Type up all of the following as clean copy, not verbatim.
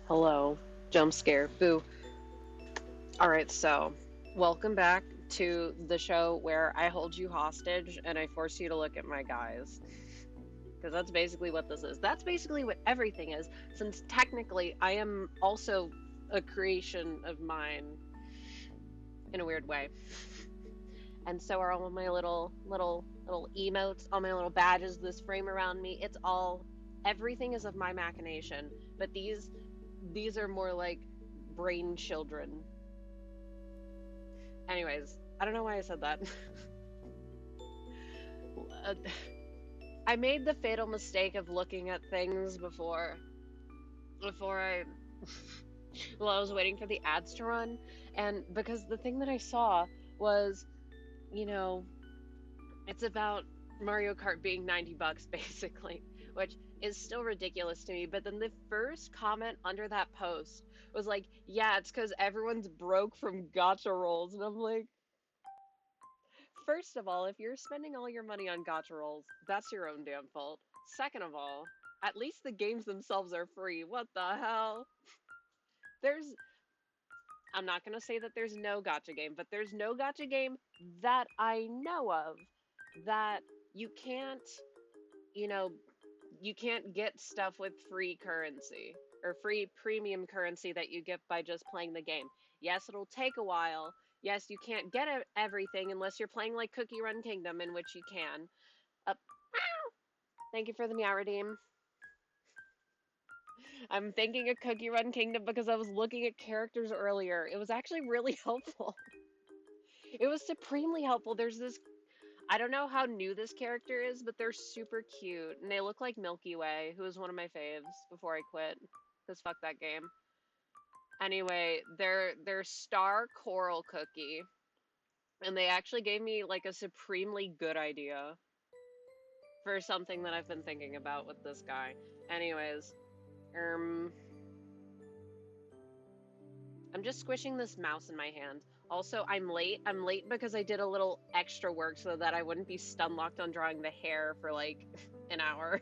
Hello. Jump scare. Boo. Alright, so welcome back to the show where I hold you hostage and I force you to look at my guys. Because that's basically what this is. That's basically what everything is, since technically I am also a creation of mine in a weird way. And so are all of my little emotes, all my little badges, this frame around me. It's all everything is of my machination. But these are more like brain children. Anyways, I don't know why I said that. Uh, I made the fatal mistake of looking at things before I well, I was waiting for the ads to run, and because the thing that I saw was, you know, it's about Mario Kart being $90 basically, which is still ridiculous to me. But then the first comment under that post was like, "Yeah, it's because everyone's broke from gotcha rolls," and I'm like, first of all, if you're spending all your money on gotcha rolls, that's your own damn fault. Second of all, at least the games themselves are free. What the hell? There's I'm not going to say that there's no gotcha game, but there's no gotcha game that I know of that you can't, you know, you can't get stuff with free currency or free premium currency that you get by just playing the game. Yes, it'll take a while. Yes, you can't get everything unless you're playing like Cookie Run Kingdom, in which you can. Uh, Thank you for the meow redeem. I'm thinking of Cookie Run Kingdom because I was looking at characters earlier. It was actually really helpful. It was supremely helpful. There's this, I don't know how new this character is, but they're super cute. And they look like Milky Way, who was one of my faves before I quit. Because fuck that game. Anyway, they're Star Coral Cookie. And they actually gave me like a supremely good idea for something that I've been thinking about with this guy. Anyways, um I'm just squishing this mouse in my hand. Also, I'm late. I'm late because I did a little extra work so that I wouldn't be stun locked on drawing the hair for like an hour.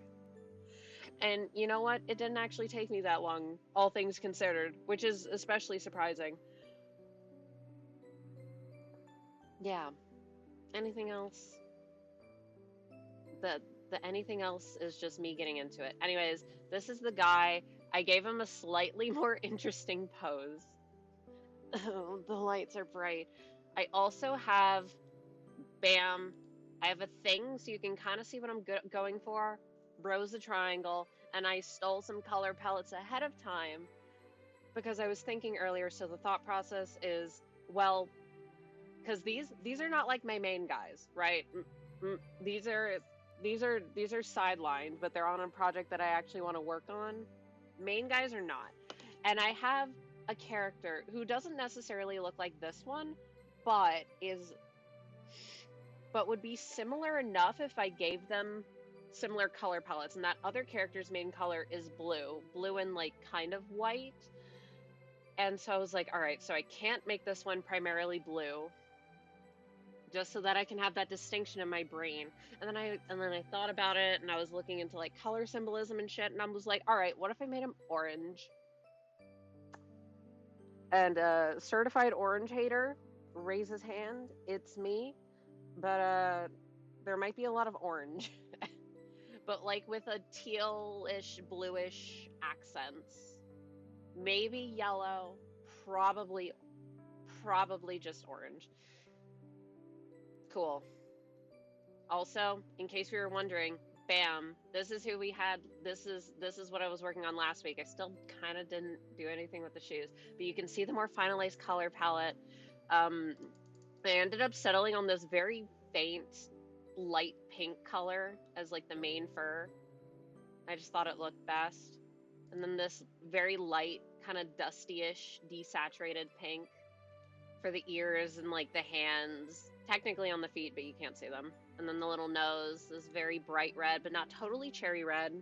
And you know what? It didn't actually take me that long, all things considered, which is especially surprising. Yeah. Anything else? The the anything else is just me getting into it. Anyways, this is the guy. I gave him a slightly more interesting pose. Oh, the lights are bright. I also have bam. I have a thing so you can kind of see what I'm going for. Rose a triangle, and I stole some color palettes ahead of time because I was thinking earlier. So the thought process is, well, because these are not like my main guys, right? These are these are sidelined, but they're on a project that I actually want to work on. Main guys are not, and I have a character who doesn't necessarily look like this one, but is but would be similar enough if I gave them similar color palettes. And that other character's main color is blue and like kind of white. And so I was like, all right, so I can't make this one primarily blue, just so that I can have that distinction in my brain. And then I thought about it, and I was looking into like color symbolism and shit, and I was like, all right, what if I made him orange? And certified orange hater, raise his hand. It's me, but there might be a lot of orange. But like with a tealish, bluish accents. Maybe yellow, probably probably just orange. Cool. Also, in case we were wondering, bam, this is who we had. This is what I was working on last week. I still kind of didn't do anything with the shoes, but you can see the more finalized color palette. Um, I ended up settling on this very faint light pink color as like the main fur. I just thought it looked best. And then this very light, kind of dusty-ish, desaturated pink for the ears and like the hands. Technically on the feet, but you can't see them. And then the little nose is very bright red, but not totally cherry red,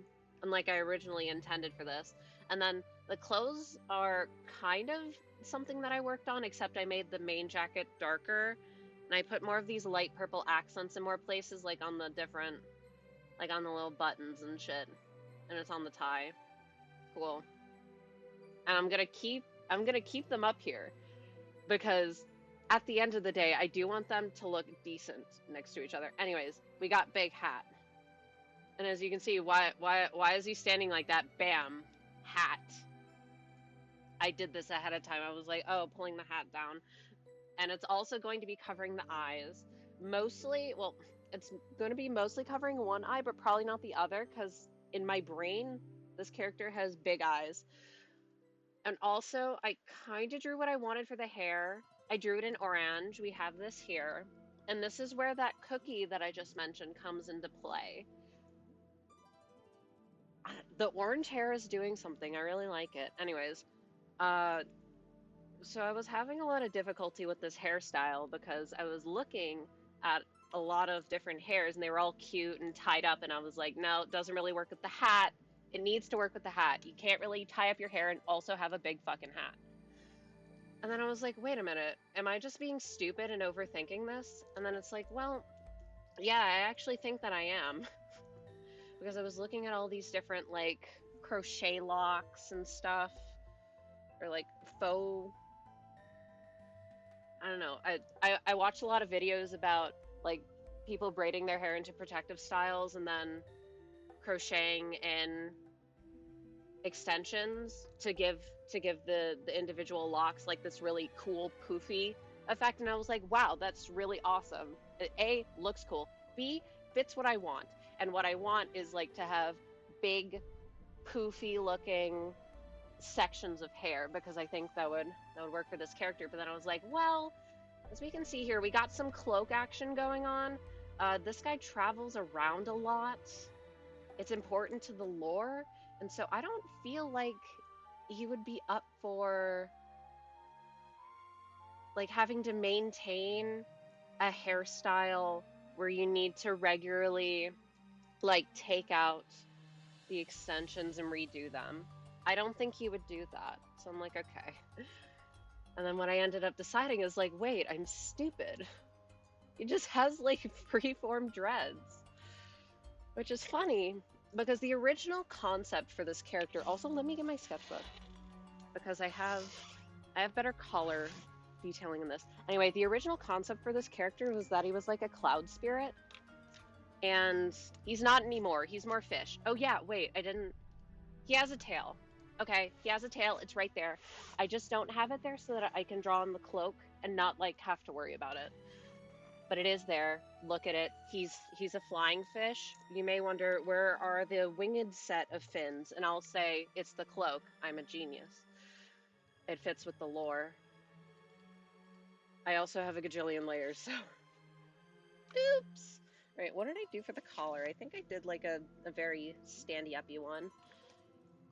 unlike I originally intended for this. And then the clothes are kind of something that I worked on, except I made the main jacket darker. And I put more of these light purple accents in more places, like on the different, like on the little buttons and shit. And it's on the tie. Cool. And I'm gonna keep them up here because at the end of the day, I do want them to look decent next to each other. Anyways, we got Big Hat. And as you can see, why is he standing like that? Bam, hat. I did this ahead of time. I was like, oh, pulling the hat down. And it's also going to be covering the eyes. Mostly, well, it's going to be mostly covering one eye, but probably not the other, because in my brain, this character has big eyes. And also, I kind of drew what I wanted for the hair. I drew it in orange. We have this here. And this is where that cookie that I just mentioned comes into play. The orange hair is doing something. I really like it. Anyways, uh, so I was having a lot of difficulty with this hairstyle because I was looking at a lot of different hairs and they were all cute and tied up, and I was like, no, it doesn't really work with the hat. It needs to work with the hat. You can't really tie up your hair and also have a big fucking hat. And then I was like, wait a minute, am I just being stupid and overthinking this? And then it's like, well, yeah, I actually think that I am. Because I was looking at all these different like crochet locks and stuff, or like faux. I don't know. I watched a lot of videos about like people braiding their hair into protective styles and then crocheting in extensions to give the individual locks like this really cool poofy effect. And I was like, wow, that's really awesome. A, looks cool. B, fits what I want. And what I want is like to have big poofy looking sections of hair, because I think that would work for this character. But then I was like, well, as we can see here, we got some cloak action going on. This guy travels around a lot. It's important to the lore, and so I don't feel like he would be up for like having to maintain a hairstyle where you need to regularly like take out the extensions and redo them. I don't think he would do that. So I'm like, okay. And then what I ended up deciding is like, wait, I'm stupid. He just has like freeform dreads, which is funny because the original concept for this character. Also, let me get my sketchbook because I have better color detailing in this. Anyway, the original concept for this character was that he was like a cloud spirit, and he's not anymore. He's more fish. Oh yeah, wait, I didn't. He has a tail. Okay, he has a tail. It's right there. I just don't have it there so that I can draw on the cloak and not like have to worry about it. But it is there. Look at it. He's a flying fish. You may wonder, where are the winged set of fins? And I'll say it's the cloak. I'm a genius. It fits with the lore. I also have a gajillion layers, so oops. Right, what did I do for the collar? I think I did like a very standy-uppy one.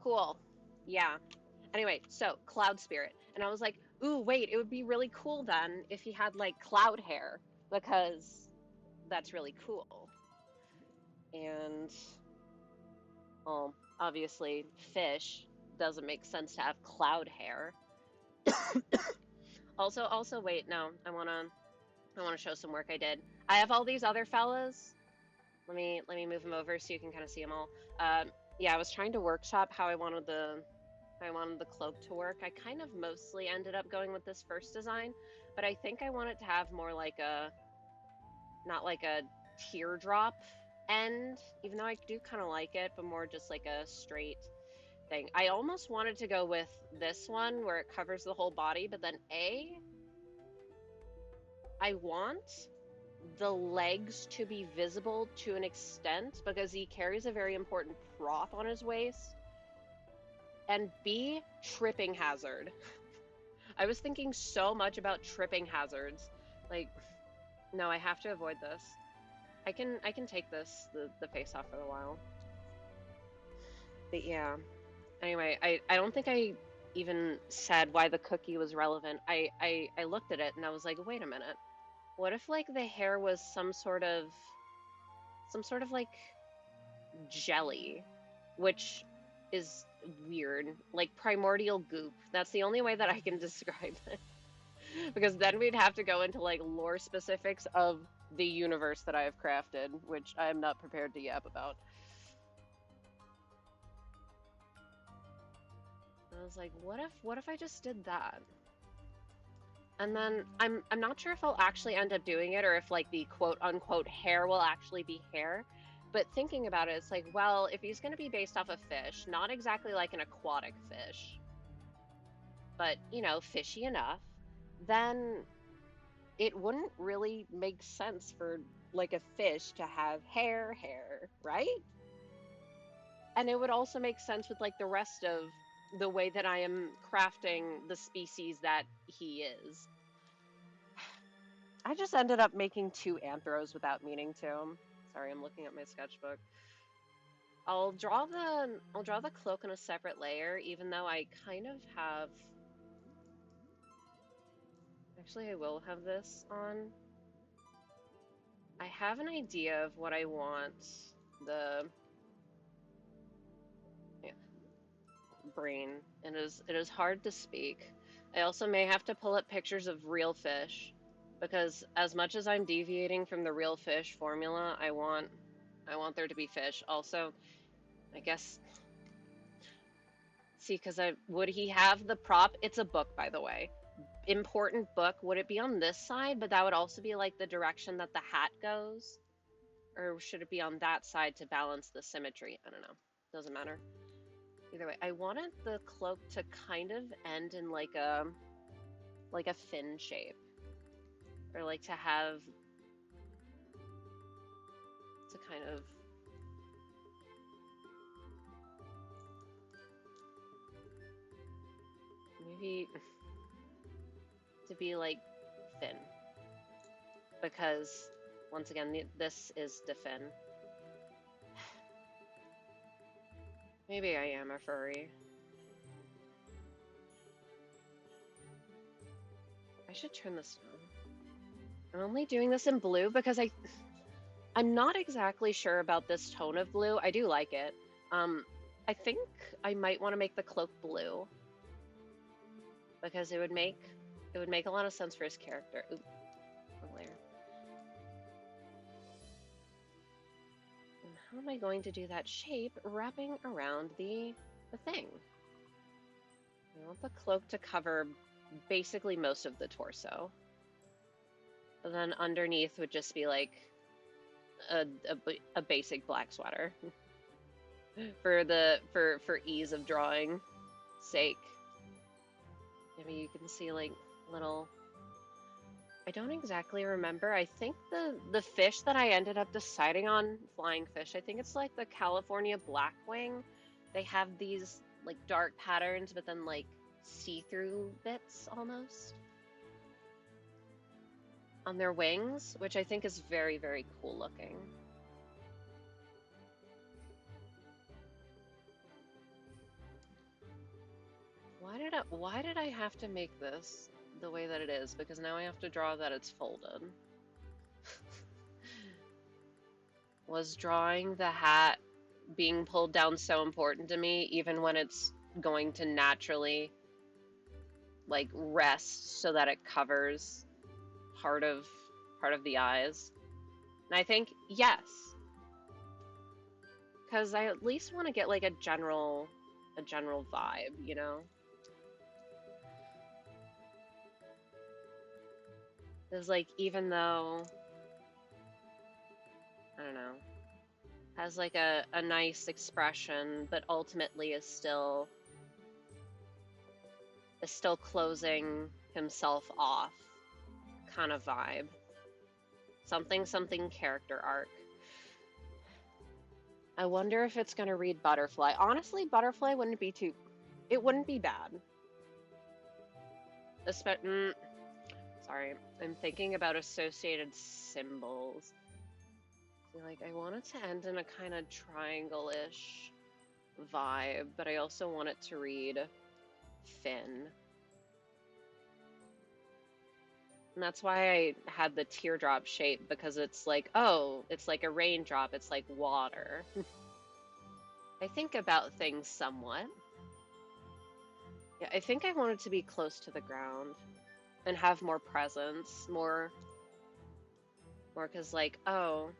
Cool. Yeah. Anyway, so cloud spirit. And I was like, ooh, wait, it would be really cool then if he had like cloud hair, because that's really cool. And obviously fish doesn't make sense to have cloud hair. Also wait, no, I wanna show some work I did. I have all these other fellas. Let me move them over so you can kind of see them all. Yeah, I was trying to workshop how I wanted the cloak to work. I kind of mostly ended up going with this first design, but I think I want it to have more like a, not like a teardrop end, even though I do kind of like it, but more just like a straight thing. I almost wanted to go with this one where it covers the whole body, but then I want the legs to be visible to an extent because he carries a very important prop on his waist. And B, tripping hazard. I was thinking so much about tripping hazards. Like, no, I have to avoid this. I can take the face off for a while. But yeah. Anyway, I don't think I even said why the cookie was relevant. I looked at it and I was like, wait a minute. What if like the hair was some sort of like jelly, which is weird, like primordial goop. That's the only way that I can describe it. Because then we'd have to go into like lore specifics of the universe that I have crafted, which I'm not prepared to yap about. I was like, what if I just did that? And then I'm not sure if I'll actually end up doing it or if like the quote unquote hair will actually be hair. But thinking about it, it's like, well, if he's going to be based off a fish, not exactly like an aquatic fish, but you know, fishy enough, then it wouldn't really make sense for like a fish to have hair, right? And it would also make sense with like the rest of the way that I am crafting the species that he is. I just ended up making two anthros without meaning to. Sorry, I'm looking at my sketchbook. I'll draw the cloak on a separate layer, even though I kind of have. Actually, I will have this on. I have an idea of what I want the yeah, brain. It is hard to speak. I also may have to pull up pictures of real fish because as much as I'm deviating from the real fish formula, I want there to be fish. Also, I guess see because I would he have the prop? It's a book, by the way. Important book. Would it be on this side? But that would also be like the direction that the hat goes. Or should it be on that side to balance the symmetry? I don't know. Doesn't matter. Either way, I wanted the cloak to kind of end in like a fin shape. Or like to have to kind of maybe to be like fin. Because once again, this is the fin. Maybe I am a furry. I should turn this on. I'm only doing this in blue because I'm not exactly sure about this tone of blue. I do like it. I think I might want to make the cloak blue because it would make a lot of sense for his character. Ooh, wrong layer. And how am I going to do that shape wrapping around the thing? I want the cloak to cover basically most of the torso. But then underneath would just be like a basic black sweater for ease of drawing sake. Maybe you can see like little. I don't exactly remember. I think the fish that I ended up deciding on, flying fish, I think it's like the California blackwing. They have these like dark patterns, but then like see-through bits almost on their wings, which I think is very, very cool looking. Why did I have to make this the way that it is? Because now I have to draw that it's folded. Was drawing the hat being pulled down so important to me, even when it's going to naturally like rest so that it covers part of the eyes? And I think yes, because I at least want to get like a general vibe, you know? It's like even though I don't know, has like a nice expression, but ultimately is still closing himself off kind of vibe. Something character arc. I wonder if it's gonna read butterfly. Honestly, butterfly wouldn't be too. It wouldn't be bad. Sorry, I'm thinking about associated symbols. Like I want it to end in a kind of triangle-ish vibe, but I also want it to read fin. And that's why I had the teardrop shape, because it's like, oh, it's like a raindrop, it's like water. I think about things somewhat. Yeah, I think I want it to be close to the ground and have more presence, more because like, oh,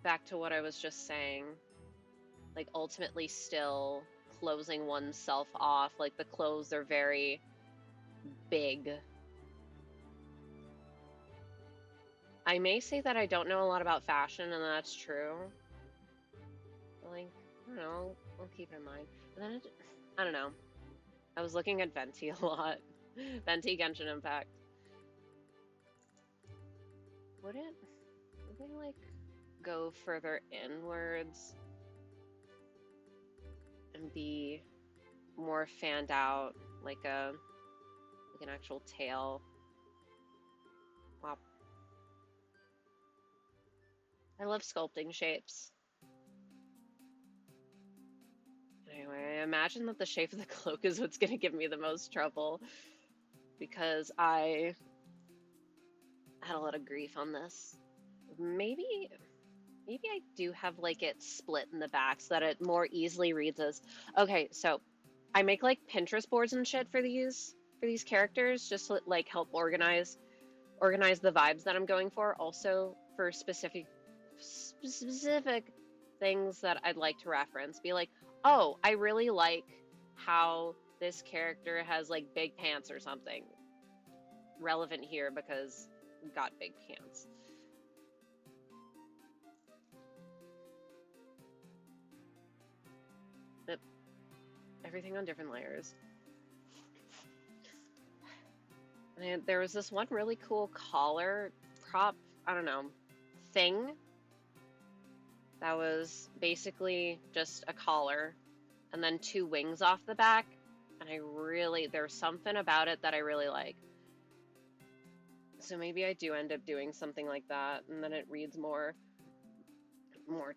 back to what I was just saying, like ultimately still closing oneself off. Like the clothes are very big. I may say that I don't know a lot about fashion, and that's true. But like, I don't know, I'll keep it in mind. But then I don't know. I was looking at Venti a lot. Venti Genshin Impact. Would they like go further inwards and be more fanned out, like an actual tail? Wow. I love sculpting shapes. Anyway, I imagine that the shape of the cloak is what's gonna give me the most trouble, because I had a lot of grief on this. Maybe I do have like it split in the back so that it more easily reads as. Okay, so I make like Pinterest boards and shit for these characters, just to like help organize the vibes that I'm going for. Also for specific things that I'd like to reference. Be like, oh, I really like how this character has like big pants or something. Relevant here because we've got big pants. But everything on different layers. And there was this one really cool collar prop, I don't know, thing that was basically just a collar and then two wings off the back. And there's something about it that I really like. So maybe I do end up doing something like that, and then it reads more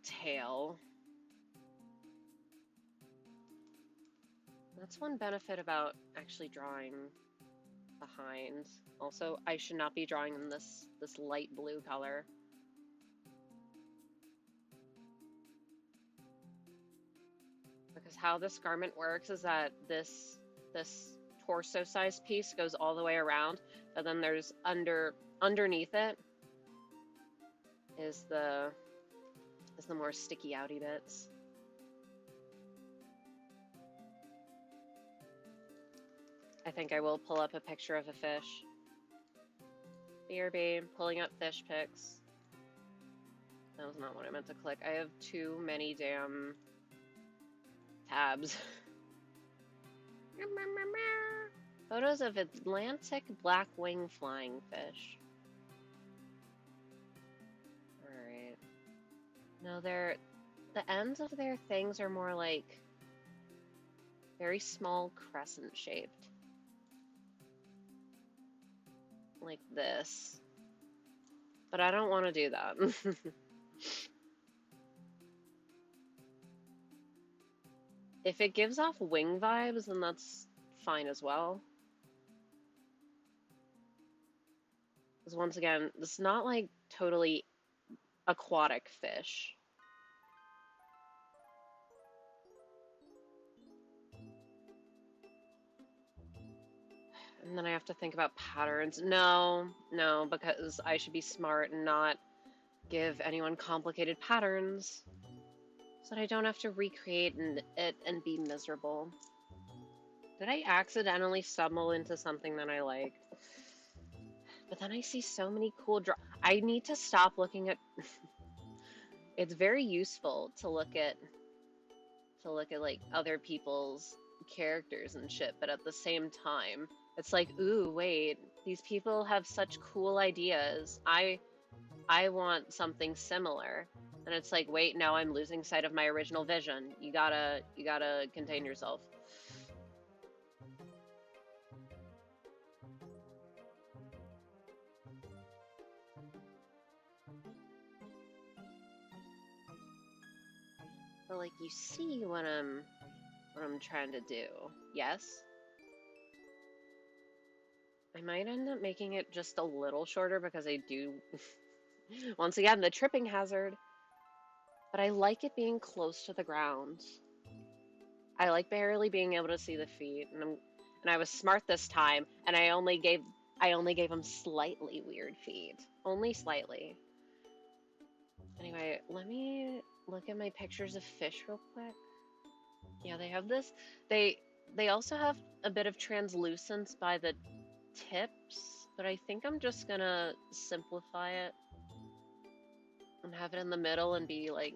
tail. That's one benefit about actually drawing behind. Also, I should not be drawing in this light blue color. Because how this garment works is that this torso size piece goes all the way around, but then there's underneath it is the more sticky outy bits. I think I will pull up a picture of a fish. BRB, pulling up fish pics. That was not what I meant to click. I have too many damn tabs. Photos of Atlantic black wing flying fish. Alright. No, the ends of their things are more like very small crescent shaped. Like this. But I don't want to do that. If it gives off wing vibes, then that's fine as well. Because once again, it's not like totally aquatic fish. And then I have to think about patterns. No, because I should be smart and not give anyone complicated patterns so that I don't have to recreate it and be miserable. Did I accidentally stumble into something that I like? But then I see so many cool I need to stop looking at it's very useful to look at like other people's characters and shit, but at the same time it's like, ooh, wait, these people have such cool ideas. I want something similar. And it's like, wait, now I'm losing sight of my original vision. You gotta contain yourself. But like, you see what I'm trying to do, yes? I might end up making it just a little shorter because I do, once again, the tripping hazard. But I like it being close to the ground. I like barely being able to see the feet, and I was smart this time, and I only gave him slightly weird feet, only slightly. Anyway, let me look at my pictures of fish real quick. Yeah, they have this. They also have a bit of translucence by the tips, but I think I'm just gonna simplify it and have it in the middle and be like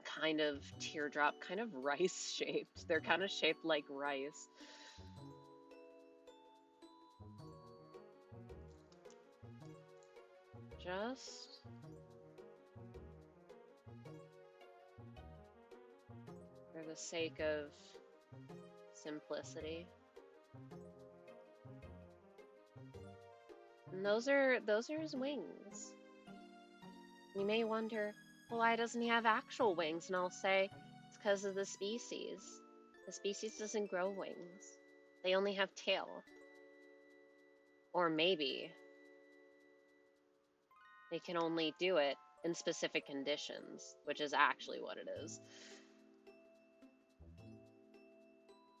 kind of teardrop, kind of rice shaped. They're kind of shaped like rice. Just for the sake of simplicity. And those are his wings. You may wonder, well, why doesn't he have actual wings? And I'll say, it's because of the species. The species doesn't grow wings. They only have tail. Or maybe they can only do it in specific conditions, which is actually what it is.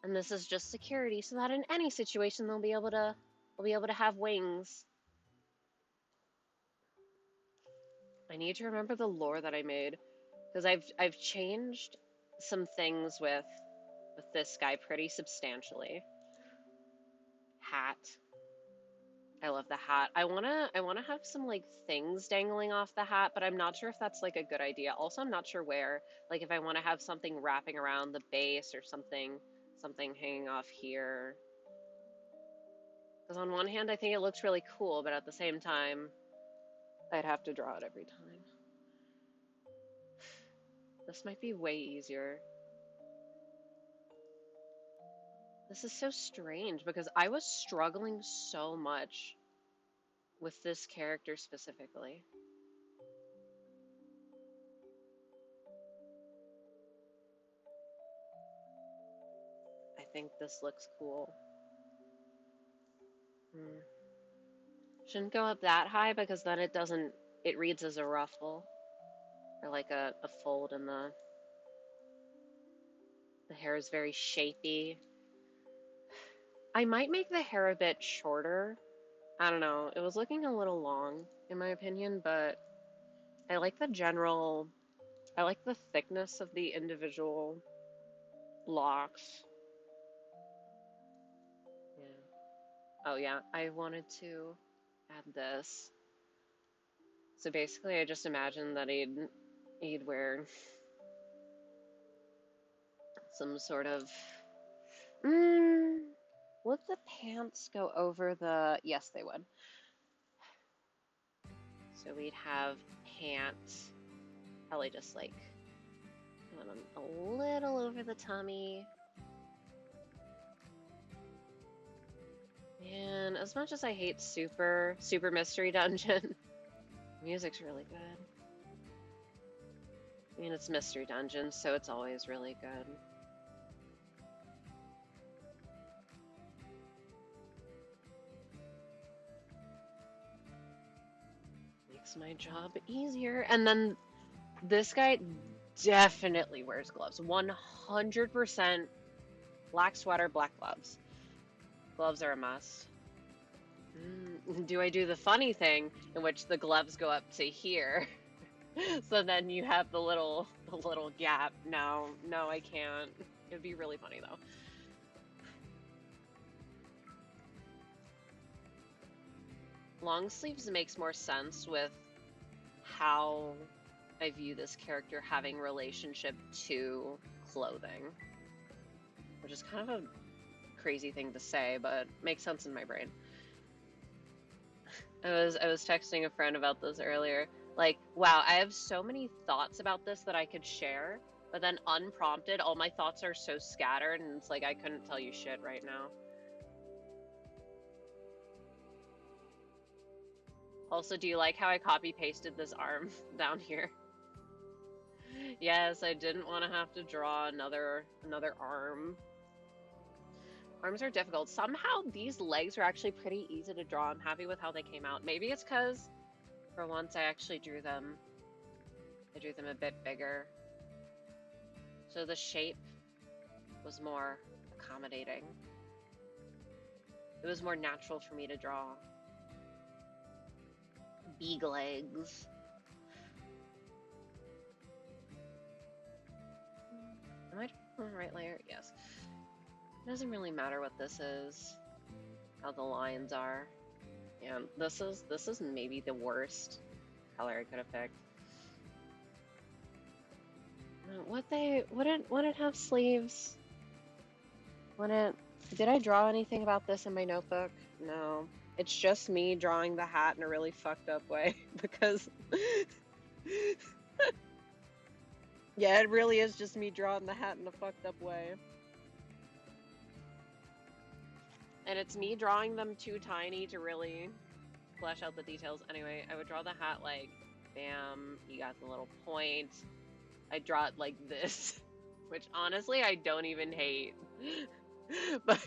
And this is just security, so that in any situation they'll be able to have wings. I need to remember the lore that I made, because I've changed some things with this guy pretty substantially. Hat. I love the hat. I wanna have some like things dangling off the hat, but I'm not sure if that's like a good idea. Also, I'm not sure where. Like if I want to have something wrapping around the base or something hanging off here. Because on one hand, I think it looks really cool, but at the same time, I'd have to draw it every time. This might be way easier. This is so strange because I was struggling so much with this character specifically. I think this looks cool. Shouldn't go up that high because then it reads as a ruffle or like a fold in the hair is very shapy. I might make the hair a bit shorter. I don't know. It was looking a little long in my opinion, but I like I like the thickness of the individual locks. Yeah. Oh yeah, I wanted to add this. So basically I just imagined that he'd wear some sort of would the pants go over the yes they would. So we'd have pants probably just like a little over the tummy. And as much as I hate Super Mystery Dungeon, music's really good. I mean, it's Mystery Dungeon, so it's always really good. Makes my job easier. And then this guy definitely wears gloves. 100% black sweater, black gloves. Gloves are a must. Do I do the funny thing in which the gloves go up to here? So then you have the little gap. No, I can't. It'd be really funny though. Long sleeves makes more sense with how I view this character having relationship to clothing, which is kind of a crazy thing to say, but makes sense in my brain. I was texting a friend about this earlier. Like, wow, I have so many thoughts about this that I could share, but then unprompted, all my thoughts are so scattered, and it's like I couldn't tell you shit right now. Also, do you like how I copy pasted this arm down here? Yes, I didn't want to have to draw another arm. Arms are difficult. Somehow these legs are actually pretty easy to draw. I'm happy with how they came out. Maybe it's because for once I actually drew them. I drew them a bit bigger. So the shape was more accommodating. It was more natural for me to draw. Big legs. Right layer, yes. It doesn't really matter what this is, how the lines are. And this is maybe the worst color I could have picked. Would it have sleeves? Did I draw anything about this in my notebook? No. It's just me drawing the hat in a really fucked up way because yeah, it really is just me drawing the hat in a fucked up way. And it's me drawing them too tiny to really flesh out the details. Anyway, I would draw the hat like, bam, you got the little point. I draw it like this, which honestly I don't even hate. But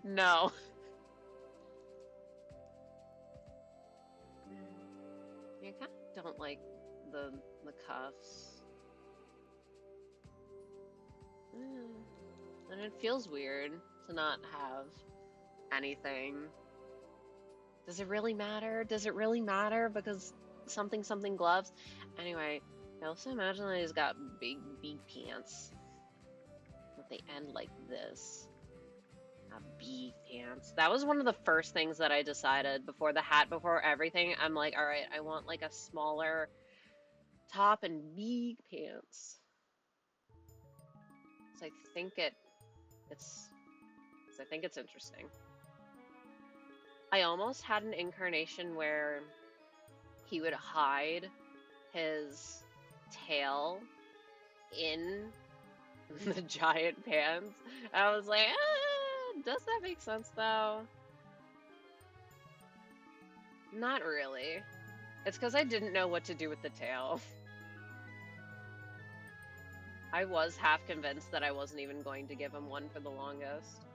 no. I kind of don't like the cuffs. And it feels weird to not have anything. Does it really matter? Does it really matter? Because something gloves? Anyway, I also imagine that he's got big pants. That they end like this. Big pants. That was one of the first things that I decided before the hat, before everything. I'm like, all right, I want like a smaller top and big pants. So I think it's interesting. I almost had an incarnation where he would hide his tail in the giant pants. I was like, does that make sense though? Not really. It's because I didn't know what to do with the tail. I was half convinced that I wasn't even going to give him one for the longest.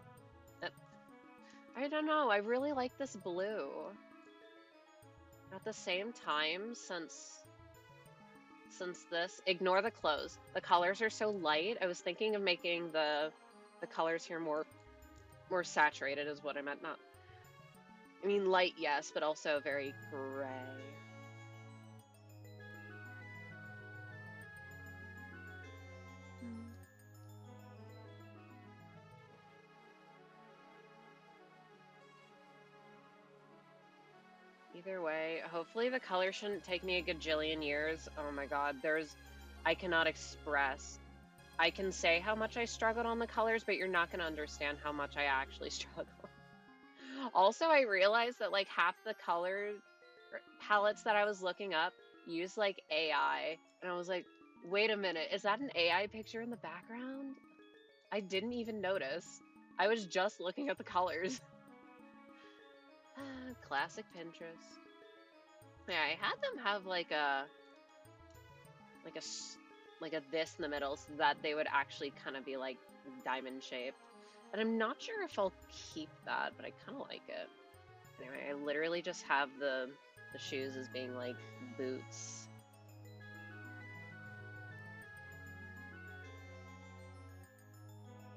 I don't know, I really like this blue. At the same time, since this, ignore the clothes. The colors are so light. I was thinking of making the colors here more saturated is what I meant. Not, I mean light, yes, but also very gray. Either way, hopefully the color shouldn't take me a gajillion years. Oh my god, I cannot express. I can say how much I struggled on the colors, but you're not going to understand how much I actually struggled. Also, I realized that like half the color palettes that I was looking up use like AI, and I was like, wait a minute, is that an AI picture in the background? I didn't even notice. I was just looking at the colors. Classic Pinterest. Yeah, I had them have like a this in the middle so that they would actually kind of be like diamond shaped. And I'm not sure if I'll keep that, but I kind of like it. Anyway, I literally just have the shoes as being like boots.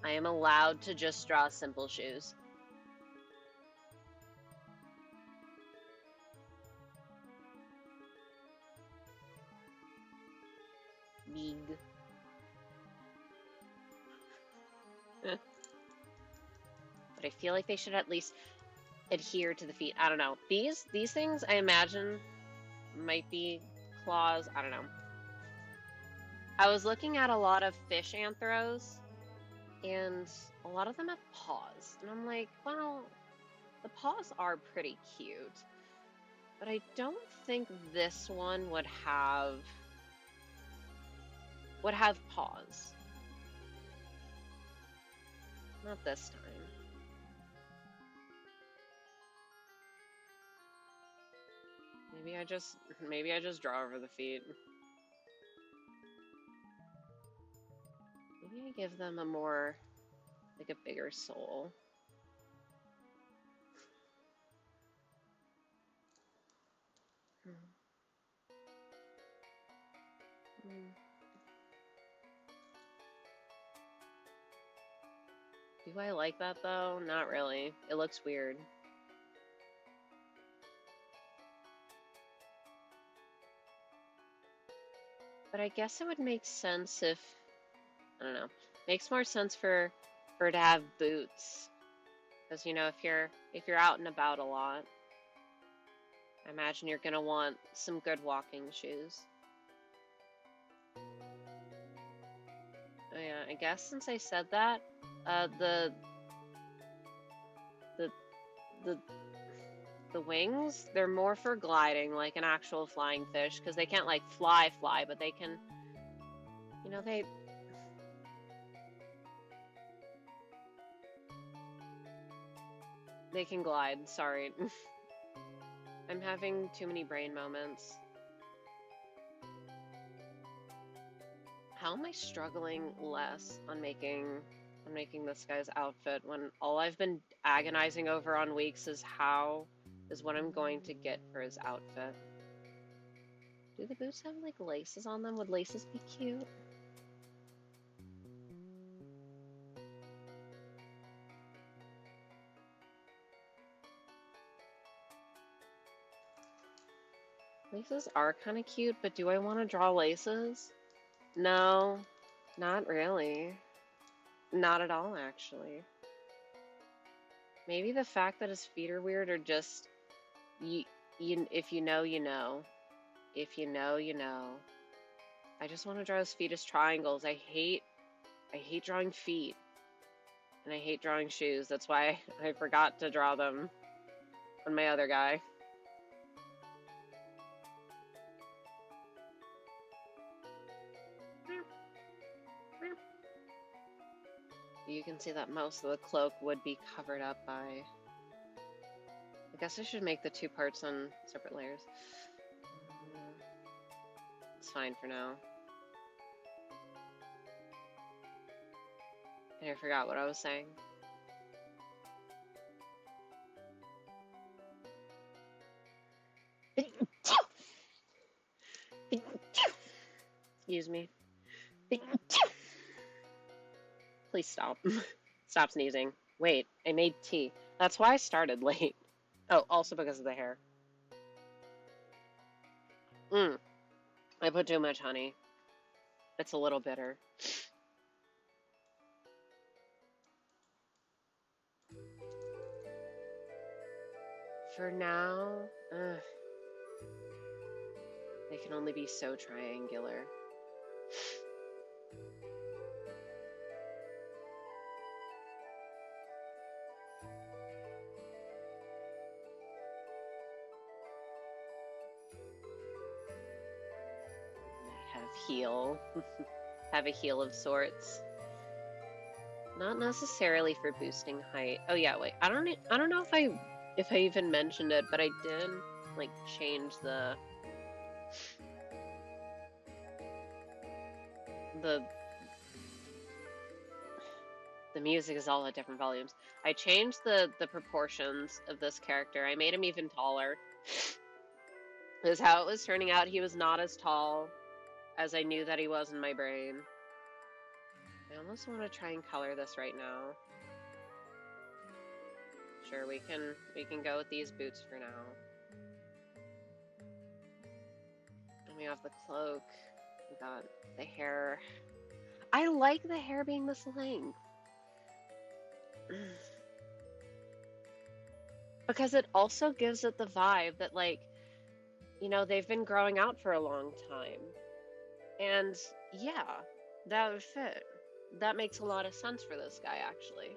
I am allowed to just draw simple shoes. Big. But I feel like they should at least adhere to the feet. I don't know. These things I imagine might be claws. I don't know. I was looking at a lot of fish anthros, and a lot of them have paws. And I'm like, well, the paws are pretty cute. But I don't think this one would have paws. Not this time. Maybe I just draw over the feet. Maybe I give them a more, like a bigger sole. Do I like that though? Not really. It looks weird. But I guess it would make sense if I don't know. Makes more sense for her to have boots. Because, you know, if you're out and about a lot, I imagine you're gonna want some good walking shoes. Oh yeah, I guess since I said that, the the the the wings, they're more for gliding, like an actual flying fish, because they can't like fly, but they can, you know, they can glide. Sorry. I'm having too many brain moments. How am I struggling less on making this guy's outfit when all I've been agonizing over on weeks is what I'm going to get for his outfit. Do the boots have like laces on them? Would laces be cute? Laces are kind of cute, but do I want to draw laces? No, not really. Not at all, actually. Maybe the fact that his feet are weird, or just if you know, you know. If you know, you know. I just want to draw his feet as triangles. I hate drawing feet, and I hate drawing shoes. That's why I forgot to draw them on my other guy. You can see that most of the cloak would be covered up by... I guess I should make the two parts on separate layers. It's fine for now. And I forgot what I was saying. Excuse me. Please stop. Stop sneezing. Wait, I made tea. That's why I started late. Oh, also because of the hair. I put too much honey. It's a little bitter. For now, they can only be so triangular. Heel. Have a heel of sorts. Not necessarily for boosting height. Oh yeah, wait. I don't know if I even mentioned it, but I did like change the music is all at different volumes. I changed the proportions of this character. I made him even taller. Because how it was turning out, he was not as tall as I knew that he was in my brain. I almost want to try and color this right now. Sure, we can go with these boots for now. And we have the cloak. We got the hair. I like the hair being this length. Because it also gives it the vibe that, like, you know, they've been growing out for a long time. And yeah, that would fit. That makes a lot of sense for this guy, actually.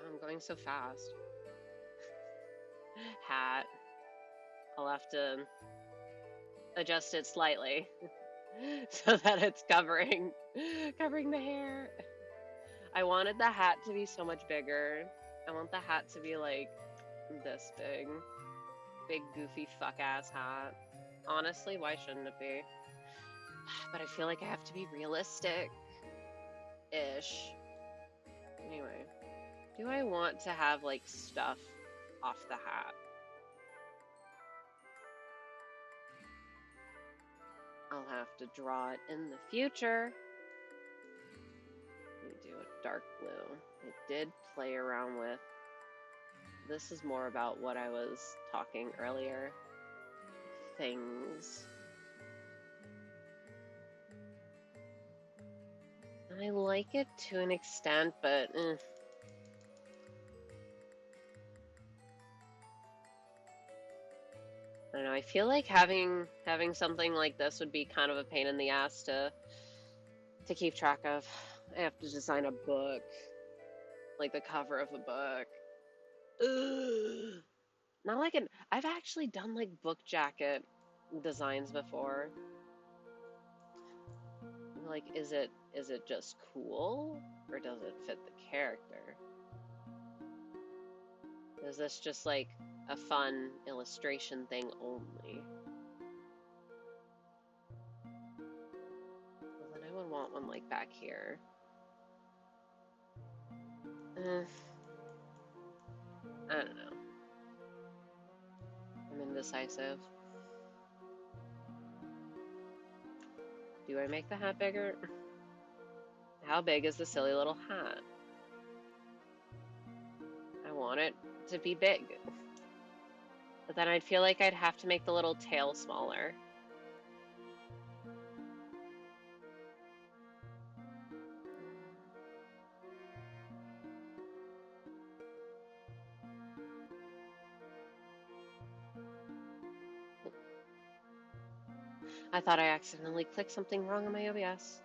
I'm going so fast. Hat. I'll have to adjust it slightly so that it's covering the hair. I wanted the hat to be so much bigger. I want the hat to be like this big. Big goofy fuck ass hat. Honestly, why shouldn't it be? But I feel like I have to be realistic-ish. Anyway, do I want to have like stuff off the hat? I'll have to draw it in the future. Let me do a dark blue. I did play around with... This is more about what I was talking earlier. Things. I like it to an extent, but I don't know. I feel like having something like this would be kind of a pain in the ass to keep track of. I have to design a book, like the cover of a book. Ugh. Not like an. I've actually done like book jacket designs before. Like, is it just cool, or does it fit the character? Is this just like a fun illustration thing only? Well, then I would want one like back here. I don't know. I'm indecisive. Do I make the hat bigger? How big is the silly little hat? I want it to be big. But then I'd feel like I'd have to make the little tail smaller. I thought I accidentally clicked something wrong on my OBS.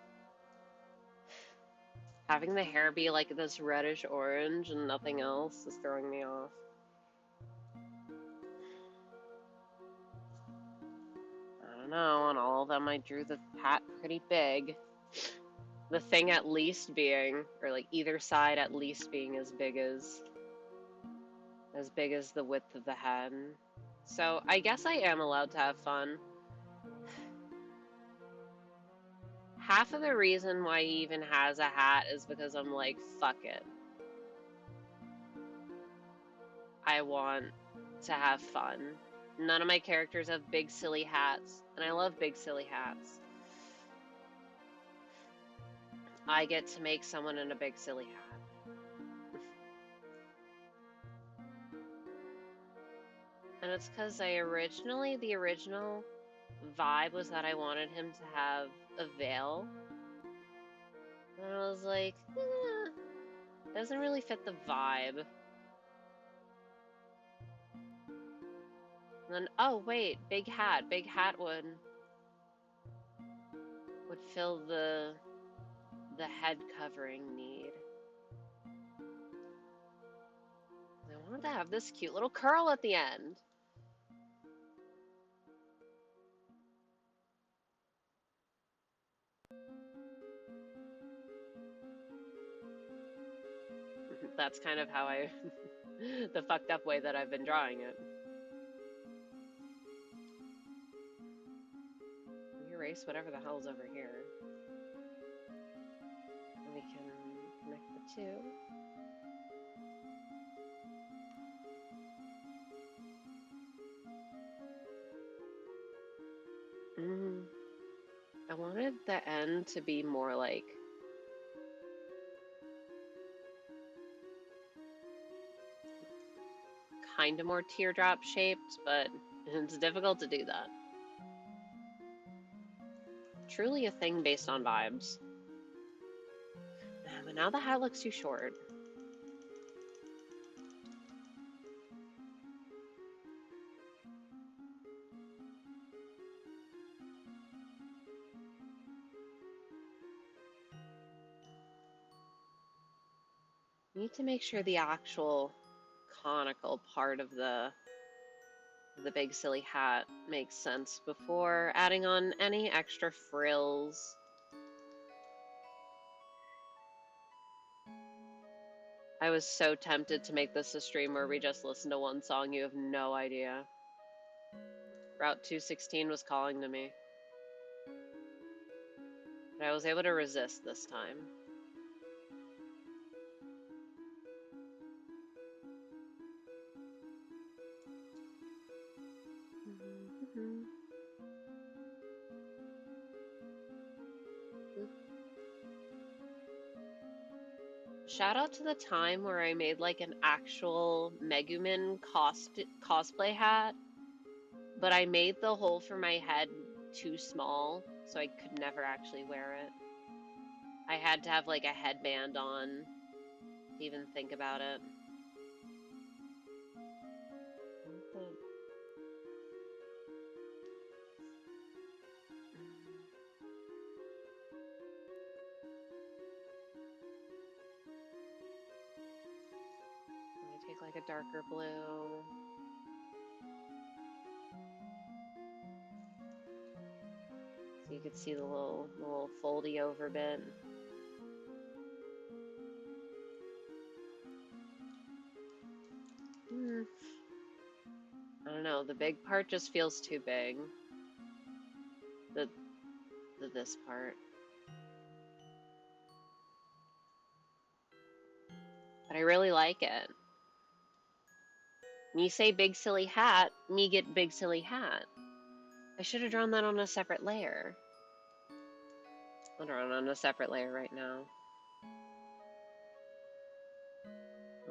Having the hair be like this reddish orange and nothing else is throwing me off. I don't know, on all of them I drew the hat pretty big. The thing at least being, or like either side at least being as big as the width of the head. So I guess I am allowed to have fun. Half of the reason why he even has a hat is because I'm like, fuck it. I want to have fun. None of my characters have big silly hats, and I love big silly hats. I get to make someone in a big silly hat. And it's because the original vibe was that I wanted him to have a veil. And I was like, doesn't really fit the vibe. And then, oh wait, big hat would fill the head covering need. I wanted to have this cute little curl at the end. That's kind of how the fucked up way that I've been drawing it. We erase whatever the hell's over here. And we can connect the two. I wanted the end to be more like kind of more teardrop shaped, but it's difficult to do that. Truly a thing based on vibes. But now the hat looks too short. Need to make sure the actual conical part of the big silly hat makes sense before adding on any extra frills. I was so tempted to make this a stream where we just listen to one song. You have no idea. Route 216 was calling to me. But I was able to resist this time. Shout out to the time where I made like an actual Megumin cosplay hat, but I made the hole for my head too small, so I could never actually wear it. I had to have like a headband on to even think about it. Take like a darker blue. So you could see the little foldy over bit. I don't know, the big part just feels too big. This part. But I really like it. Me say big silly hat, me get big silly hat. I should have drawn that on a separate layer. I'll draw it on a separate layer right now.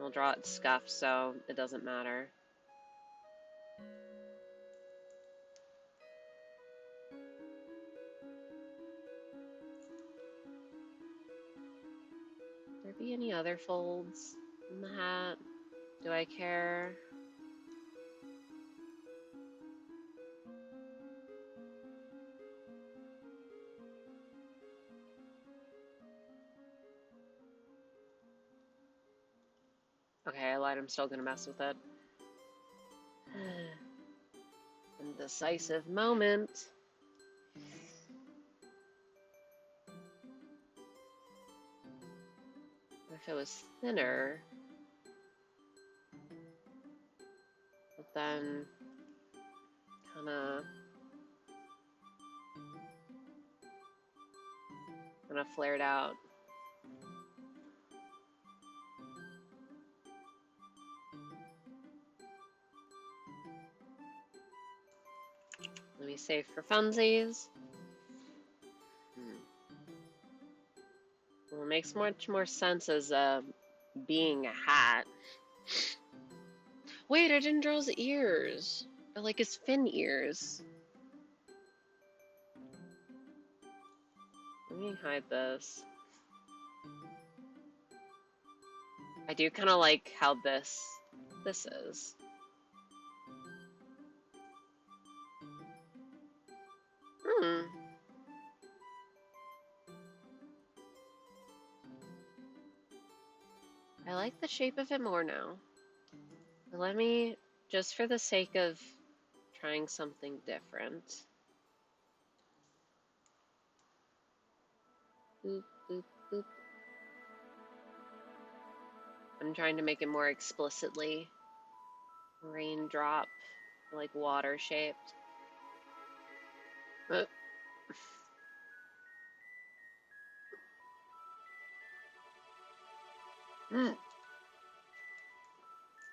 I'll draw it scuffed so it doesn't matter. Would there be any other folds in the hat? Do I care? Okay, I lied, I'm still gonna mess with it. Indecisive moment. If it was thinner, but then kind of flared out. Let me save for funsies. Well, it makes much more sense as being a hat. Wait, I didn't draw his ears. Or like his fin ears. Let me hide this. I do kind of like how this is. I like the shape of it more now. Let me, just for the sake of trying something different. Boop, boop, boop. I'm trying to make it more explicitly raindrop, like water shaped.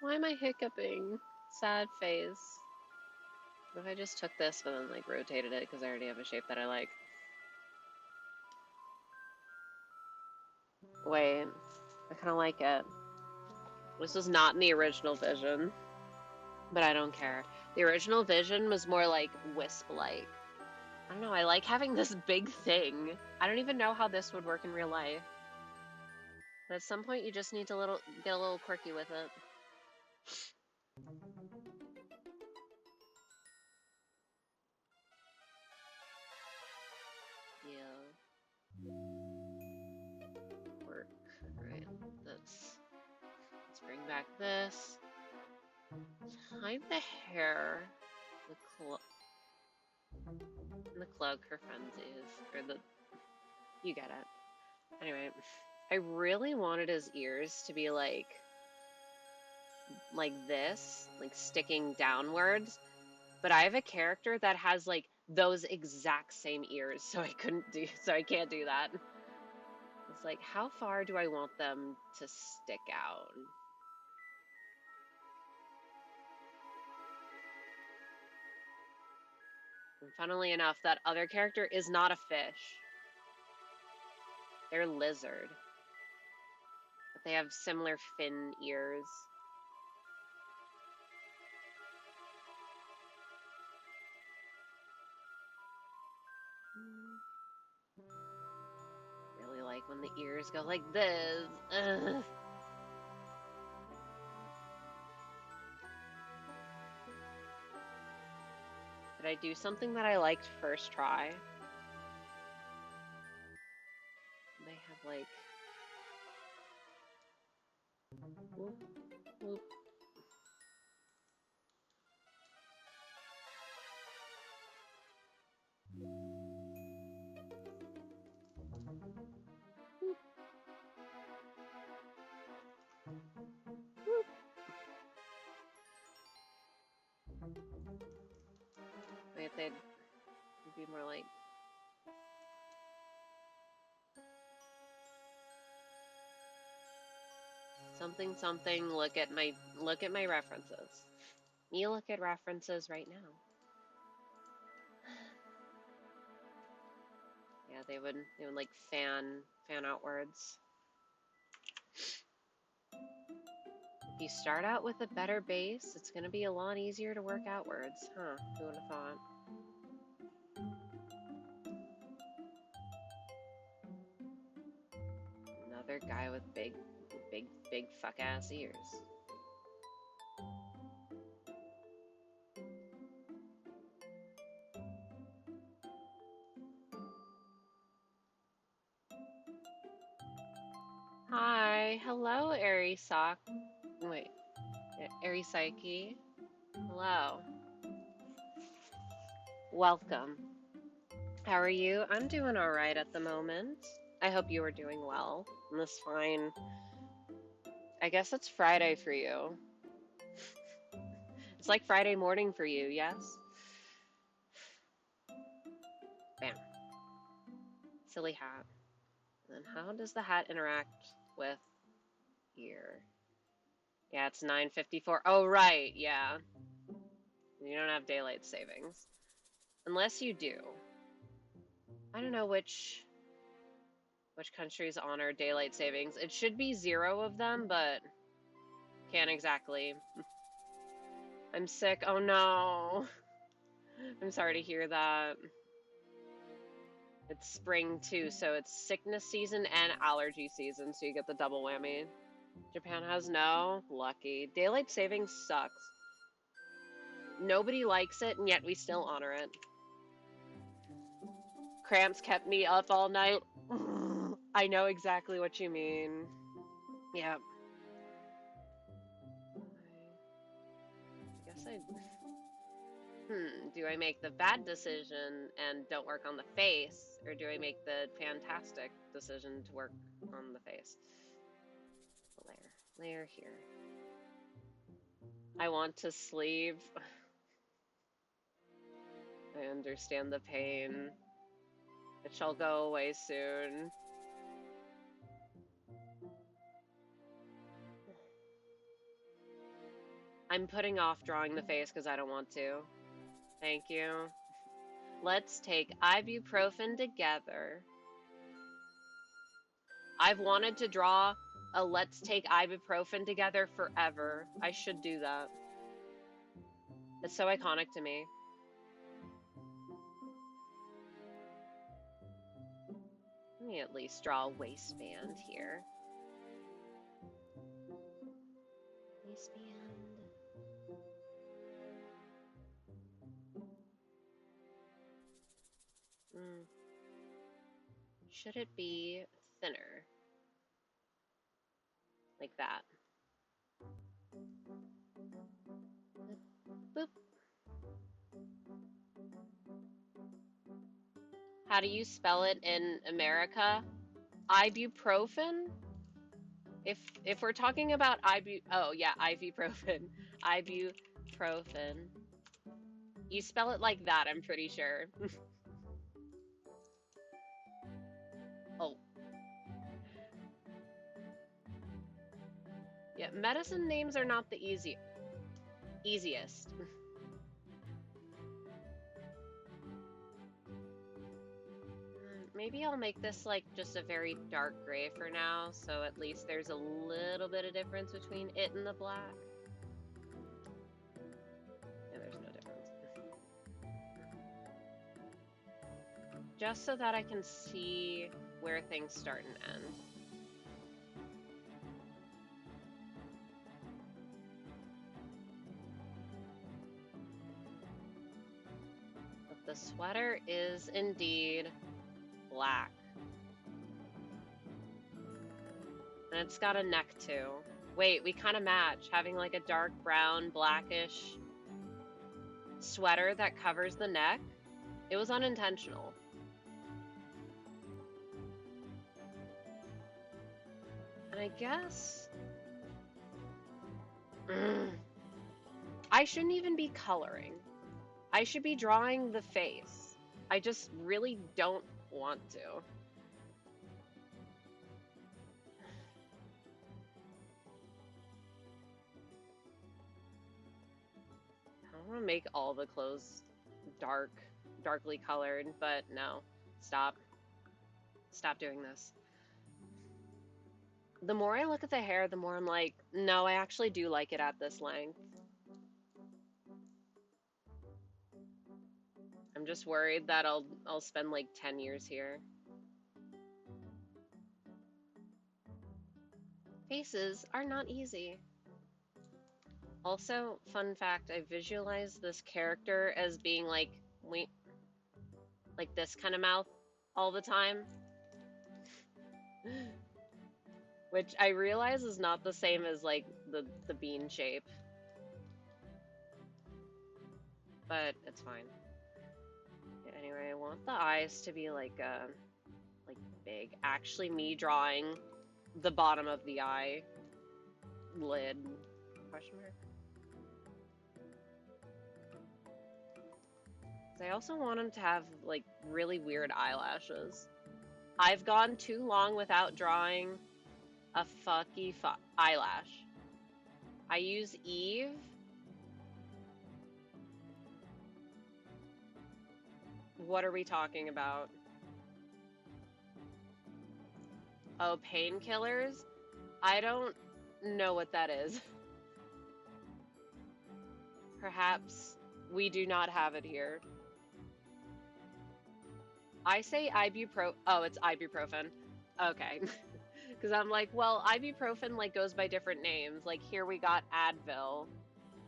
Why am I hiccuping? Sad face. What if I just took this but then like rotated it because I already have a shape that I like? Wait, I kind of like it. This was not in the original vision, but I don't care. The original vision was more like wisp-like. I don't know, I like having this big thing. I don't even know how this would work in real life. But at some point you just need to get a little quirky with it. Yeah. Work. Alright, let's bring back this. Hide the hair. The cloak for frenzies. Or you get it. Anyway, I really wanted his ears to be like this, like sticking downwards. But I have a character that has like those exact same ears, so I can't do that. It's like, how far do I want them to stick out? And funnily enough, that other character is not a fish. They're lizard. But they have similar fin ears. Really like when the ears go like this. Ugh. Did I do something that I liked first try? They have like... Whoop, whoop. Wait, they'd be more like... Something, something, look at my references. You look at references right now. Yeah, they would like fan outwards. If you start out with a better base, it's gonna be a lot easier to work outwards. Huh, who would have thought? Another guy with big fuck ass ears. Hi, hello, Arisoc. Wait, Arisike. Hello. Welcome. How are you? I'm doing all right at the moment. I hope you are doing well on this fine... I guess it's Friday for you. It's like Friday morning for you, yes? Bam. Silly hat. And then how does the hat interact with ear? Yeah, it's 9:54. Oh, right, yeah. You don't have daylight savings. Unless you do. I don't know which countries honor daylight savings. It should be 0 of them, but can't exactly. I'm sick. Oh no. I'm sorry to hear that. It's spring too, so it's sickness season and allergy season, so you get the double whammy. Japan has no? Lucky. Daylight savings sucks. Nobody likes it, and yet we still honor it. Cramps kept me up all night. I know exactly what you mean. Yep. I guess do I make the bad decision and don't work on the face, or do I make the fantastic decision to work on the face? Layer here. I want to sleep. I understand the pain. It shall go away soon. I'm putting off drawing the face because I don't want to. Thank you. Let's take ibuprofen together. I've wanted to draw a let's take ibuprofen together forever. I should do that. It's so iconic to me. Let me at least draw a waistband here. Waistband. Should it be thinner? Like that. Boop. How do you spell it in America? Ibuprofen? If we're talking about oh yeah, ibuprofen. Ibuprofen. You spell it like that, I'm pretty sure. Oh. Yeah, medicine names are not the easiest. Maybe I'll make this like just a very dark gray for now, so at least there's a little bit of difference between it and the black. Yeah, there's no difference. Just so that I can see where things start and end. But the sweater is indeed black. And it's got a neck too. Wait, we kind of match, having like a dark brown, blackish sweater that covers the neck. It was unintentional. And I guess... I shouldn't even be coloring. I should be drawing the face. I just really don't want to. I want to make all the clothes darkly colored, but no. Stop. Stop doing this. The more I look at the hair, the more I'm like, no, I actually do like it at this length. I'm just worried that I'll spend like 10 years here. Faces are not easy. Also, fun fact, I visualize this character as being like this kind of mouth all the time. Which I realize is not the same as like the bean shape. But it's fine. Anyway, I want the eyes to be like big. Actually, me drawing the bottom of the eye lid. Question mark. I also want him to have like really weird eyelashes. I've gone too long without drawing a eyelash. I use Eve. What are we talking about? Oh, painkillers? I don't know what that is. Perhaps we do not have it here. I say oh, it's ibuprofen. Okay. Because I'm like, well, ibuprofen like goes by different names. Like here we got Advil,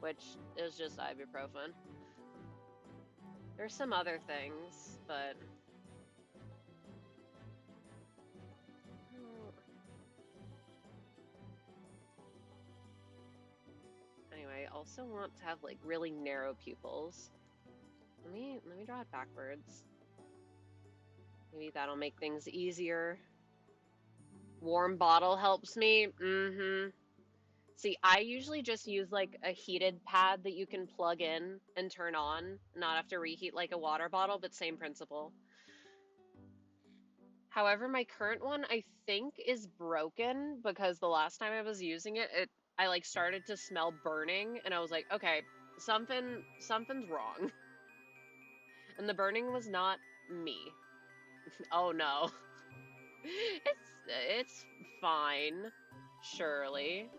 which is just ibuprofen. There's some other things, but... Anyway, I also want to have like really narrow pupils. Let me draw it backwards. Maybe that'll make things easier. Warm bottle helps me. See, I usually just use like a heated pad that you can plug in and turn on, not have to reheat like a water bottle, but same principle. However, my current one I think is broken because the last time I was using it, I like started to smell burning and I was like, okay, something's wrong. And the burning was not me. Oh no. It's fine, surely.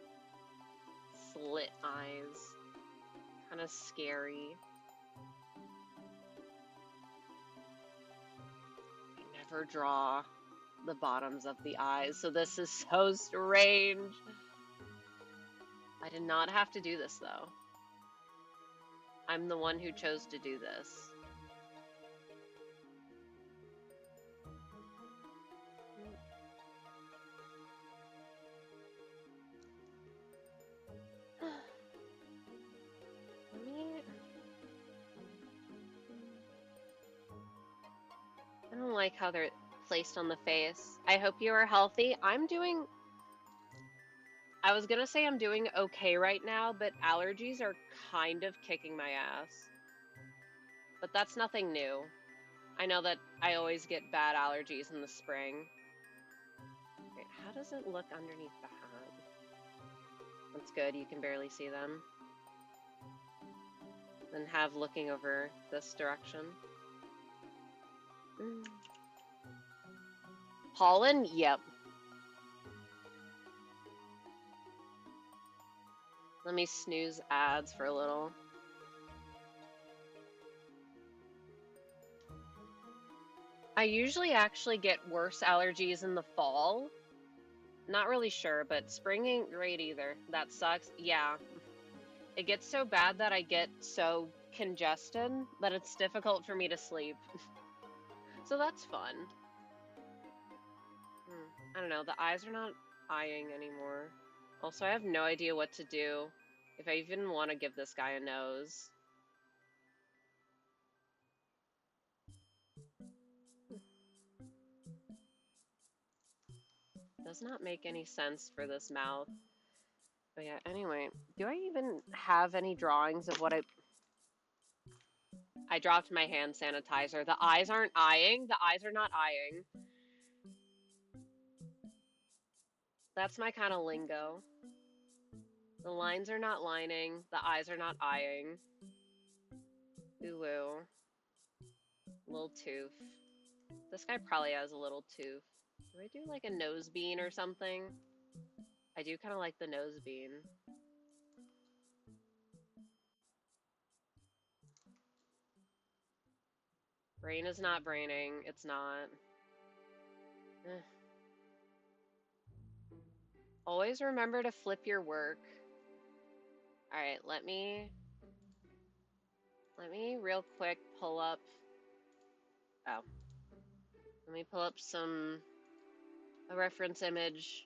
Slit eyes. Kind of scary. I never draw the bottoms of the eyes, so this is so strange. I did not have to do this, though. I'm the one who chose to do this. I don't like how they're placed on the face. I hope you are healthy. I was gonna say I'm doing okay right now, but allergies are kind of kicking my ass. But that's nothing new. I know that I always get bad allergies in the spring. Wait, how does it look underneath the hat? That's good, you can barely see them. Then have looking over this direction. Pollen? Yep. Let me snooze ads for a little. I usually actually get worse allergies in the fall. Not really sure, but spring ain't great either. That sucks. Yeah. It gets so bad that I get so congested that it's difficult for me to sleep. So that's fun. I don't know. The eyes are not eyeing anymore. Also, I have no idea what to do. If I even want to give this guy a nose. Does not make any sense for this mouth. But yeah, anyway, do I even have any drawings of what I dropped my hand sanitizer. The eyes aren't eyeing. The eyes are not eyeing. That's my kind of lingo. The lines are not lining. The eyes are not eyeing. Ooh, woo. Little tooth. This guy probably has a little tooth. Do I do like a nose bean or something? I do kind of like the nose bean. Brain is not braining. It's not. Eh. Always remember to flip your work. All right, let me real quick pull up. Oh, let me pull up a reference image.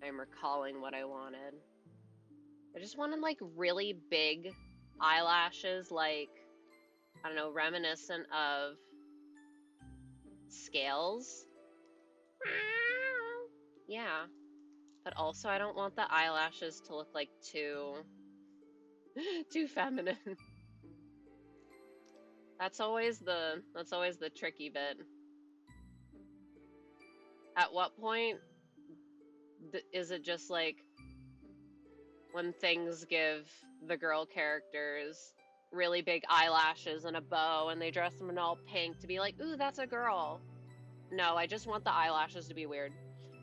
I'm recalling what I wanted. I just wanted like really big eyelashes, like, I don't know, reminiscent of scales. Yeah, but also I don't want the eyelashes to look like too feminine. That's always the tricky bit. At what point is it just like when things give the girl characters really big eyelashes and a bow and they dress them in all pink to be like, ooh, that's a girl? No, I just want the eyelashes to be weird.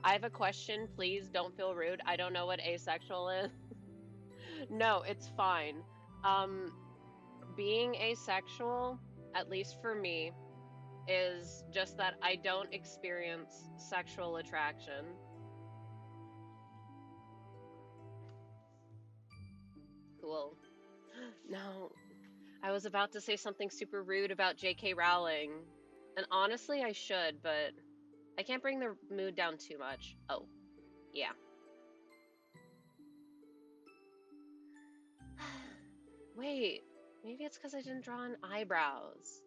I have a question. Please don't feel rude. I don't know what asexual is. No, it's fine. Um, Being asexual, at least for me, is just that I don't experience sexual attraction. Cool. No, I was about to say something super rude about J.K. Rowling. And honestly, I should, but I can't bring the mood down too much. Oh, yeah. Wait, maybe it's because I didn't draw on eyebrows.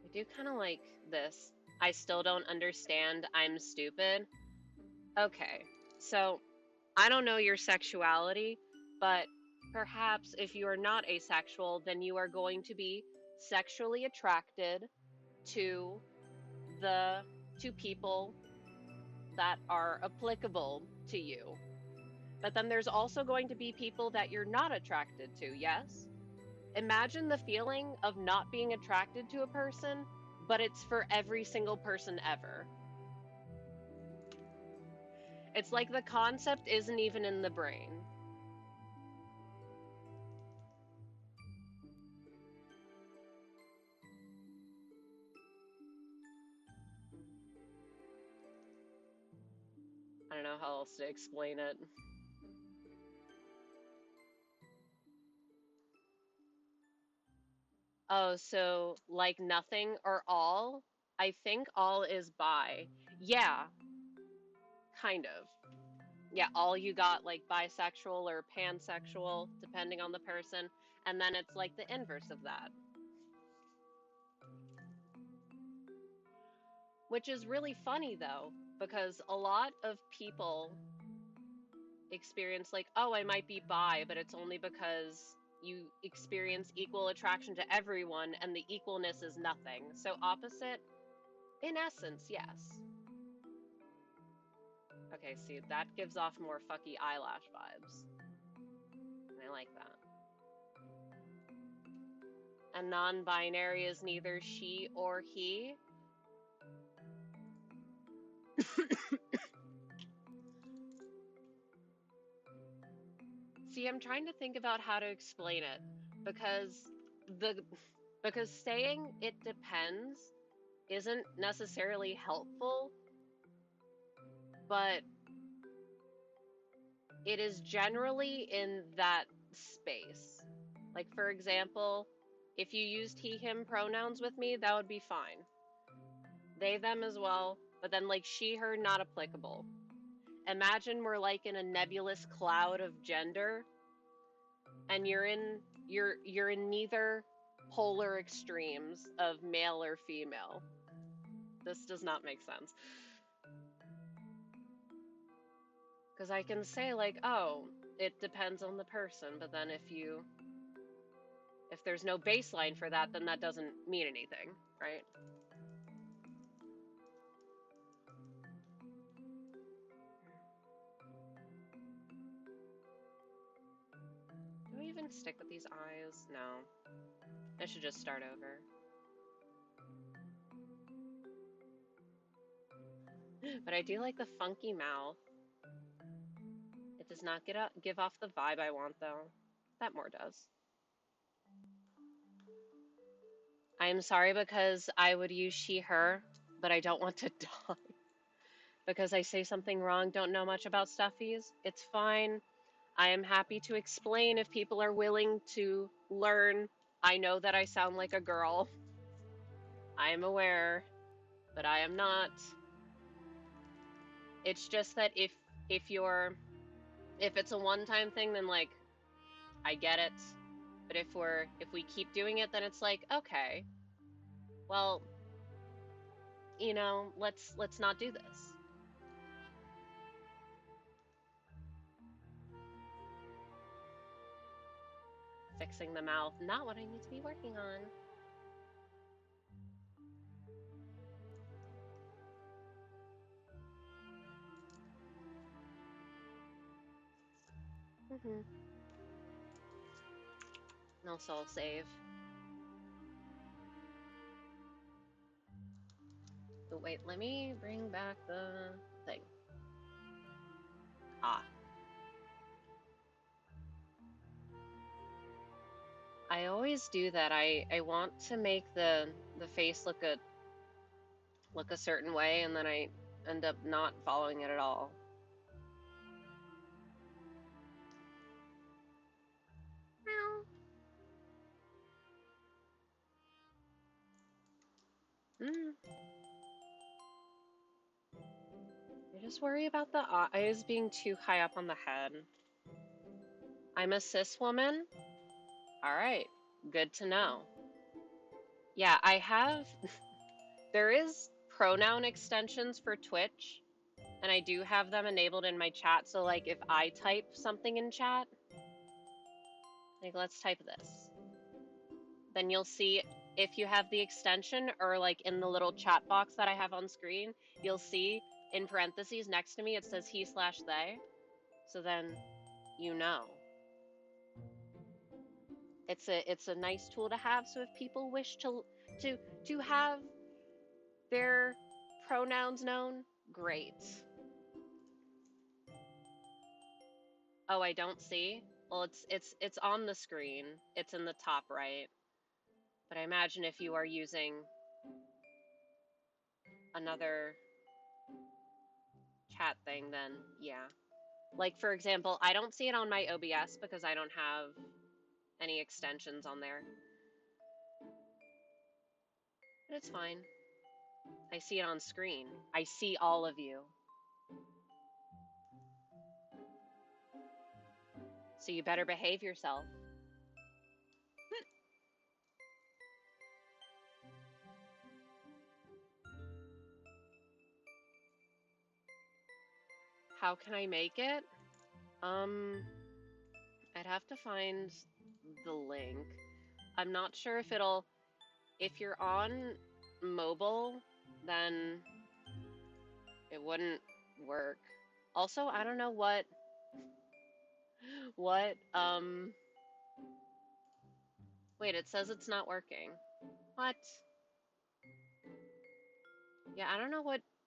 I do kind of like this. I still don't understand. I'm stupid. Okay, so I don't know your sexuality, but perhaps if you are not asexual, then you are going to be sexually attracted to the to people that are applicable to you. But then there's also going to be people that you're not attracted to, yes? Imagine the feeling of not being attracted to a person, but it's for every single person ever. It's like the concept isn't even in the brain. I don't know how else to explain it. Oh, so like nothing or all? I think all is bi. Yeah, kind of. Yeah, all you got like bisexual or pansexual, depending on the person. And then it's like the inverse of that. Which is really funny though, because a lot of people experience like, oh, I might be bi, but it's only because you experience equal attraction to everyone and the equalness is nothing. So opposite, in essence, yes. Okay, see, that gives off more fucky eyelash vibes. And I like that. And non-binary is neither she or he. See, I'm trying to think about how to explain it because the because saying it depends isn't necessarily helpful, but it is generally in that space. Like, for example, if you used he, him pronouns with me, that would be fine. They, them as well, but then like she, her, not applicable. Imagine we're like in a nebulous cloud of gender and you're in neither polar extremes of male or female. This does not make sense. Because I can say like, oh, it depends on the person, but then if there's no baseline for that, then that doesn't mean anything, right? Do I even stick with these eyes? No. I should just start over. But I do like the funky mouth. It does not give off the vibe I want, though. That more does. I am sorry because I would use she, her, but I don't want to die because I say something wrong, don't know much about stuffies. It's fine. I am happy to explain if people are willing to learn. I know that I sound like a girl. I am aware, but I am not. It's just that if you're if it's a one-time thing, then like I get it. But if we keep doing it, then it's like, okay, well, let's not do this. Fixing the mouth, not what I need to be working on. No soul save. But wait, let me bring back the thing. Ah. I always do that. I want to make the face look a certain way, and then I end up not following it at all. Meow. Mm. I just worry about the eyes being too high up on the head. I'm a cis woman. All right, good to know. Yeah, I have. There is pronoun extensions for Twitch, and I do have them enabled in my chat. So, like, if I type something in chat, like, let's type this, then you'll see if you have the extension or, like, in the little chat box that I have on screen, you'll see in parentheses next to me it says he/they. So then you know. It's a nice tool to have. So if people wish to have their pronouns known, great. Oh, I don't see. Well, it's on the screen. It's in the top right. But I imagine if you are using another chat thing, then yeah. Like for example, I don't see it on my OBS because I don't have any extensions on there. But it's fine. I see it on screen. I see all of you. So you better behave yourself. How can I make it? I'd have to find the link. I'm not sure if you're on mobile, then it wouldn't work. Also, I don't know what, wait, it says it's not working. What? Yeah, I don't know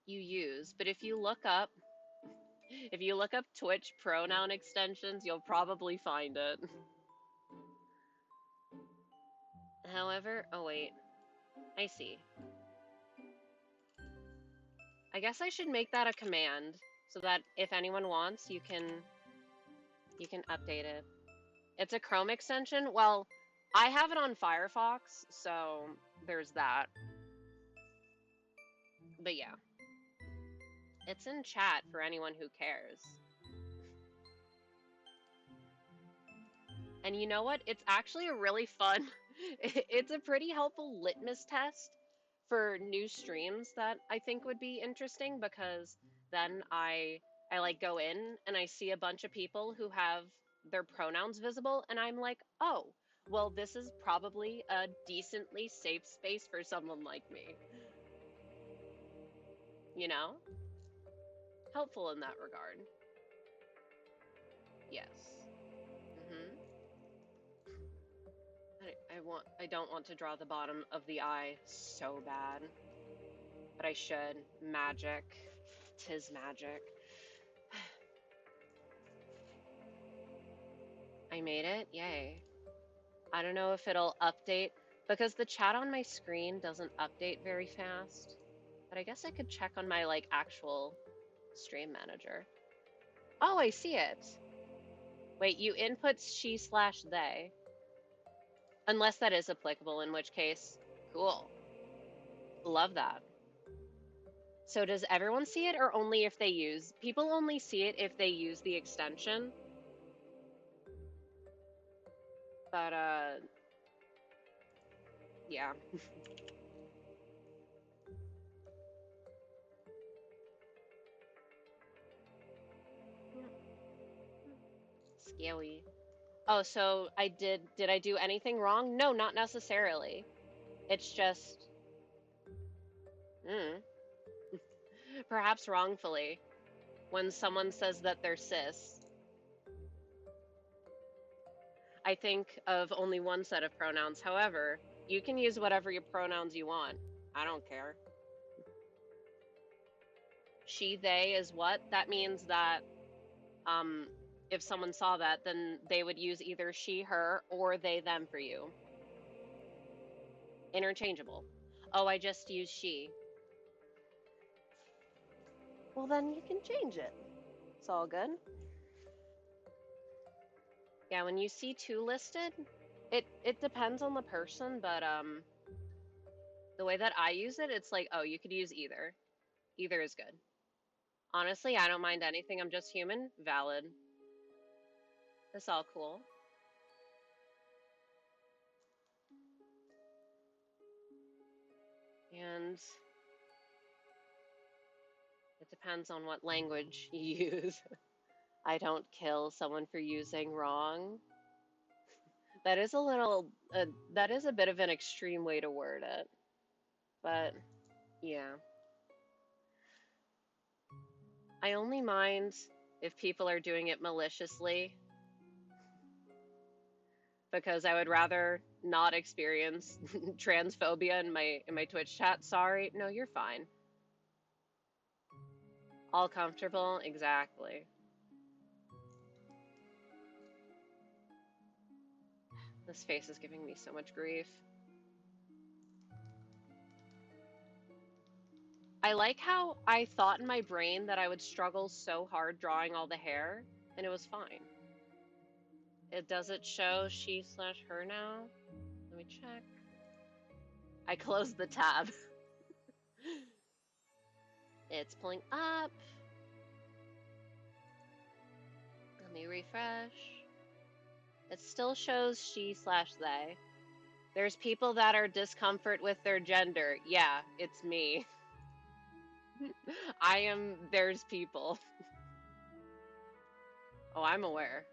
you use, but if you look up Twitch pronoun extensions, you'll probably find it. However, oh wait, I see. I guess I should make that a command so that if anyone wants, you can update it. It's a Chrome extension. Well, I have it on Firefox, so there's that. But yeah. It's in chat for anyone who cares. And you know what? It's actually a really fun, it's a pretty helpful litmus test for new streams that I think would be interesting, because then I like go in and I see a bunch of people who have their pronouns visible and I'm like, "Oh, well this is probably a decently safe space for someone like me." You know? Helpful in that regard. Yes. Mhm. I don't want to draw the bottom of the eye so bad, but I should. Magic. 'Tis magic. I made it. Yay. I don't know if it'll update because the chat on my screen doesn't update very fast. But I guess I could check on my like actual stream manager. Oh, I see it. Wait, you input she/they. Unless that is applicable, in which case, cool. Love that. So does everyone see it, or only if they use? People only see it if they use the extension. But yeah. Scary. Oh, so did I do anything wrong? No, not necessarily. It's just mm, perhaps wrongfully when someone says that they're cis. I think of only one set of pronouns. However, you can use whatever your pronouns you want. I don't care. She, they is what? That means that if someone saw that, then they would use either she, her, or they, them for you. Interchangeable. Oh, I just used she. Well, then you can change it. It's all good. Yeah, when you see two listed, it depends on the person, but the way that I use it, it's like, oh, you could use either. Either is good. Honestly, I don't mind anything. I'm just human. Valid. That's all cool. And it depends on what language you use. I don't kill someone for using wrong. That is a little, that is a bit of an extreme way to word it. But yeah. I only mind if people are doing it maliciously, because I would rather not experience transphobia in my Twitch chat. Sorry. No, you're fine. All comfortable? Exactly. This face is giving me so much grief. I like how I thought in my brain that I would struggle so hard drawing all the hair, and it was fine. Does it show she/her now? Let me check. I closed the tab. It's pulling up. Let me refresh. It still shows she/they. There's people that are discomfort with their gender. Yeah, it's me. There's people. Oh, I'm aware.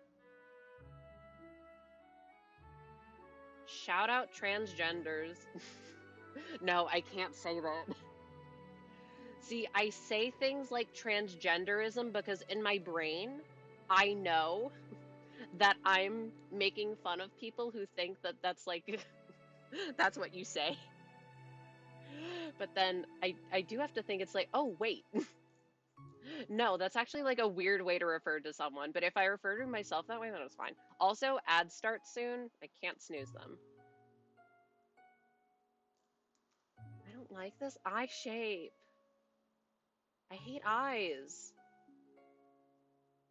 Shout out transgenders. No, I can't say that. See, I say things like transgenderism because in my brain, I know that I'm making fun of people who think that that's like, that's what you say. But then I do have to think it's like, oh, wait. No, that's actually like a weird way to refer to someone. But if I refer to myself that way, then it's fine. Also, ads start soon. I can't snooze them. I don't like this eye shape. I hate eyes.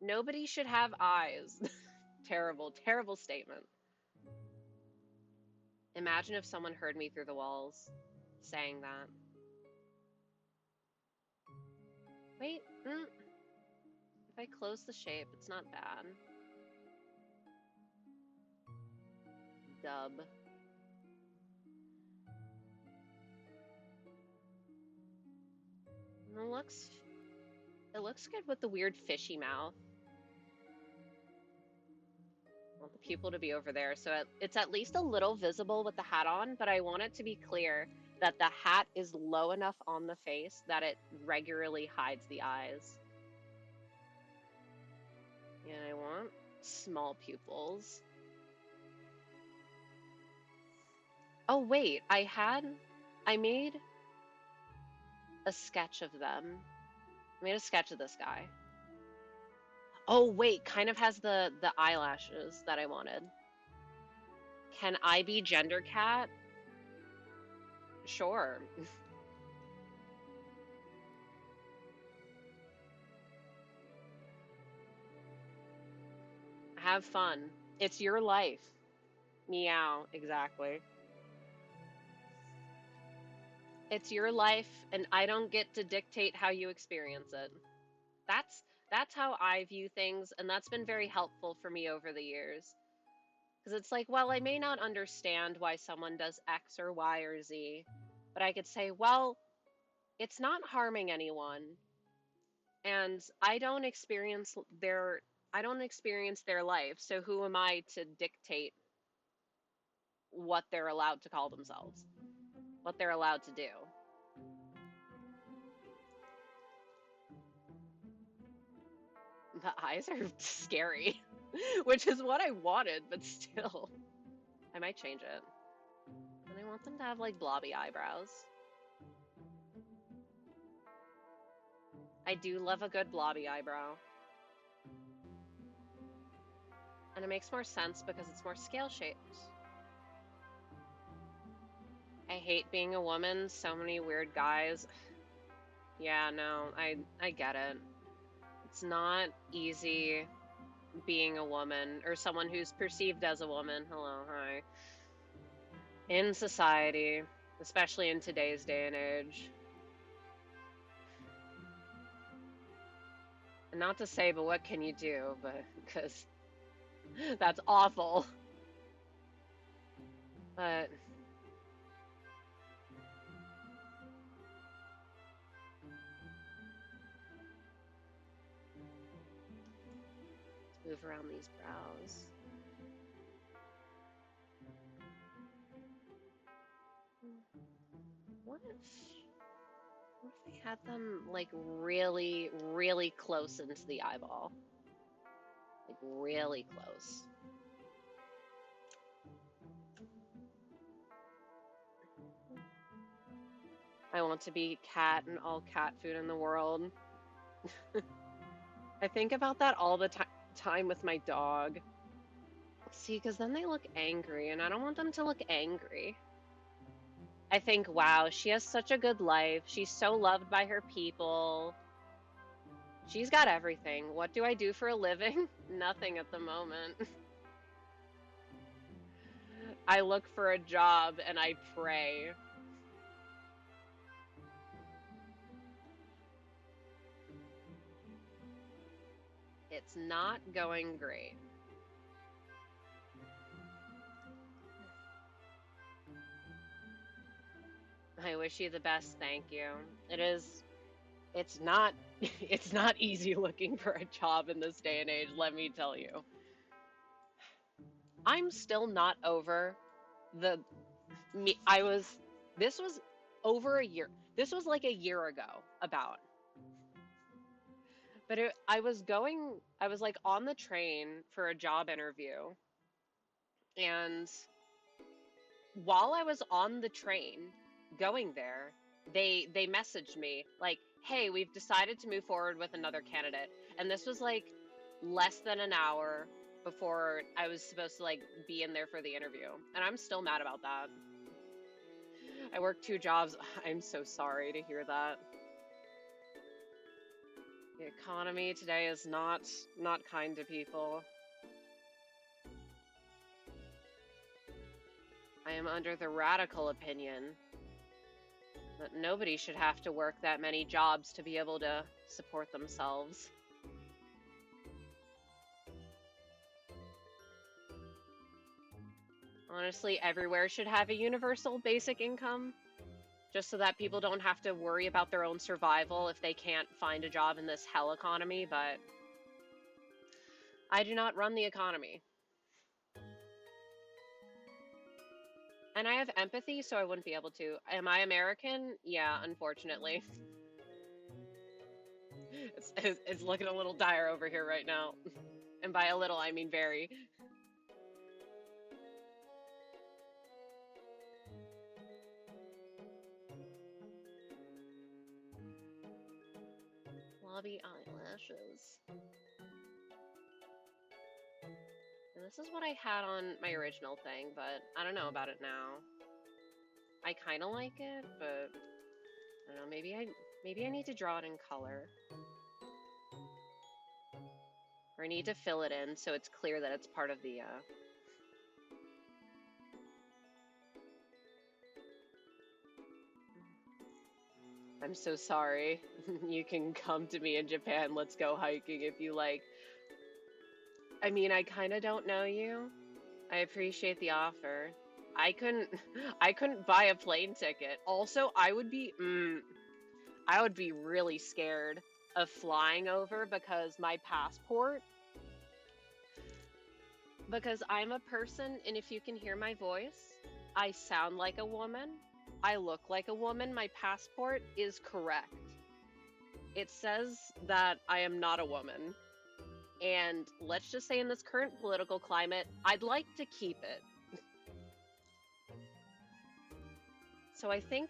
Nobody should have eyes. Terrible, terrible statement. Imagine if someone heard me through the walls saying that. Wait, if I close the shape, it's not bad. Dub. And it looks good with the weird fishy mouth. I want the pupil to be over there, so it's at least a little visible with the hat on, but I want it to be clear that the hat is low enough on the face that it regularly hides the eyes. And I want small pupils. Oh wait, I made a sketch of them. I made a sketch of this guy. Oh wait, kind of has the eyelashes that I wanted. Can I be gender cat? Sure. Have fun. It's your life. Meow, exactly. It's your life and I don't get to dictate how you experience it. That's that's how I view things and that's been very helpful for me over the years. Because it's like, well, I may not understand why someone does X or Y or Z, but I could say, well, it's not harming anyone and I don't experience their life, so who am I to dictate what they're allowed to call themselves, what they're allowed to do? The eyes are scary, which is what I wanted, but still. I might change it. And I want them to have like blobby eyebrows. I do love a good blobby eyebrow. And it makes more sense because it's more scale shaped. I hate being a woman, so many weird guys. Yeah, no, I get it. It's not easy being a woman or someone who's perceived as a woman. Hello, hi. In society, especially in today's day and age. And not to say, but what can you do? But because that's awful. But let's move around these brows. What if what if I had them like really, really close into the eyeball? Like really close. I want to be cat and all cat food in the world. I think about that all the time with my dog. See, because then they look angry, and I don't want them to look angry. I think, wow, she has such a good life. She's so loved by her people. She's got everything. What do I do for a living? Nothing at the moment. I look for a job and I pray. It's not going great. I wish you the best, thank you. It's not, it's not easy looking for a job in this day and age, let me tell you. I'm still not over the me. This was over a year. This was like a year ago, about. But I was like on the train for a job interview. And while I was on the train going there, they messaged me like, hey, we've decided to move forward with another candidate. And this was like less than an hour before I was supposed to like be in there for the interview. And I'm still mad about that. I work 2 jobs. I'm so sorry to hear that. The economy today is not kind to people. I am under the radical opinion that nobody should have to work that many jobs to be able to support themselves. Honestly, everywhere should have a universal basic income, just so that people don't have to worry about their own survival if they can't find a job in this hell economy, but I do not run the economy. And I have empathy, so I wouldn't be able to. Am I American? Yeah, unfortunately. It's looking a little dire over here right now. And by a little, I mean very. Lobby eyelashes. And this is what I had on my original thing, but I don't know about it now. I kind of like it, but I don't know, maybe I need to draw it in color. Or I need to fill it in so it's clear that it's part of the I'm so sorry. You can come to me in Japan. Let's go hiking if you like. I mean, I kind of don't know you. I appreciate the offer. I couldn't I couldn't buy a plane ticket. Also, I would be really scared of flying over because because I'm a person, and if you can hear my voice, I sound like a woman. I look like a woman. My passport is correct. It says that I am not a woman. And let's just say in this current political climate, I'd like to keep it. So I think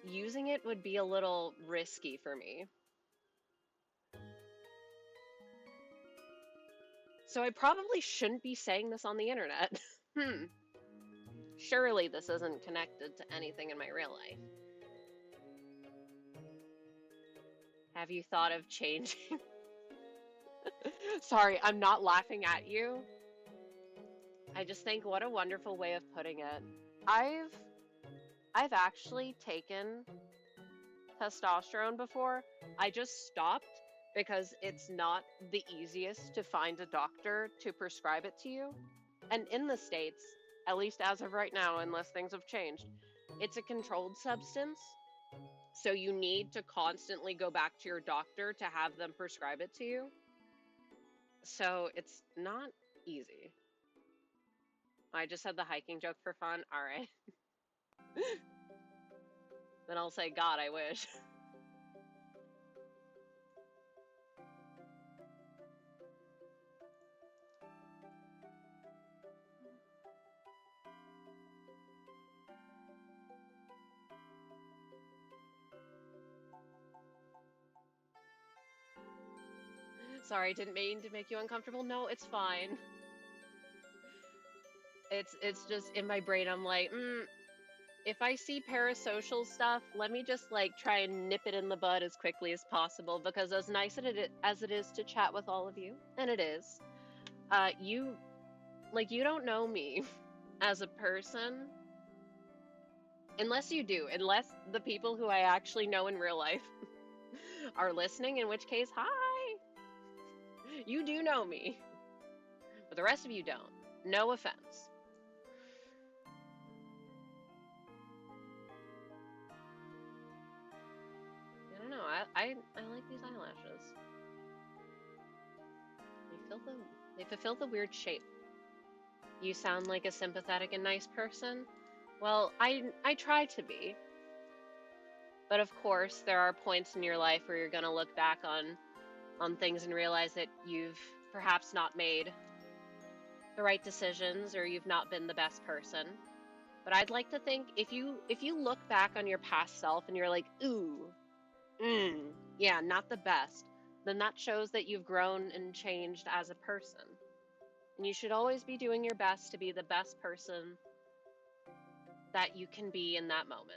using it would be a little risky for me. So I probably shouldn't be saying this on the internet. Surely this isn't connected to anything in my real life. Have you thought of changing? Sorry, I'm not laughing at you. I just think what a wonderful way of putting it. I've actually taken testosterone before. I just stopped because it's not the easiest to find a doctor to prescribe it to you. And in the States, at least as of right now, unless things have changed, it's a controlled substance. So you need to constantly go back to your doctor to have them prescribe it to you. So it's not easy. I just had the hiking joke for fun. All right. Then I'll say, God, I wish. Sorry, didn't mean to make you uncomfortable. No, it's fine. It's just in my brain. I'm like, if I see parasocial stuff, let me just like try and nip it in the bud as quickly as possible, because as nice as it is to chat with all of you, and it is, you don't know me as a person unless you do, unless the people who I actually know in real life are listening, in which case, hi, you do know me, but the rest of you don't. No offense. I don't know. I like these eyelashes. They fulfill the weird shape. You sound like a sympathetic and nice person. Well, I try to be. But of course, there are points in your life where you're going to look back on things and realize that you've perhaps not made the right decisions, or you've not been the best person. But I'd like to think if you look back on your past self and you're like, ooh, yeah, not the best, then that shows that you've grown and changed as a person. And you should always be doing your best to be the best person that you can be in that moment.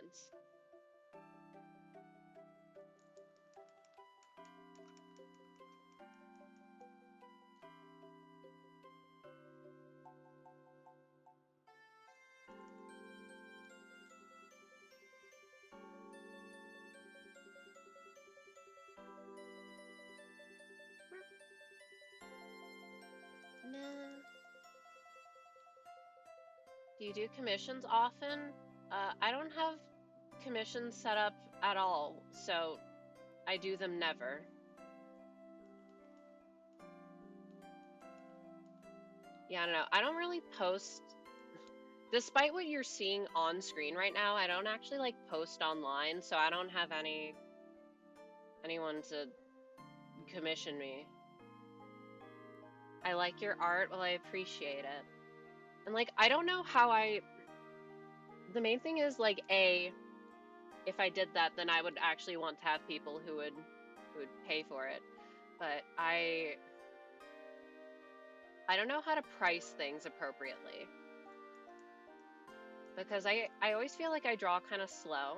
Nah. Do you do commissions often? I don't have commissions set up at all, so I do them never. Yeah, I don't know. I don't really post, despite what you're seeing on screen right now, I don't actually like post online, so I don't have anyone to commission me. I like your art, well, I appreciate it. And like, I don't know how the main thing is like, if I did that, then I would actually want to have people who would pay for it. But I don't know how to price things appropriately. Because I always feel like I draw kind of slow.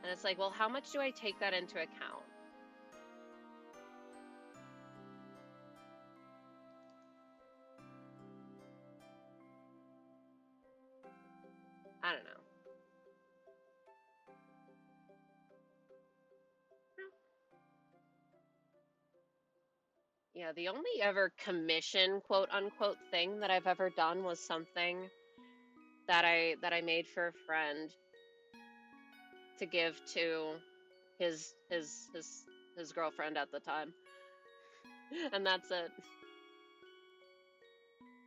And it's like, well, how much do I take that into account? I don't know. Yeah, the only ever commission, quote unquote, thing that I've ever done was something that I made for a friend to give to his girlfriend at the time. And that's it.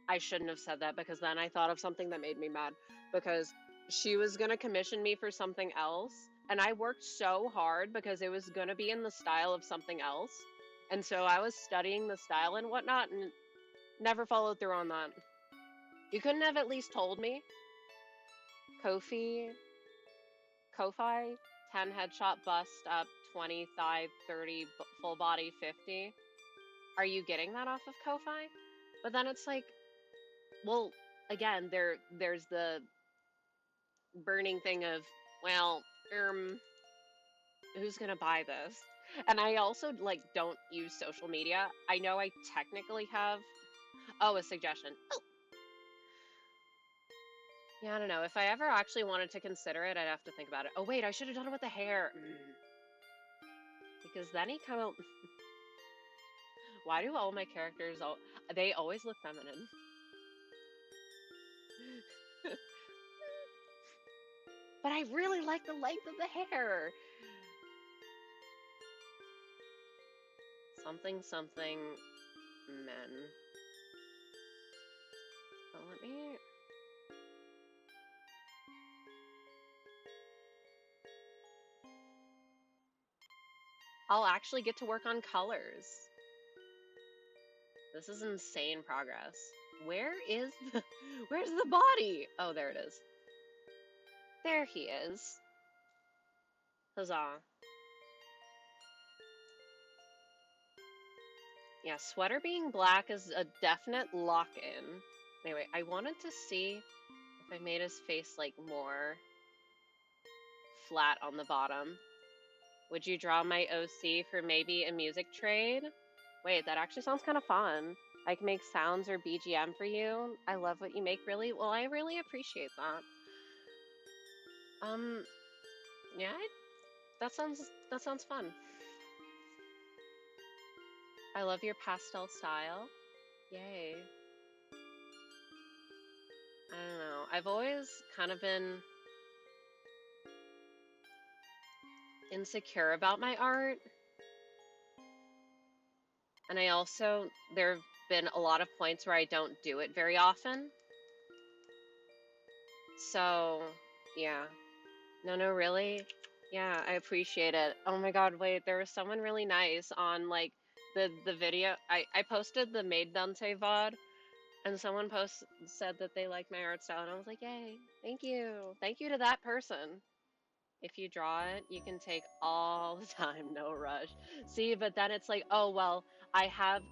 I shouldn't have said that because then I thought of something that made me mad because she was going to commission me for something else and I worked so hard because it was going to be in the style of something else. And so I was studying the style and whatnot and never followed through on that. You couldn't have at least told me. Ko-Fi, 10 headshot bust up, 20 thigh, 30 full body, 50. Are you getting that off of Ko-Fi? But then it's like, well, again, there's the burning thing of, well, who's gonna buy this? And I also like don't use social media. I know I technically have, oh, a suggestion. Oh, yeah, I don't know. If I ever actually wanted to consider it, I'd have to think about it. Oh wait, I should have done it with the hair. Because then he kind of, why do all my characters they always look feminine? But I really like the length of the hair. Something men. Oh, let me. I'll actually get to work on colors. This is insane progress. Where's the body? Oh, there it is. There he is. Huzzah. Yeah, sweater being black is a definite lock-in. Anyway, I wanted to see if I made his face like more flat on the bottom. Would you draw my OC for maybe a music trade? Wait, that actually sounds kind of fun. I can make sounds or BGM for you. I love what you make, really. Well, I really appreciate that. Yeah, that sounds fun. I love your pastel style. Yay. I don't know. I've always kind of been insecure about my art. And there have been a lot of points where I don't do it very often. So, yeah. No, really? Yeah, I appreciate it. Oh my God, wait, there was someone really nice on like the video. I posted the Maid Dante VOD And someone said that they liked my art style, and I was like, yay, thank you. Thank you to that person. If you draw it, you can take all the time, no rush. See, but then it's like, oh, well, I have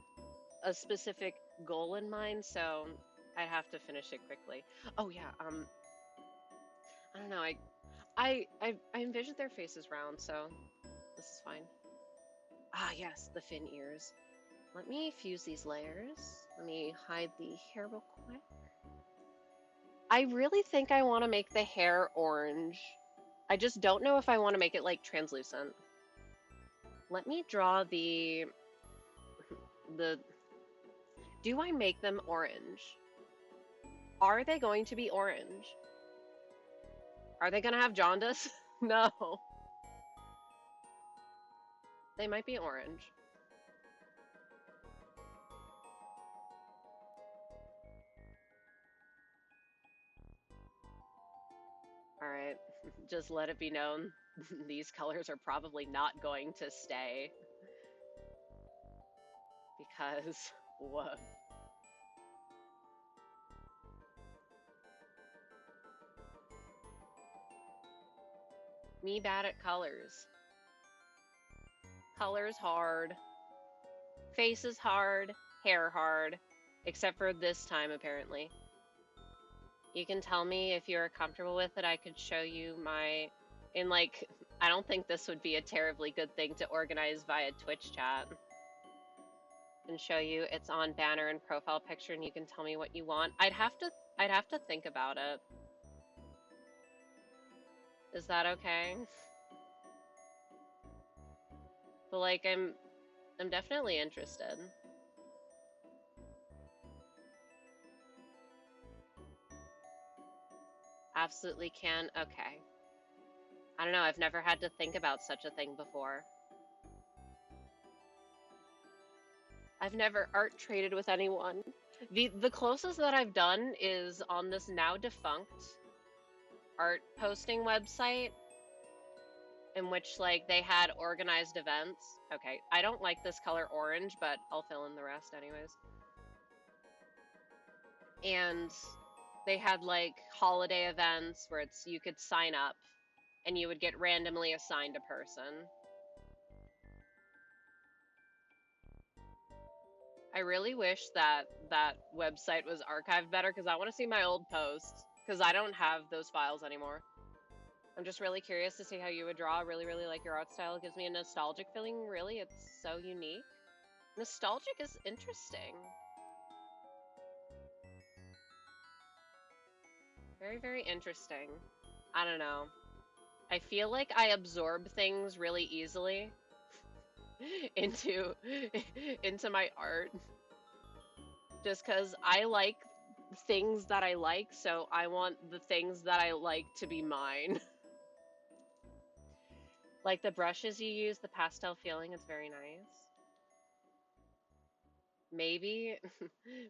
a specific goal in mind, so I have to finish it quickly. Oh yeah, I don't know, I envisioned their faces round, so this is fine. Ah, yes, the fin ears. Let me fuse these layers. Let me hide the hair real quick. I really think I want to make the hair orange. I just don't know if I want to make it like translucent. Let me draw the do I make them orange? Are they going to be orange? Are they going to have jaundice? No. They might be orange. All right. Just let it be known these colors are probably not going to stay because whoa. Me bad at colors. Colors hard. Face is hard. Hair hard. Except for this time, apparently. You can tell me if you're comfortable with it. I could show you my... In like... I don't think this would be a terribly good thing to organize via Twitch chat. And show you it's on banner and profile picture and you can tell me what you want. I'd have to think about it. Is that okay? But like I'm definitely interested. Absolutely can. Okay. I don't know, I've never had to think about such a thing before. I've never art traded with anyone. The closest that I've done is on this now defunct art posting website in which like they had organized events. Okay, I don't like this color orange, but I'll fill in the rest anyways. And they had like holiday events where it's you could sign up and you would get randomly assigned a person. I really wish that that website was archived better because I want to see my old posts because I don't have those files anymore. I'm just really curious to see how you would draw. I really, really like your art style. It gives me a nostalgic feeling, really. It's so unique. Nostalgic is interesting. Very, very interesting. I don't know. I feel like I absorb things really easily into into my art just because I like things that I like, so I want the things that I like to be mine. Like the brushes you use, the pastel feeling, it's very nice. Maybe,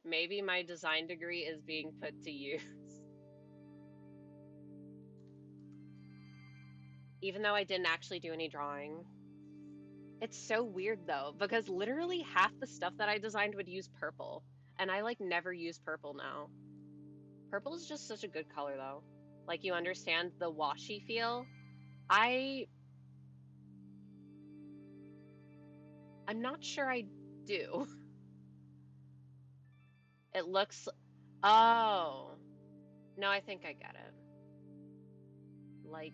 maybe my design degree is being put to use. Even though I didn't actually do any drawing. It's so weird though, because literally half the stuff that I designed would use purple. And I like never use purple now. Purple is just such a good color though. Like you understand the washy feel. I'm not sure I do. It looks, oh, no, I think I get it. Like,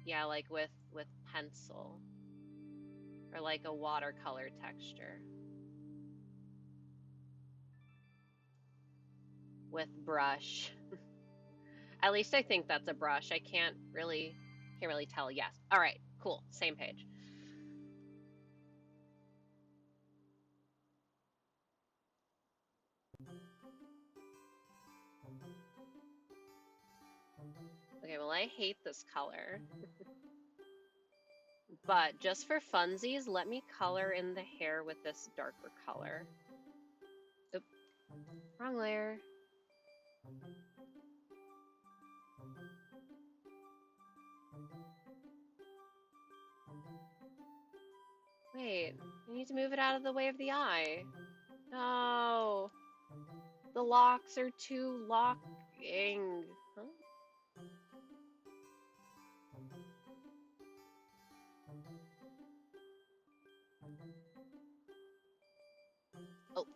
yeah, like with pencil or like a watercolor texture with brush. At least I think that's a brush. I can't really tell. Yes. All right. Cool. Same page. Okay, well, I hate this color. But just for funsies, let me color in the hair with this darker color. Oop, wrong layer. Wait, I need to move it out of the way of the eye. No. The locks are too locking. Huh? Oh.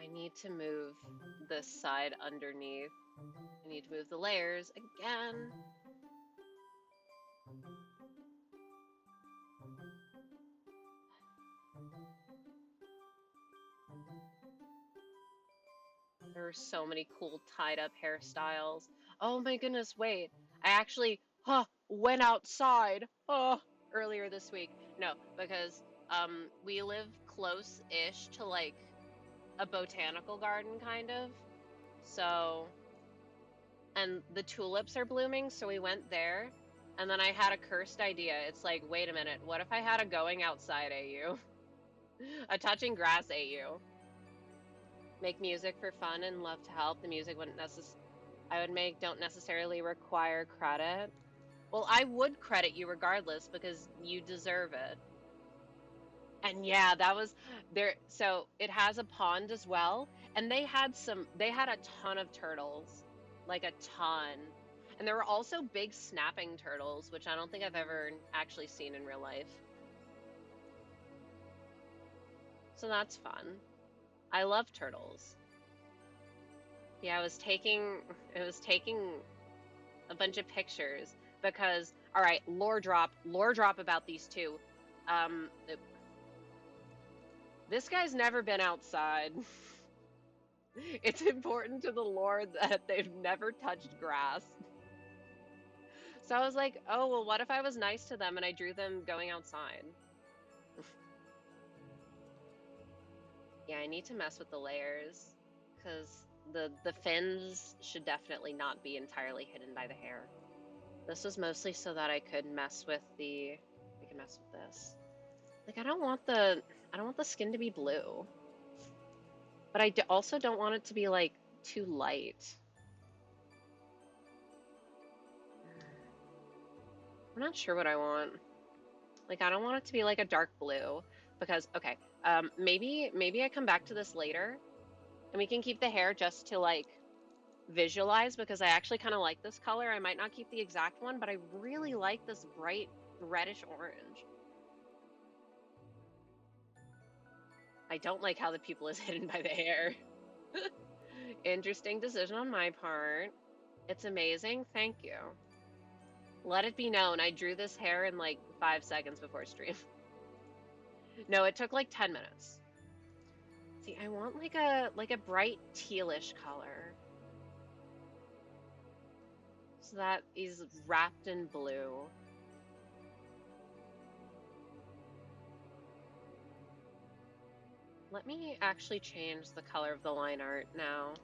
I need to move this side underneath. I need to move the layers again. There are so many cool tied up hairstyles. Oh my goodness, wait. I actually went outside earlier this week. No, because we live close-ish to like a botanical garden kind of. So, and the tulips are blooming, so we went there. And then I had a cursed idea. It's like, wait a minute, what if I had a going outside AU? A touching grass AU? Make music for fun and love to help. The music wouldn't don't necessarily require credit. Well, I would credit you regardless because you deserve it. And yeah, that was there. So it has a pond as well, and they had a ton of turtles, like a ton. And there were also big snapping turtles, which I don't think I've ever actually seen in real life. So that's fun. I love turtles. Yeah, I was taking a bunch of pictures because, all right, lore drop about these two. Um, this guy's never been outside. It's important to the lore that they've never touched grass. So I was like, oh, well, what if I was nice to them and I drew them going outside? Yeah, I need to mess with the layers because the fins should definitely not be entirely hidden by the hair. This was mostly so that I could mess with I can mess with this. Like I don't want the skin to be blue, but also don't want it to be like too light. I'm not sure what I want. Like I don't want it to be like a dark blue because okay, maybe I come back to this later and we can keep the hair just to like visualize because I actually kind of like this color. I might not keep the exact one, but I really like this bright reddish orange. I don't like how the pupil is hidden by the hair. Interesting decision on my part. It's amazing. Thank you. Let it be known, I drew this hair in like 5 seconds before stream. No, it took like 10 minutes. See, I want like a bright tealish color. So that is wrapped in blue. Let me actually change the color of the line art now.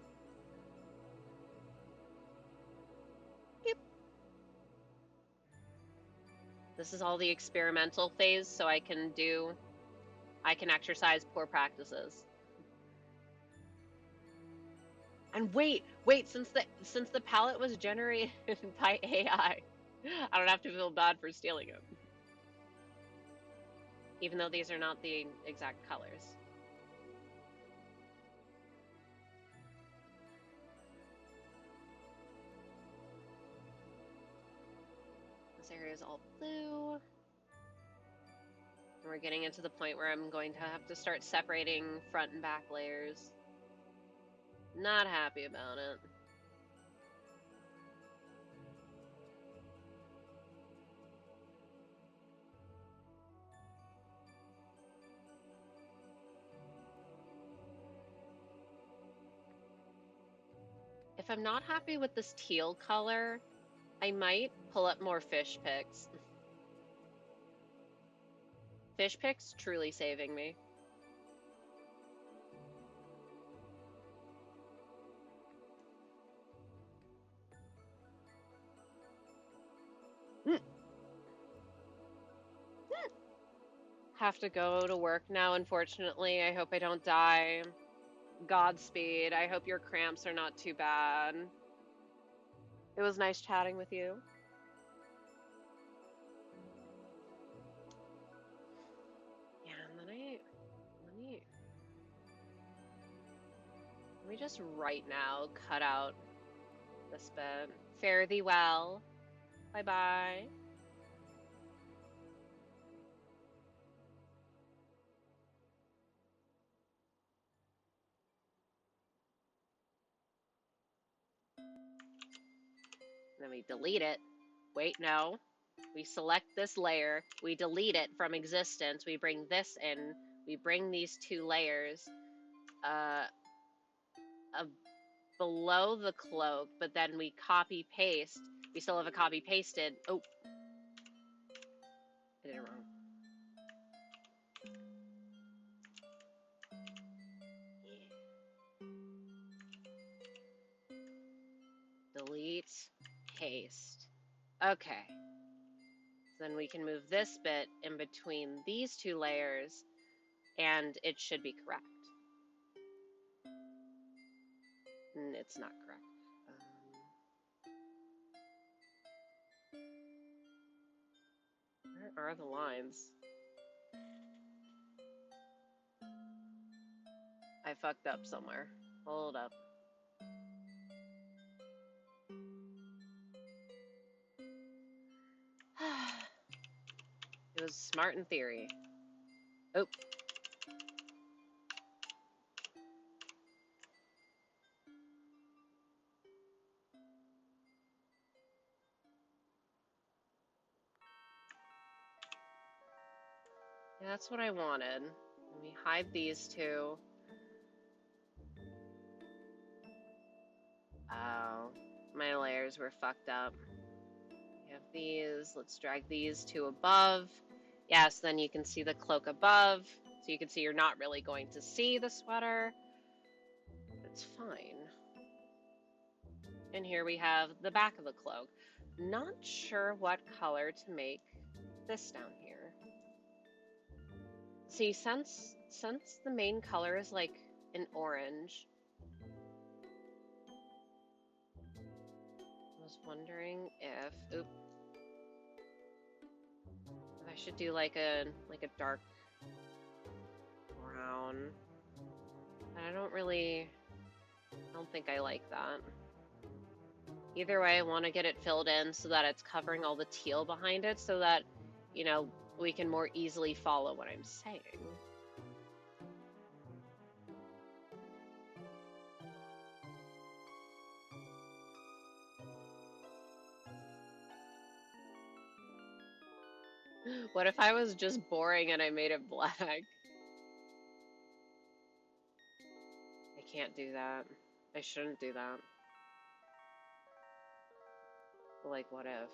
Yep. This is all the experimental phase, so I can exercise poor practices. And wait, since the palette was generated by AI, I don't have to feel bad for stealing it. Even though these are not the exact colors. This area is all blue. And we're getting into the point where I'm going to have to start separating front and back layers. Not happy about it. If I'm not happy with this teal color, I might pull up more fish picks. Fish picks truly saving me. Have to go to work now, unfortunately. I hope I don't die. Godspeed. I hope your cramps are not too bad. It was nice chatting with you. Let me just right now cut out this bit. Fare thee well. Bye-bye. Then we delete it. Wait, no. We select this layer. We delete it from existence. We bring this in. We bring these two layers below the cloak, but then we copy paste. We still have a copy pasted. Oh, I did it wrong. Delete, paste. Okay. Then we can move this bit in between these two layers, and it should be correct. And it's not correct. Where are the lines? I fucked up somewhere. Hold up. It was smart in theory. Oh. Yeah, that's what I wanted. Let me hide these two. Oh, my layers were fucked up. We have these. Let's drag these two above. Yes, then you can see the cloak above. So you can see you're not really going to see the sweater. It's fine. And here we have the back of the cloak. Not sure what color to make this down here. See, since the main color is like an orange, I was wondering if I should do like a dark brown. And I don't think I like that. Either way, I want to get it filled in so that it's covering all the teal behind it so that, you know, we can more easily follow what I'm saying. What if I was just boring and I made it black? I can't do that. I shouldn't do that. Like, what if?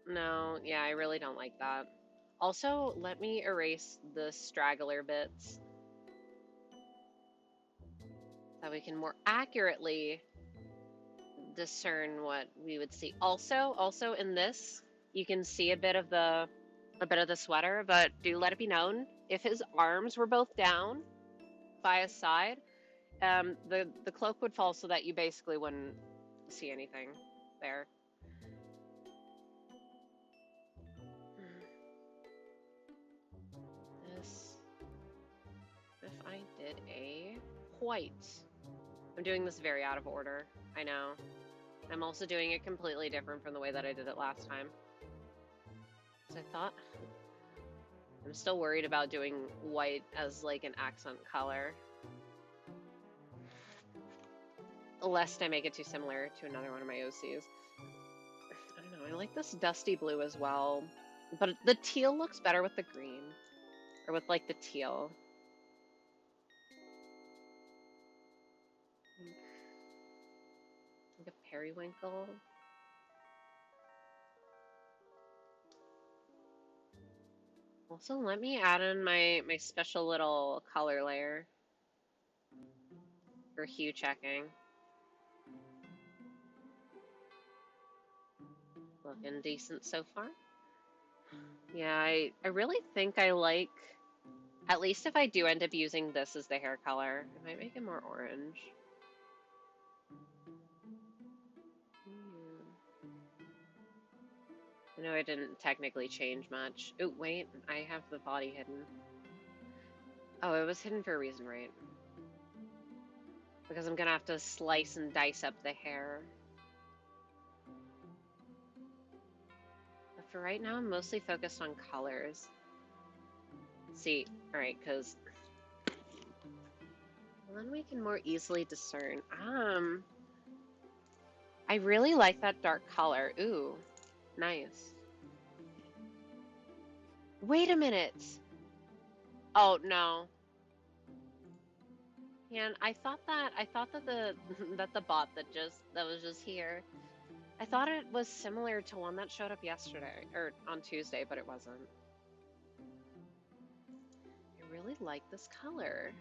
No, yeah, I really don't like that. Also, let me erase the straggler bits so we can more accurately discern what we would see. Also in this, you can see a bit of the sweater, but do let it be known if his arms were both down by his side, the cloak would fall so that you basically wouldn't see anything there. This, if I did a white, I'm doing this very out of order. I know. I'm also doing it completely different from the way that I did it last time. So I thought, I'm still worried about doing white as like an accent color. Lest I make it too similar to another one of my OCs. I don't know, I like this dusty blue as well. But the teal looks better with the green. Or with like the teal. Like a periwinkle. Also, let me add in my special little color layer for hue checking. Looking decent so far. Yeah, I really think I like, at least if I do end up using this as the hair color, I might make it more orange. I know I didn't technically change much. Oh, wait, I have the body hidden. Oh, it was hidden for a reason, right? Because I'm gonna have to slice and dice up the hair. But for right now, I'm mostly focused on colors. See, alright, because then we can more easily discern. I really like that dark color. Ooh, nice. Wait a minute. Oh, no. Man, I thought that the that the bot that was just here, I thought it was similar to one that showed up yesterday or on Tuesday, but it wasn't. I really like this color.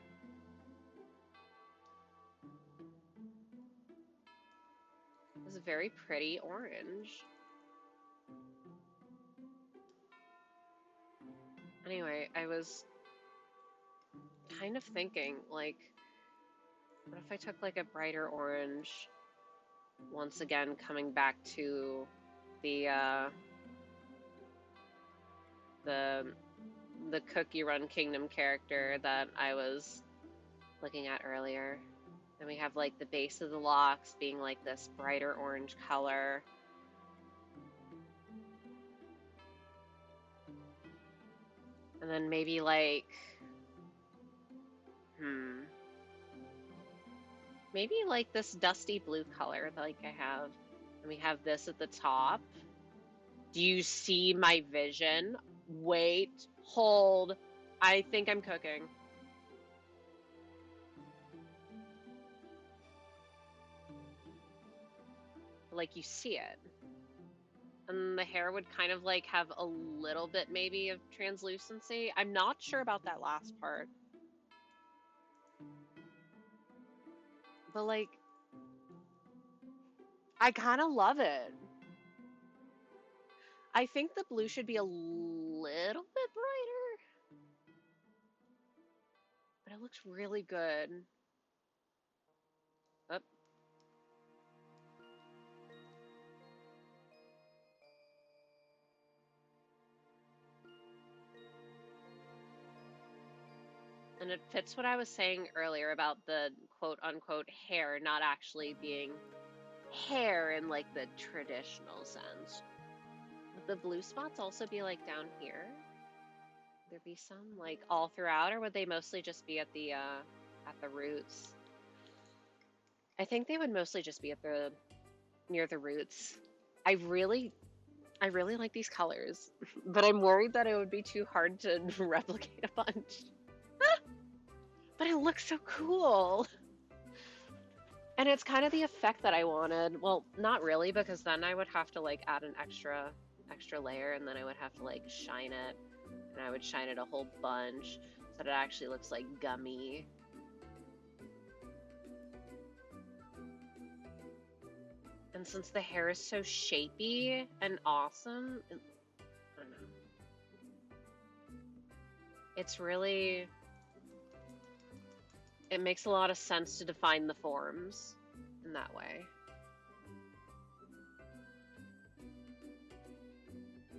It's a very pretty orange. Anyway, I was kind of thinking, like, what if I took like a brighter orange, once again coming back to the the the Cookie Run Kingdom character that I was looking at earlier. And we have like the base of the locks being like this brighter orange color. And then maybe like, maybe like this dusty blue color like I have. And we have this at the top. Do you see my vision? Wait, hold. I think I'm cooking. Like you see it. And the hair would kind of like have a little bit maybe of translucency. I'm not sure about that last part. But like, I kind of love it. I think the blue should be a little bit brighter, but it looks really good. Oh. And it fits what I was saying earlier about the quote unquote hair not actually being hair in like the traditional sense. Would the blue spots also be like down here? Would there be some like all throughout, or would they mostly just be at the roots? I think they would mostly just be at the near the roots. I really like these colors, but I'm worried that it would be too hard to replicate a bunch. But it looks so cool. And it's kind of the effect that I wanted. Well, not really, because then I would have to like add an extra layer, and then I would have to like shine it, and I would shine it a whole bunch so that it actually looks like gummy. And since the hair is so shapy and awesome, I don't know. It's really, it makes a lot of sense to define the forms in that way.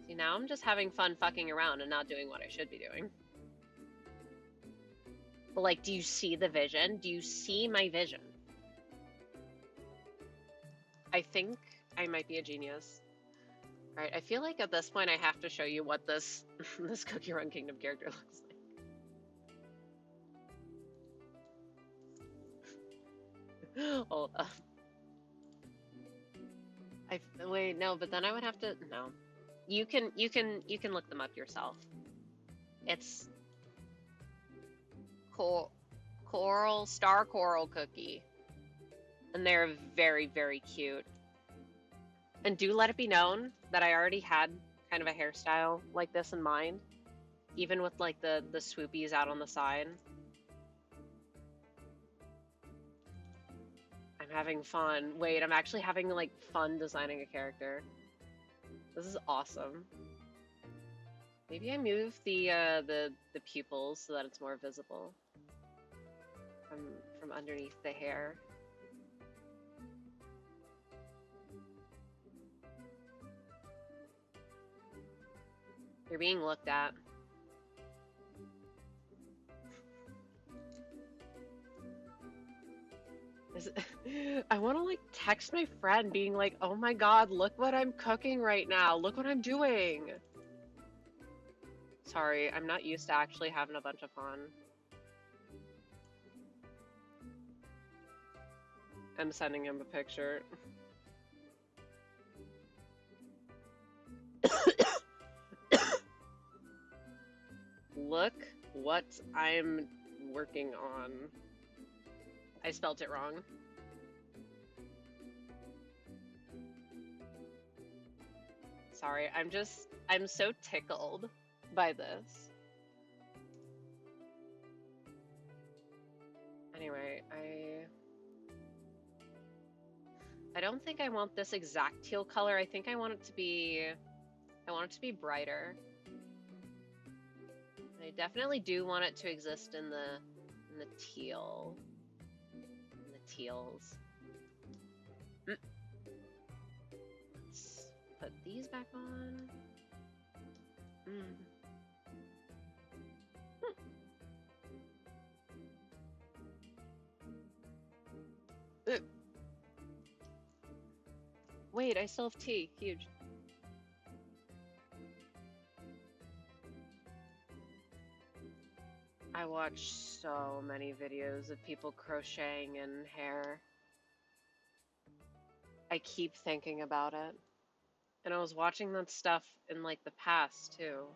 See, now I'm just having fun fucking around and not doing what I should be doing. But like, do you see the vision? Do you see my vision? I think I might be a genius. All right, I feel like at this point I have to show you what this this Cookie Run Kingdom character looks like. Hold up. Wait, no, but then I would have to no. You can look them up yourself. It's star coral cookie. And they're very, very cute. And do let it be known that I already had kind of a hairstyle like this in mind, even with like the swoopies out on the side. I'm having fun. Wait, I'm actually having like fun designing a character. This is awesome. Maybe I move the pupils so that it's more visible from underneath the hair. You're being looked at. I want to like text my friend being like, oh my god, look what I'm cooking right now. Look what I'm doing. Sorry, I'm not used to actually having a bunch of fun. I'm sending him a picture. Look what I'm working on. I spelt it wrong. Sorry, I'm so tickled by this. Anyway, I don't think I want this exact teal color. I think I want it to be brighter. I definitely do want it to exist in the teal. In the teals. Let's put these back on. Wait, I still have tea. Huge. I watch so many videos of people crocheting in hair. I keep thinking about it. And I was watching that stuff in like the past too.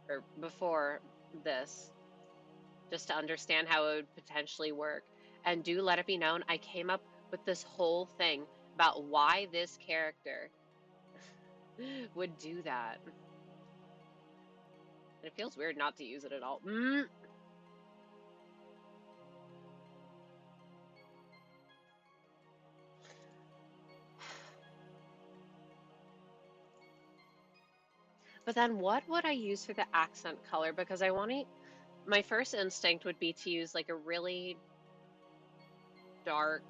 Or before this. Just to understand how it would potentially work. And do let it be known, I came up with this whole thing about why this character would do that. And it feels weird not to use it at all. But then what would I use for the accent color? Because I want to... My first instinct would be to use like a really dark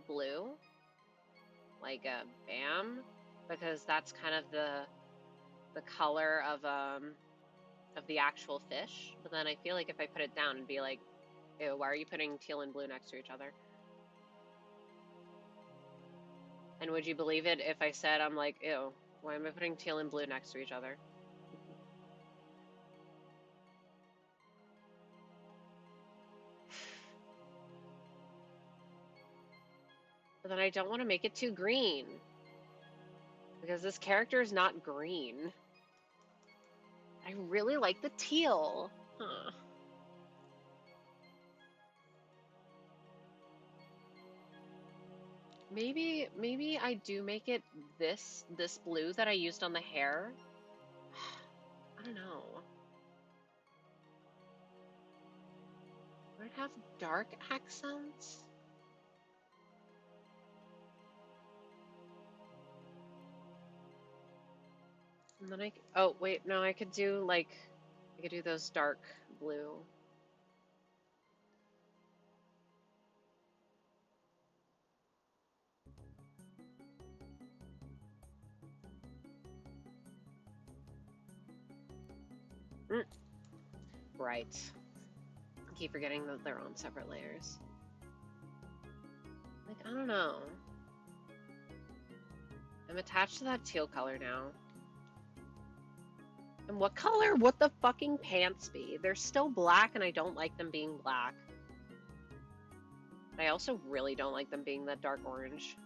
blue. Like a BAM. Because that's kind of the color of the actual fish. But then I feel like if I put it down, it'd be like, ew, why are you putting teal and blue next to each other? And would you believe it if I said, I'm like, ew, why am I putting teal and blue next to each other? But then I don't want to make it too green. Because this character is not green. I really like the teal. Huh. Maybe I do make it this blue that I used on the hair. I don't know. Would it have dark accents? And then oh wait, no, I could do like, I could do those dark blue. Right. I keep forgetting that they're on separate layers. Like, I don't know. I'm attached to that teal color now. And what color would the fucking pants be? They're still black and I don't like them being black. But I also really don't like them being that dark orange.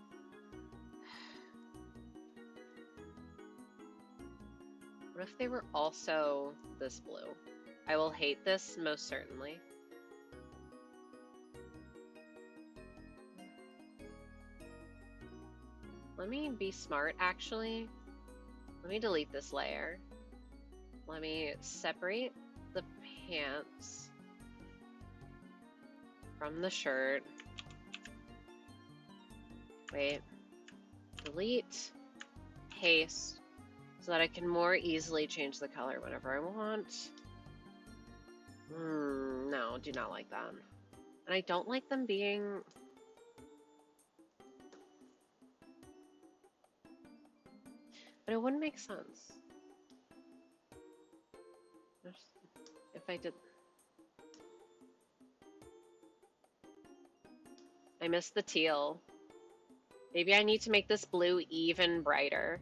What if they were also this blue? I will hate this most certainly. Let me be smart, actually. Let me delete this layer. Let me separate the pants from the shirt. Wait. Delete. Paste. So that I can more easily change the color whenever I want. No, do not like that. And I don't like them being... But it wouldn't make sense. if I did... I missed the teal. Maybe I need to make this blue even brighter.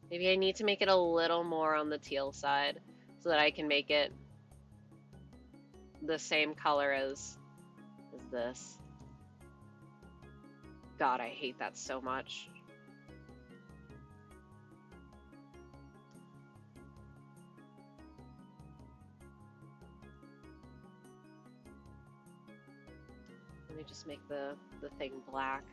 Maybe I need to make it a little more on the teal side so that I can make it the same color as this. God, I hate that so much. Let me just make the thing black.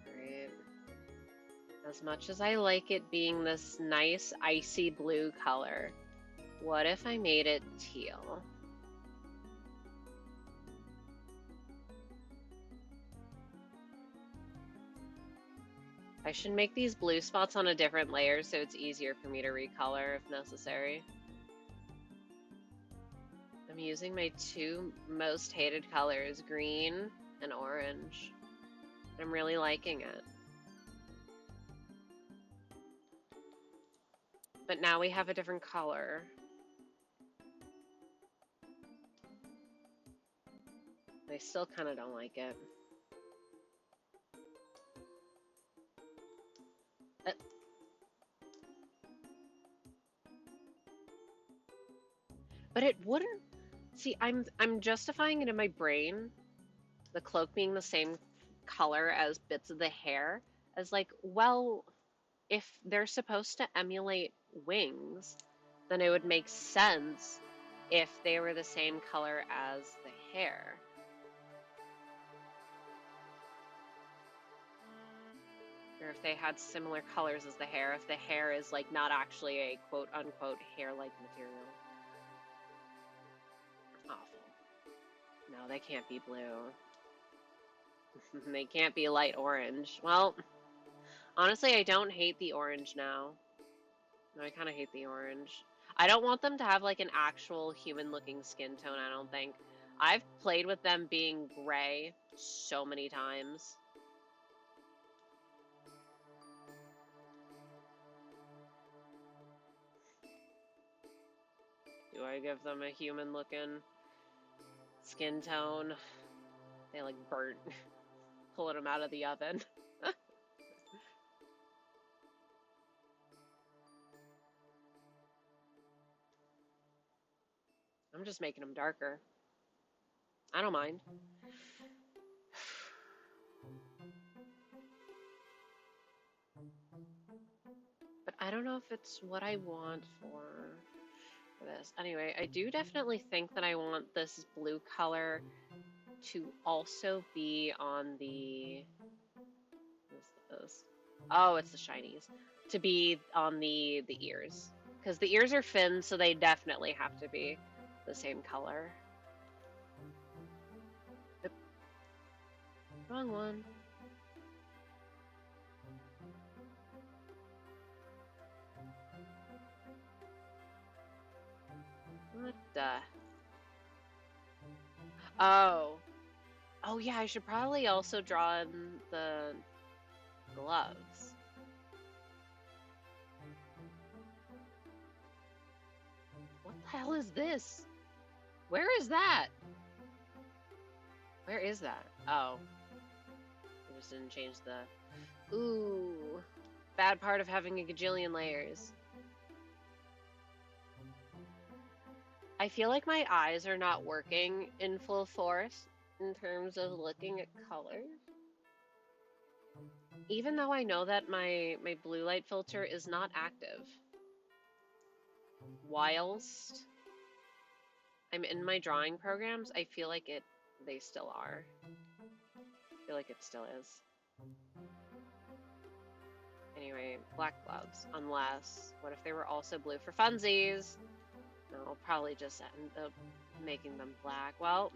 Alright. As much as I like it being this nice icy blue color, what if I made it teal? I should make these blue spots on a different layer so it's easier for me to recolor if necessary. I'm using my two most hated colors, green and orange. I'm really liking it. But now we have a different color. I still kind of don't like it. But it wouldn't... See, I'm justifying it in my brain, the cloak being the same color as bits of the hair, as like, well, if they're supposed to emulate wings, then it would make sense if they were the same color as the hair. Or if they had similar colors as the hair, if the hair is like not actually a quote unquote hair-like material. Awful. No, they can't be blue. They can't be light orange. Well, honestly, I don't hate the orange now. No, I kind of hate the orange. I don't want them to have like an actual human-looking skin tone, I don't think. I've played with them being gray so many times. Do I give them a human-looking skin tone? They like burnt, pulling them out of the oven. I'm just making them darker. I don't mind. But I don't know if it's what I want for this. Anyway, I do definitely think that I want this blue color to also be on the... What's this? Oh, it's the shinies. To be on the ears. Because the ears are fins, so they definitely have to be the same color. Yep. Wrong one. What the? Oh. Oh yeah, I should probably also draw in the gloves. What the hell is this? Where is that? Where is that? Oh. I just didn't change the... Ooh. Bad part of having a gajillion layers. I feel like my eyes are not working in full force in terms of looking at colors. Even though I know that my blue light filter is not active. Whilst I'm in my drawing programs, I feel like they still are. I feel like it still is. Anyway, black gloves. Unless, what if they were also blue for funsies? No, I'll probably just end up making them black. Well,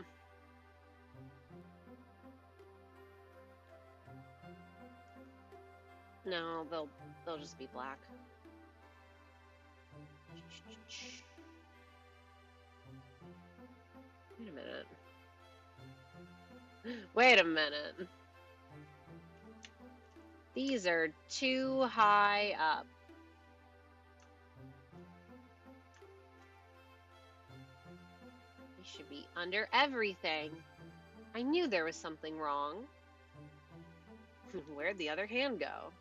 no, they'll just be black. Wait a minute. Wait a minute. These are too high up. They should be under everything. I knew there was something wrong. Where'd the other hand go?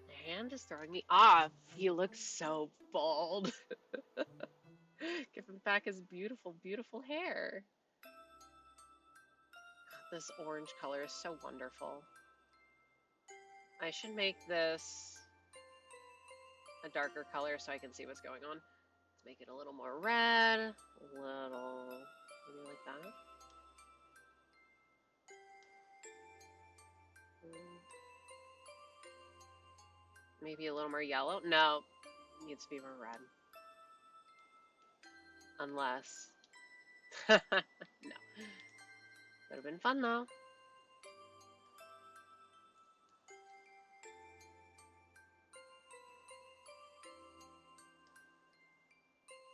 The hand is throwing me off. He looks so bald. Give him back his beautiful, beautiful hair. This orange color is so wonderful. I should make this a darker color so I can see what's going on. Let's make it a little more red, a little, maybe like that. Maybe a little more yellow. No, it needs to be more red. Unless, no. Would have been fun though.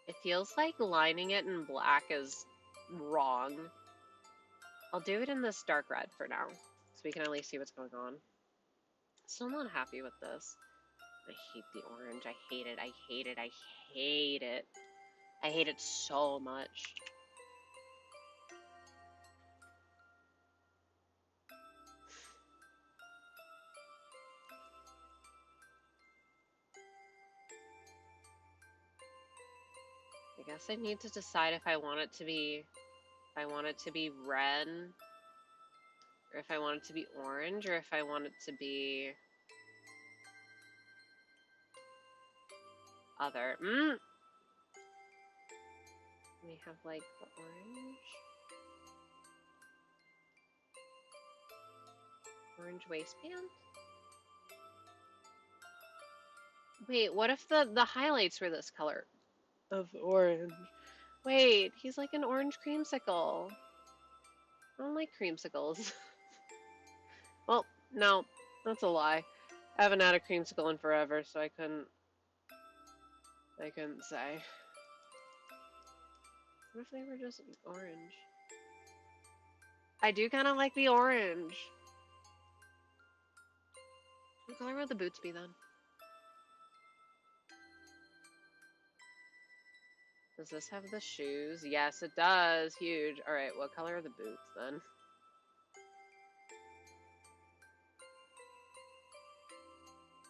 It feels like lining it in black is wrong. I'll do it in this dark red for now, so we can at least see what's going on. Still not happy with this. I hate the orange. I hate it. I hate it. I hate it. I hate it so much. I guess I need to decide if I want it to be red, or if I want it to be orange, or if I want it to be other. We have like the orange waistband. Wait, what if the highlights were this color of orange? Wait, he's like an orange creamsicle. I don't like creamsicles. Well, no, that's a lie. I haven't had a creamsicle in forever, so I couldn't say. What if they were just orange? I do kind of like the orange. What color would the boots be then? Does this have the shoes? Yes, it does. Huge. Alright, what color are the boots then?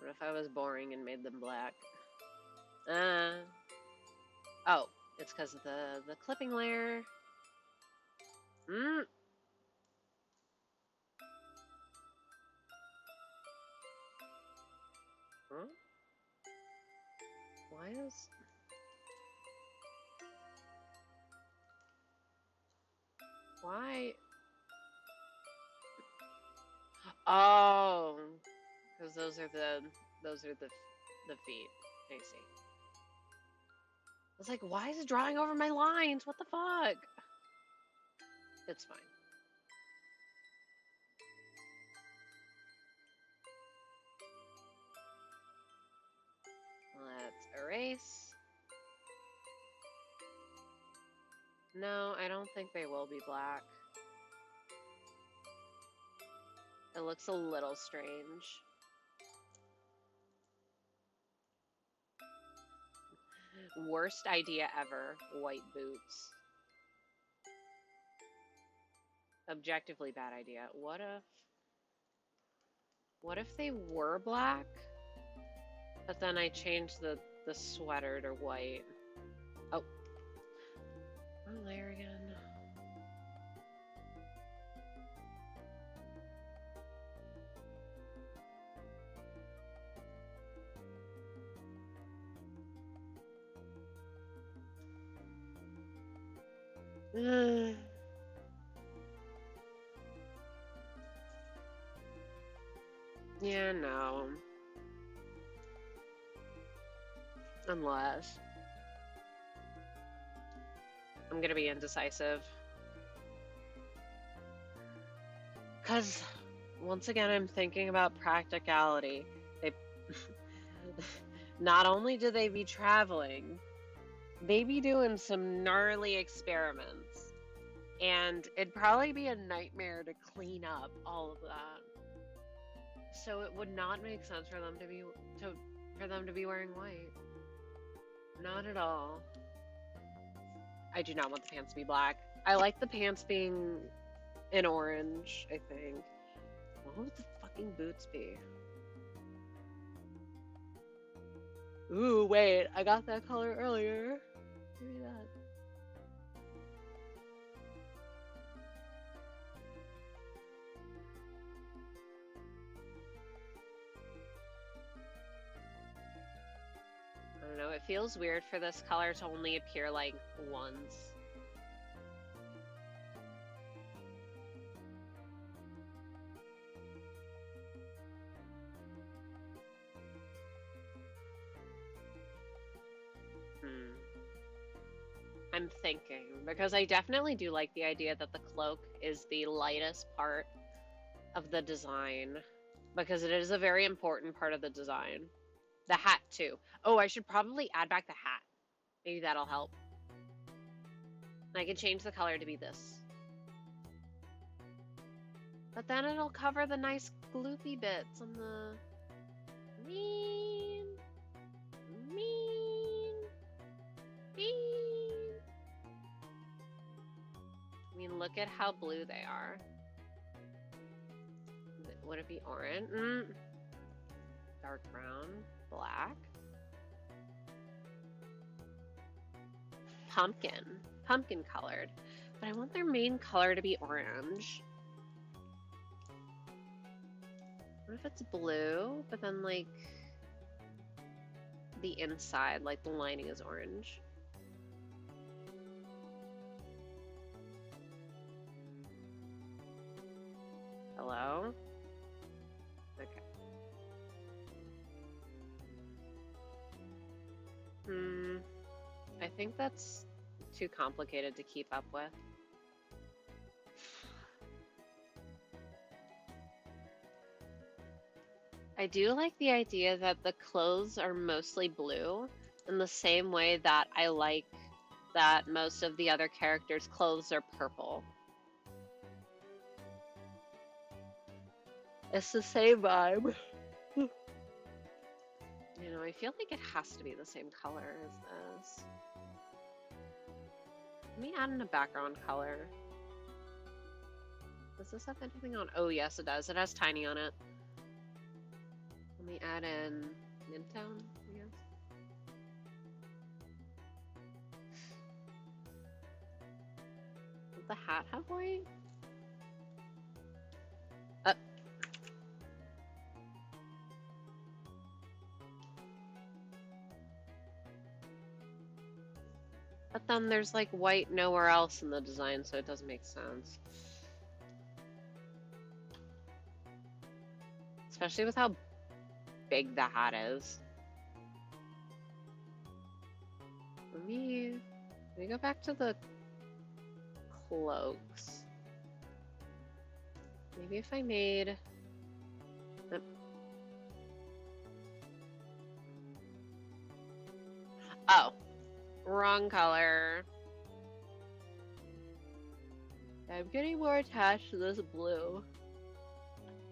What if I was boring and made them black? Oh, it's because of the clipping layer. Huh? Why? Oh, because those are the feet. I see. I was like, why is it drawing over my lines? What the fuck? It's fine. Let's erase. No, I don't think they will be black. It looks a little strange. Worst idea ever, white boots. Objectively bad idea. What if they were black, but then I changed the sweater to white? Oh. Oh, there again. Yeah, no. Unless I'm gonna be indecisive. Because, once again, I'm thinking about practicality. They not only do they be traveling, they be doing some gnarly experiments. And it'd probably be a nightmare to clean up all of that. So it would not make sense for them to be wearing white. Not at all. I do not want the pants to be black. I like the pants being in orange, I think. What would the fucking boots be? Ooh, wait, I got that color earlier. Maybe that. I don't know, it feels weird for this color to only appear like once. I'm thinking, because I definitely do like the idea that the cloak is the lightest part of the design, because it is a very important part of the design. The hat, too. Oh, I should probably add back the hat. Maybe that'll help. I can change the color to be this. But then it'll cover the nice gloopy bits on the... Mean. I mean, look at how blue they are. Would it be orange? Dark brown, black. Pumpkin colored. But I want their main color to be orange. What if it's blue, but then like the inside, like the lining is orange? Hello? Okay. I think that's too complicated to keep up with. I do like the idea that the clothes are mostly blue, in the same way that I like that most of the other characters' clothes are purple. It's the same vibe. You know, I feel like it has to be the same color as this. Let me add in a background color. Does this have anything on? Oh, yes, it does. It has tiny on it. Let me add in Midtown, I guess. Does the hat have white? But then there's like white nowhere else in the design, so it doesn't make sense. Especially with how big the hat is. Let me go back to the cloaks. Maybe if I made... Oh. Wrong color. I'm getting more attached to this blue.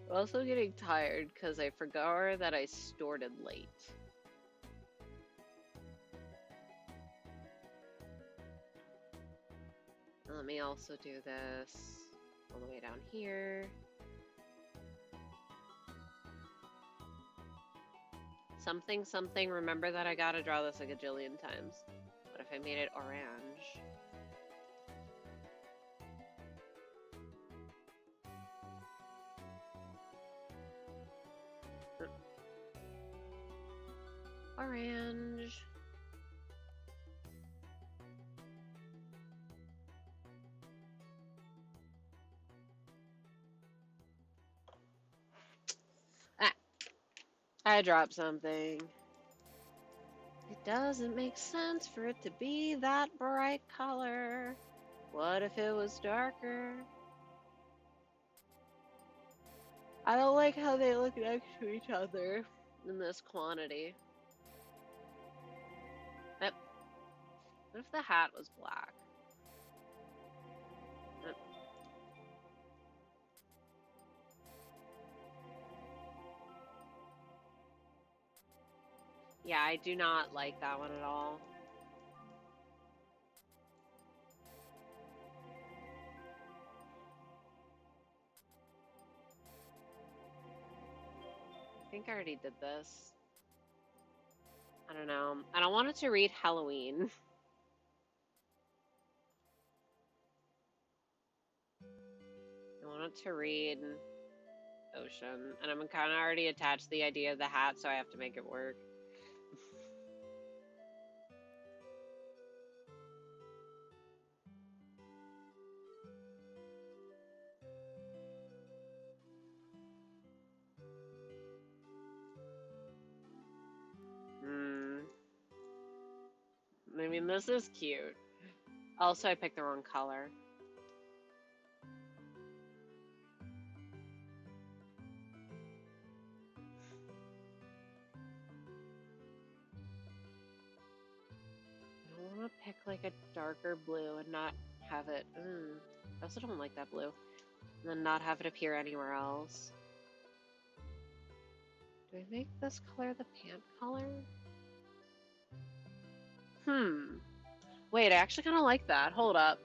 I'm also getting tired because I forgot that I stored it late. Let me also do this all the way down here. Something, something, remember that I gotta draw this a gajillion times. What if I made it orange? Orange. Ah, I dropped something. It doesn't make sense for it to be that bright color. What if it was darker? I don't like how they look next to each other in this quantity. Yep. What if the hat was black? Yeah, I do not like that one at all. I think I already did this. I don't know. I don't want it to read Halloween. I want it to read Ocean. And I'm kind of already attached to the idea of the hat, so I have to make it work. Hmm. I mean, this is cute. Also, I picked the wrong color. I don't want to pick like a darker blue and not have it. I also don't like that blue. And then not have it appear anywhere else. Do I make this color the pant color? Wait, I actually kind of like that. Hold up.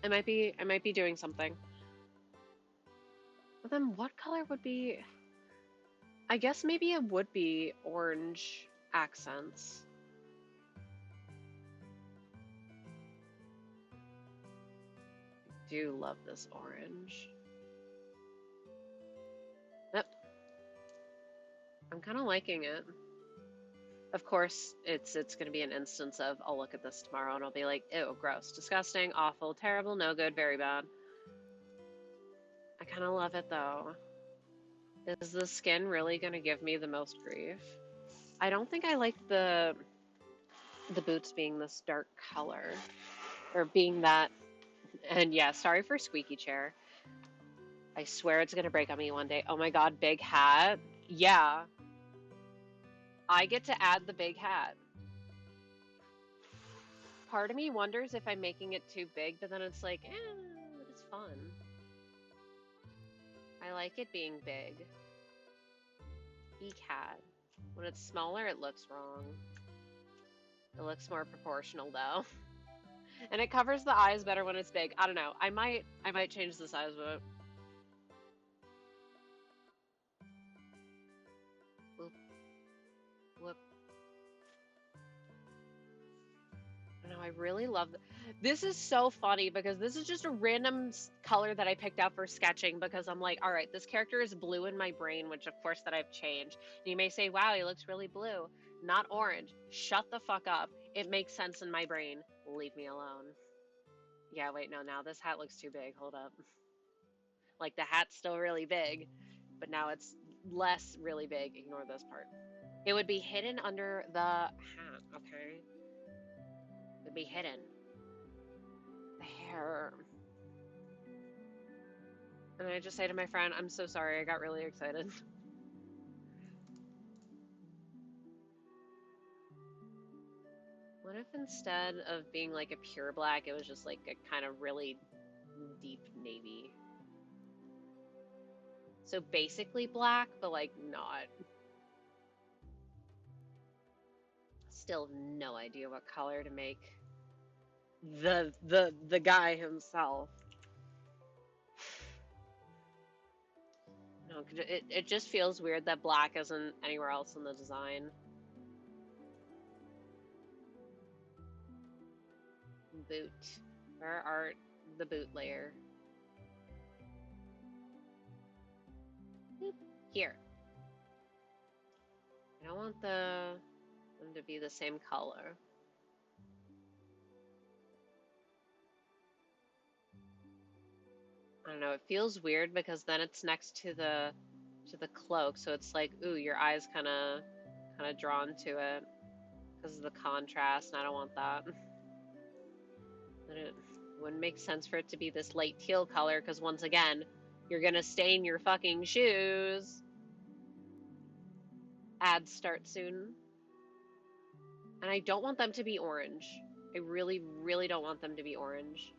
I might be doing something. But then what color would be? I guess maybe it would be orange accents. I do love this orange. Yep. I'm kind of liking it. Of course, it's going to be an instance of I'll look at this tomorrow and I'll be like, ew, gross, disgusting, awful, terrible, no good, very bad. I kind of love it though. Is the skin really going to give me the most grief? I don't think I like the boots being this dark color or being that. And yeah, sorry for squeaky chair. I swear it's going to break on me one day. Oh my god, big hat. Yeah, I get to add the big hat. Part of me wonders if I'm making it too big, but then it's like, it's fun. I like it being big. Beak hat. When it's smaller, it looks wrong. It looks more proportional though. And it covers the eyes better when it's big. I don't know. I might change the size of it. Whoop, whoop. No, I really love this. Is so funny because this is just a random color that I picked out for sketching because I'm like, all right, this character is blue in my brain, which of course that I've changed. And you may say, wow, he looks really blue, not orange. Shut the fuck up. It makes sense in my brain. Leave me alone. Yeah, wait, no, now this hat looks too big. Hold up. Like the hat's still really big, but now it's less really big. Ignore this part. It would be hidden under the hat, okay? It would be hidden. The hair. And I just say to my friend, I'm so sorry, I got really excited. What if instead of being like a pure black, it was just like a kind of really deep navy? So basically black, but like not. Still no idea what color to make the guy himself. No, it just feels weird that black isn't anywhere else in the design. Boot. Where are the boot layer? Boop. Here. I don't want them to be the same color. I don't know, it feels weird because then it's next to the cloak, so it's like, ooh, your eyes kind of drawn to it because of the contrast, and I don't want that. And it wouldn't make sense for it to be this light teal color because once again, you're gonna stain your fucking shoes. Ads start soon. And I don't want them to be orange. I really, really don't want them to be orange.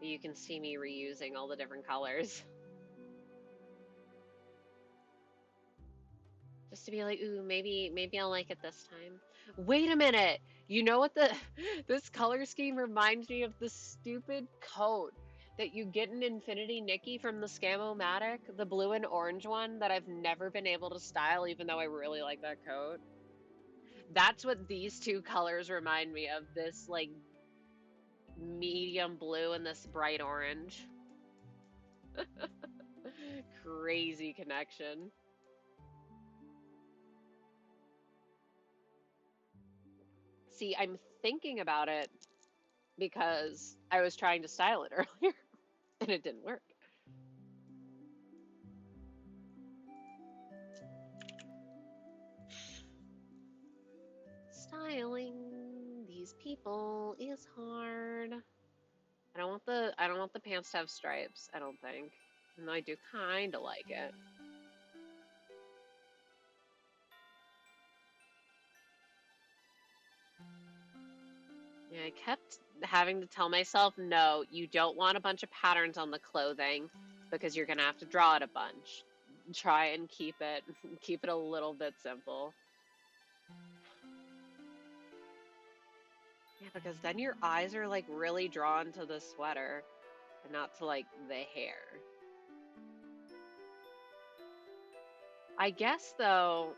You can see me reusing all the different colors. Just to be like, ooh, maybe I'll like it this time. Wait a minute. You know what this color scheme reminds me of the stupid coat that you get in Infinity Nikki from the Scam-O-Matic, the blue and orange one that I've never been able to style, even though I really like that coat. That's what these two colors remind me of, this like medium blue and this bright orange. Crazy connection. See, I'm thinking about it because I was trying to style it earlier and it didn't work. Styling these people is hard. I don't want the pants to have stripes, I don't think. Even though I do kinda like it. Yeah, I kept having to tell myself, no, you don't want a bunch of patterns on the clothing because you're gonna have to draw it a bunch. Try and keep it a little bit simple. Yeah, because then your eyes are like really drawn to the sweater and not to like the hair. I guess though,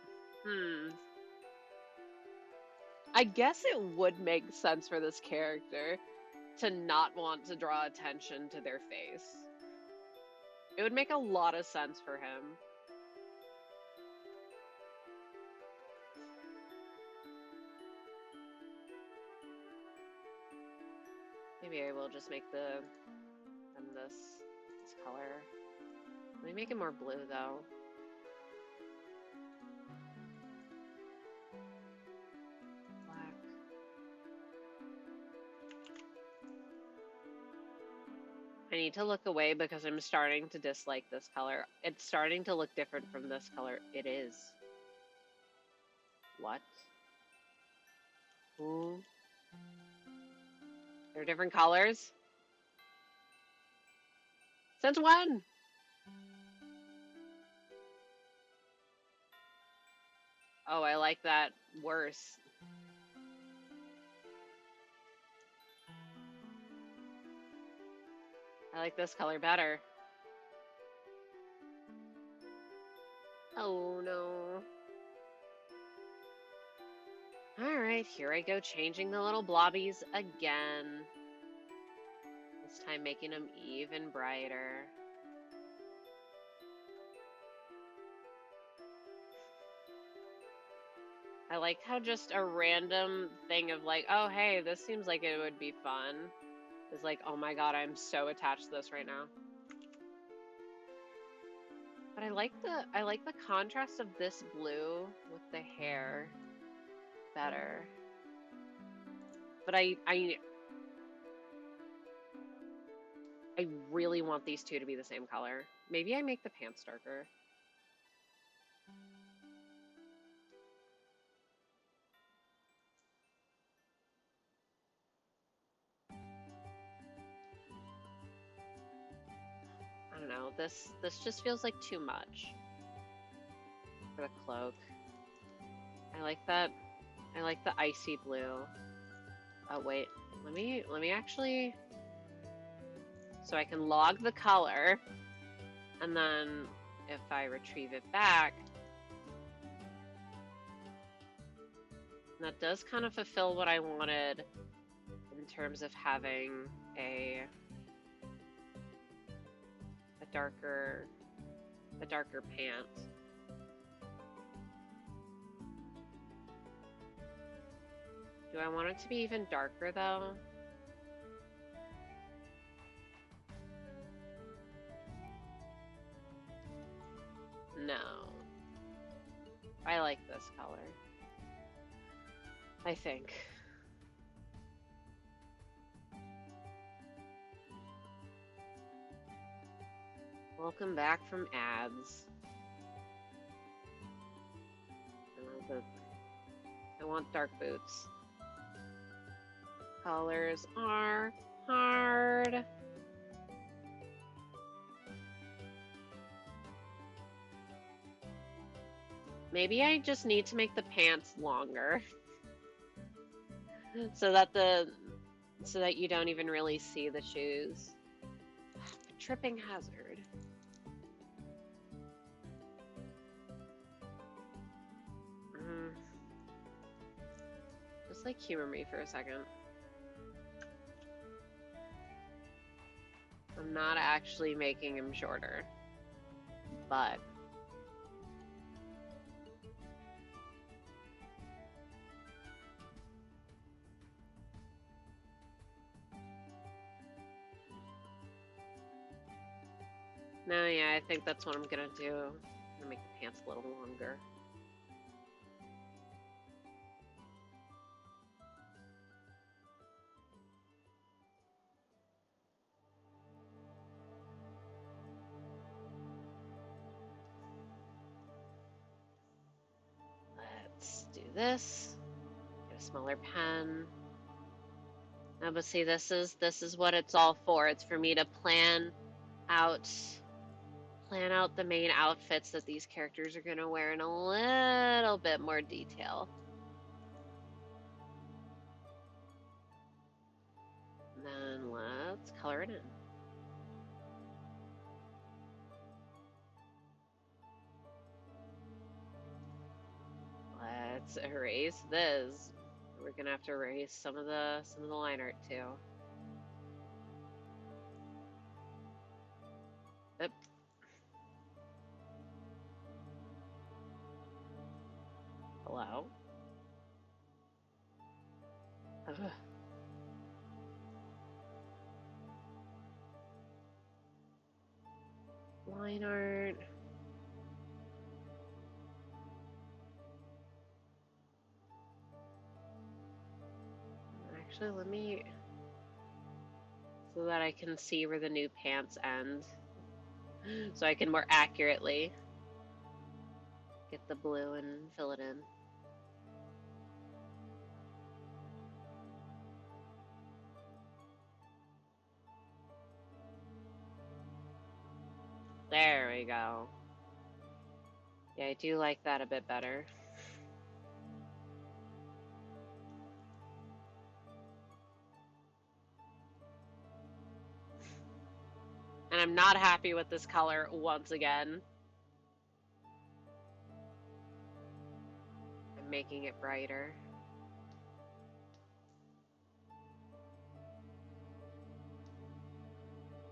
I guess it would make sense for this character to not want to draw attention to their face. It would make a lot of sense for him. Maybe I will just make them this color. Let me make it more blue though. Black. I need to look away because I'm starting to dislike this color. It's starting to look different from this color. It is. What? Ooh. They're different colors? Since when? Oh, I like that worse. I like this color better. Oh no. Alright, here I go changing the little blobbies again. This time making them even brighter. I like how just a random thing of like, oh hey, this seems like it would be fun. Is like, oh my god, I'm so attached to this right now. But I like the contrast of this blue with the hair better. But I really want these two to be the same color. Maybe I make the pants darker. I don't know. This just feels like too much for the cloak. I like that. I like the icy blue. Oh wait, let me actually, so I can log the color, and then if I retrieve it back, that does kind of fulfill what I wanted in terms of having a darker pant. Do I want it to be even darker though? No. I like this color. I think. Welcome back from ads. I want dark boots. Colors are hard. Maybe I just need to make the pants longer so that you don't even really see the shoes. Tripping hazard. Just like humor me for a second. I'm not actually making him shorter, but no, yeah, I think that's what I'm gonna do. I'm gonna make the pants a little longer. Let's do this. Get a smaller pen. No, but see, this is what it's all for. It's for me to plan out the main outfits that these characters are gonna wear in a little bit more detail. And then let's color it in. Let's erase this. We're gonna have to erase some of the line art too. Oop. Hello? Ugh. Line art. Actually, let me, so that I can see where the new pants end, so I can more accurately get the blue and fill it in. There we go. Yeah, I do like that a bit better. And I'm not happy with this color once again. I'm making it brighter.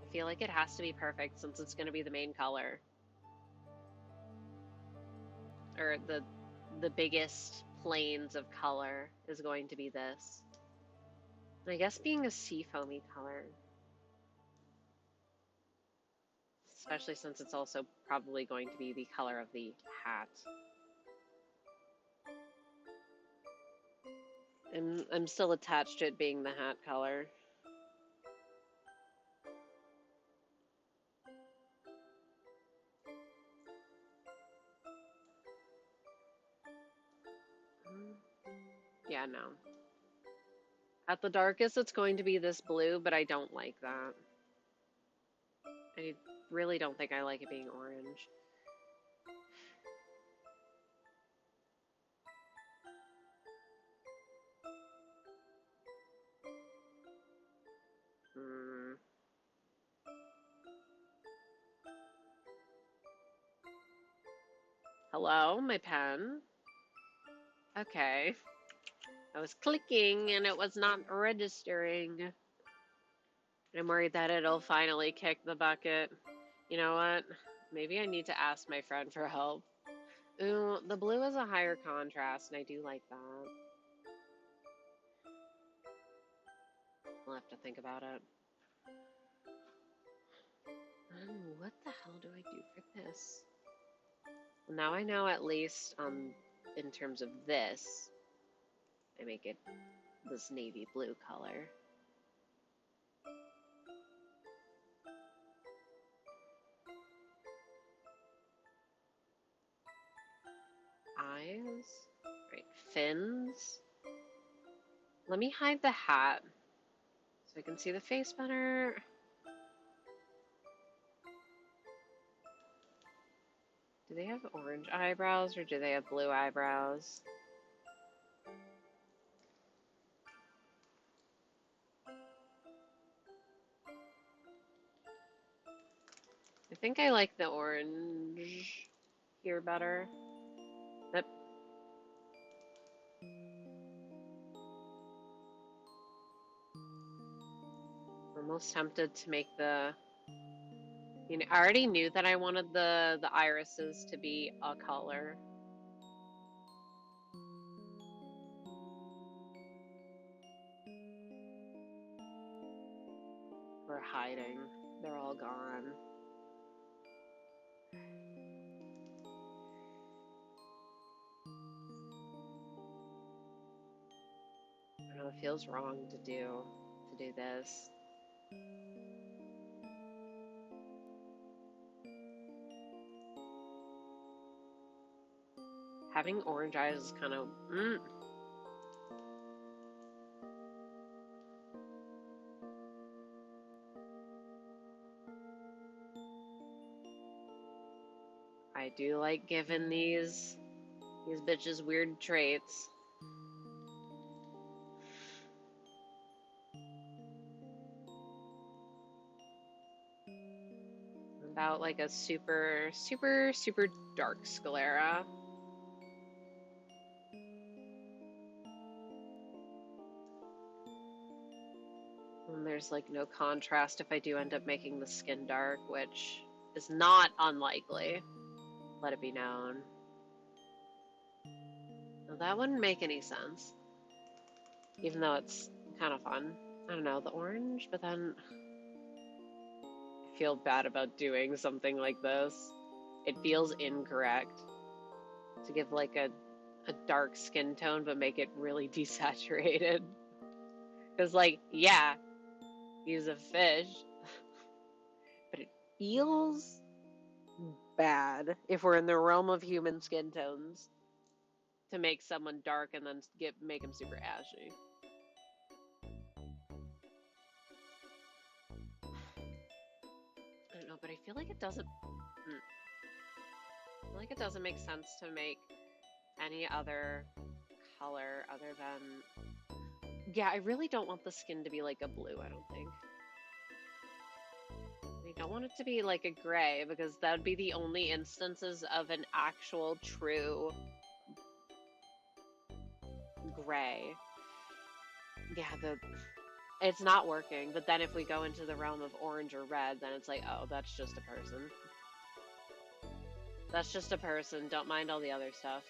I feel like it has to be perfect since it's going to be the main color. Or the biggest planes of color is going to be this. And I guess being a seafoamy color. Especially since it's also probably going to be the color of the hat. And I'm still attached to it being the hat color. Yeah, no. At the darkest, it's going to be this blue, but I don't like that. I really don't think I like it being orange. Hello, my pen. Okay. I was clicking and it was not registering. I'm worried that it'll finally kick the bucket. You know what? Maybe I need to ask my friend for help. Ooh, the blue is a higher contrast, and I do like that. I'll have to think about it. What the hell do I do for this? Well, now I know at least in terms of this, I make it this navy blue color. Eyes, right, fins. Let me hide the hat so I can see the face better. Do they have orange eyebrows or do they have blue eyebrows? I think I like the orange here better. Yep. Almost tempted to make the, you know, I already knew that I wanted the irises to be a color. We're hiding. They're all gone. I don't know, it feels wrong to do this. Having orange eyes is kind of I do like giving these bitches weird traits. About like a super dark sclera. And there's like no contrast if I do end up making the skin dark, which is not unlikely. Let it be known. Now, that wouldn't make any sense. Even though it's kind of fun. I don't know, the orange, but then I feel bad about doing something like this. It feels incorrect to give like a dark skin tone but make it really desaturated. Because like, yeah, he's a fish, but it feels bad if we're in the realm of human skin tones to make someone dark and then make him super ashy. I don't know, but I feel like it doesn't. I feel like it doesn't make sense to make any other color other than. Yeah, I really don't want the skin to be like a blue. I don't think. I don't want it to be like a gray because that would be the only instances of an actual true gray. Yeah, it's not working. But then if we go into the realm of orange or red, then it's like, oh, that's just a person. That's just a person. Don't mind all the other stuff.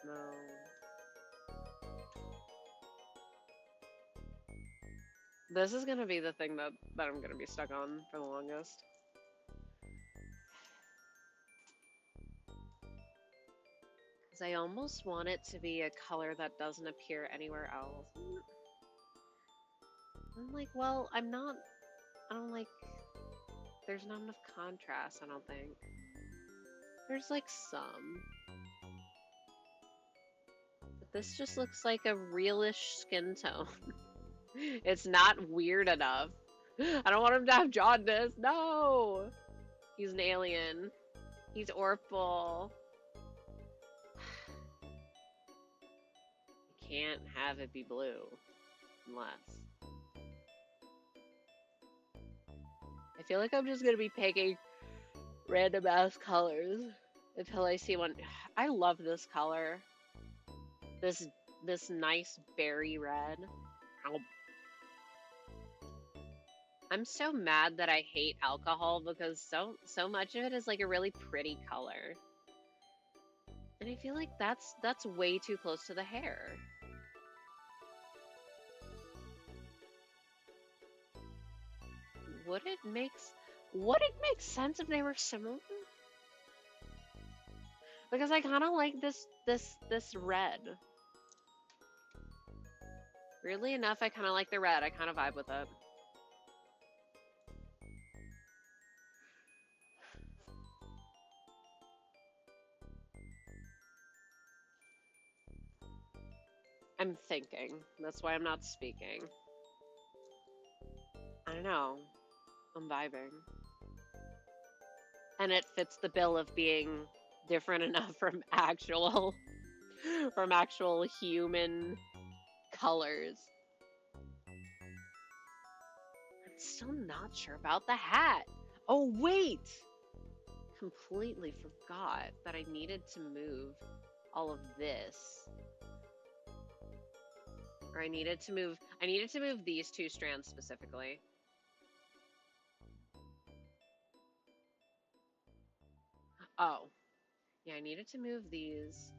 No. This is gonna be the thing that I'm gonna be stuck on for the longest. Because I almost want it to be a color that doesn't appear anywhere else. I'm like, well, I don't like, there's not enough contrast, I don't think. There's like some. But this just looks like a realish skin tone. It's not weird enough. I don't want him to have jaundice. No! He's an alien. He's Orpal. You can't have it be blue. Unless. I feel like I'm just gonna be picking random ass colors until I see one. I love this color. This nice berry red. I'm so mad that I hate alcohol because so much of it is like a really pretty color. And I feel like that's way too close to the hair. Would it make sense if they were similar? Because I kind of like this red. Weirdly enough, I kind of like the red. I kind of vibe with it. I'm thinking. That's why I'm not speaking. I don't know. I'm vibing. And it fits the bill of being different enough from actual human colors. I'm still not sure about the hat. Oh, wait! Completely forgot that I needed to move all of this. Or I needed to move these two strands specifically. Oh. Yeah, I needed to move these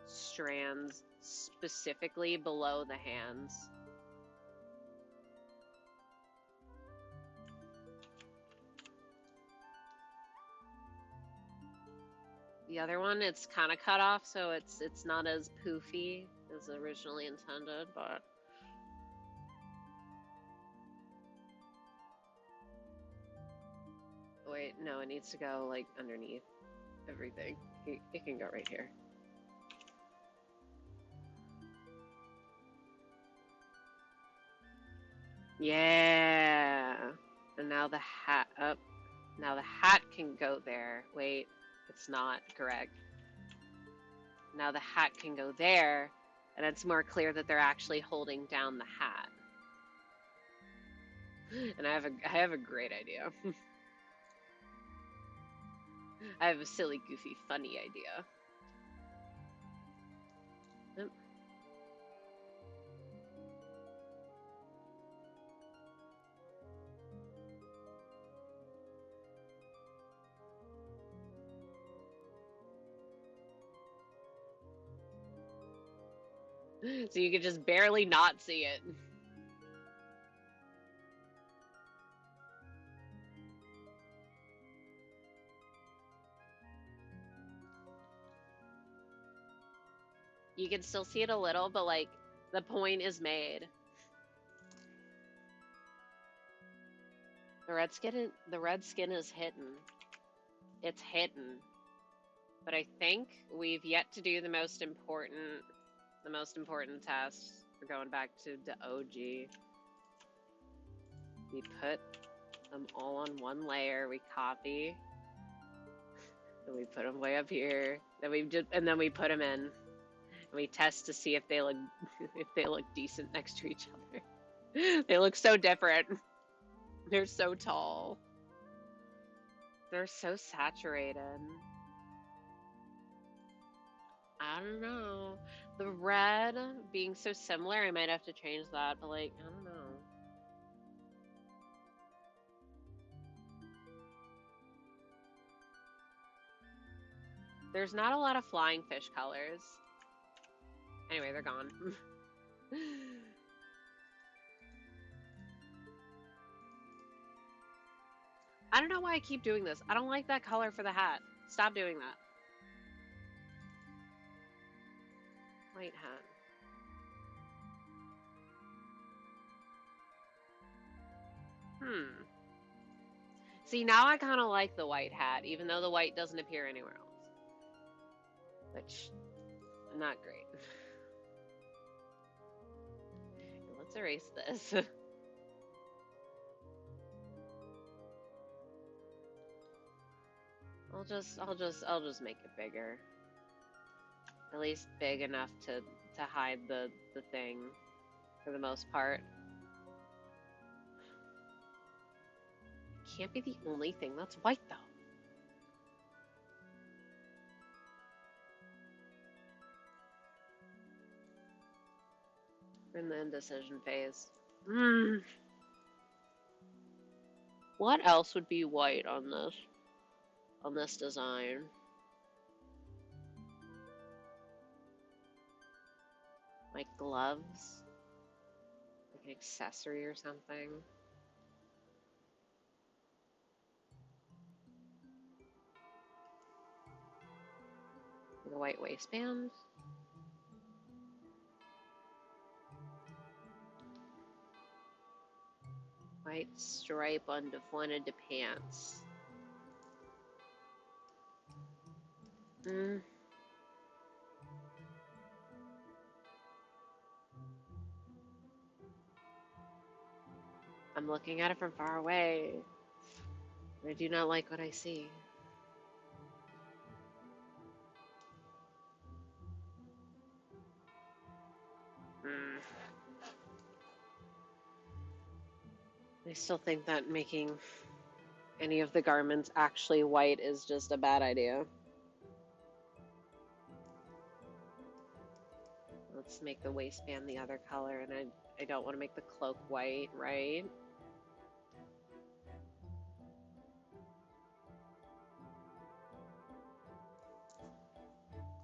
strands specifically below the hands. The other one, it's kind of cut off, so it's not as poofy as originally intended, but wait, no, it needs to go like underneath everything. It can go right here. Yeah. And now the hat up. Now the hat can go there. Wait, it's not correct. Now the hat can go there, and it's more clear that they're actually holding down the hat. And I have a great idea. I have a silly, goofy, funny idea. Yep. So you could just barely not see it. You can still see it a little, but like the point is made. The red skin is hidden. It's hidden. But I think we've yet to do the most important test. We're going back to the OG. We put them all on one layer. We copy. Then we put them way up here. Then we put them in. And we test to see if they look decent next to each other. They look so different. They're so tall. They're so saturated. I don't know. The red being so similar, I might have to change that, but like, I don't know. There's not a lot of flying fish colors. Anyway, they're gone. I don't know why I keep doing this. I don't like that color for the hat. Stop doing that. White hat. See, now I kind of like the white hat, even though the white doesn't appear anywhere else. Which, not great. Let's erase this. I'll just make it bigger. At least big enough to hide the thing for the most part. Can't be the only thing that's white though. We're in the indecision phase. What else would be white on this design? Like gloves? Like an accessory or something? Like a white waistband? White stripe on one of the pants. I'm looking at it from far away. I do not like what I see. I still think that making any of the garments actually white is just a bad idea. Let's make the waistband the other color, and I don't want to make the cloak white, right?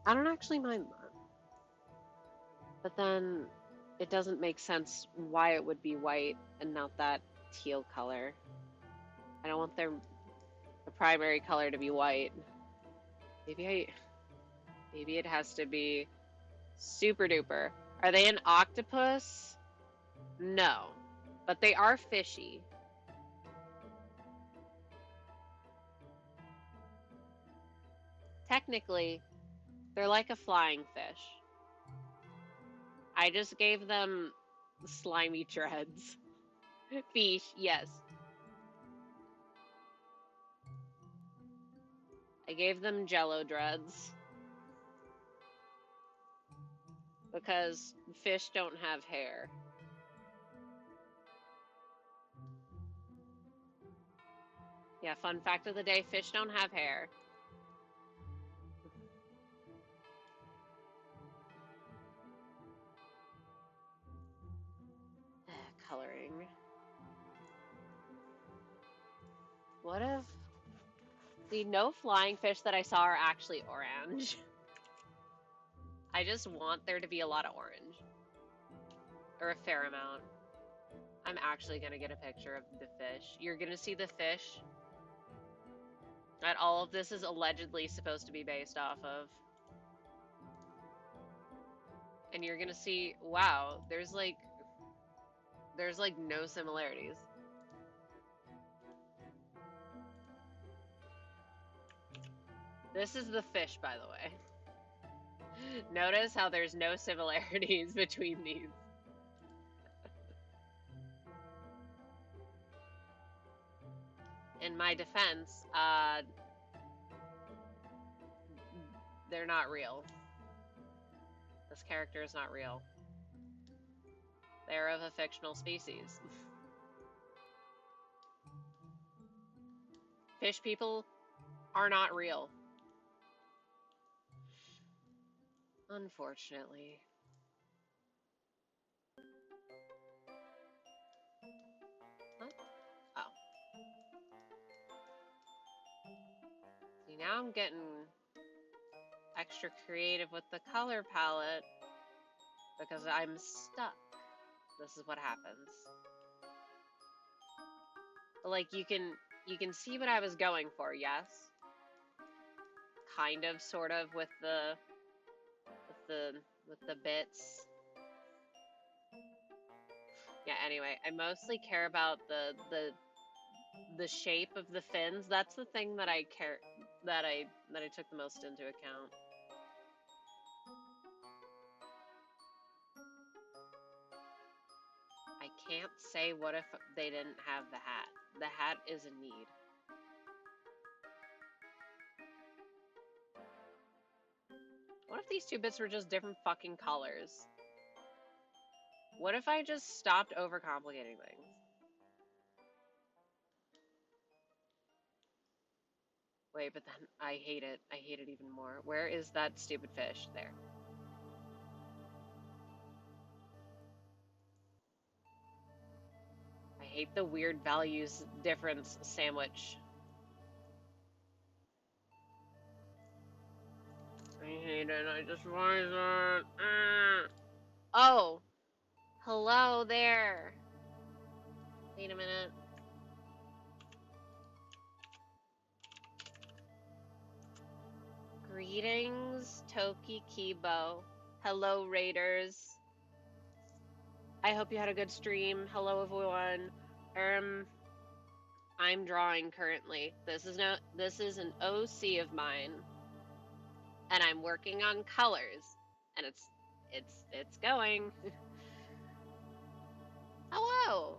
I don't actually mind that. But then it doesn't make sense why it would be white and not that teal color. I don't want the primary color to be white. Maybe it has to be super duper. Are they an octopus? No. But they are fishy. Technically, they're like a flying fish. I just gave them slimy dreads. Fish, yes. I gave them jello dreads. Because fish don't have hair. Yeah, fun fact of the day, fish don't have hair. Coloring. What if the no flying fish that I saw are actually orange? I just want there to be a lot of orange. Or a fair amount. I'm actually gonna get a picture of the fish. You're gonna see the fish that all of this is allegedly supposed to be based off of. And you're gonna see, wow, there's like no similarities. This is the fish, by the way. Notice how there's no similarities between these. In my defense, they're not real. This character is not real. They're of a fictional species. Fish people are not real. Unfortunately. What? Oh. See, now I'm getting extra creative with the color palette because I'm stuck. This is what happens. But like you can see what I was going for, yes? Kind of, sort of, with the bits. Yeah, anyway, I mostly care about the shape of the fins. That's the thing that I care that I took the most into account. I can't say what if they didn't have the hat. The hat is a need. What if these two bits were just different fucking colors? What if I just stopped overcomplicating things? Wait, but then I hate it. I hate it even more. Where is that stupid fish? There. I hate the weird values difference sandwich. I hate it. I just want it. Oh. Hello there. Wait a minute. Greetings, Toki Kibo. Hello, Raiders. I hope you had a good stream. Hello, everyone. I'm drawing currently. This is an OC of mine, and I'm working on colors, and it's going. Hello.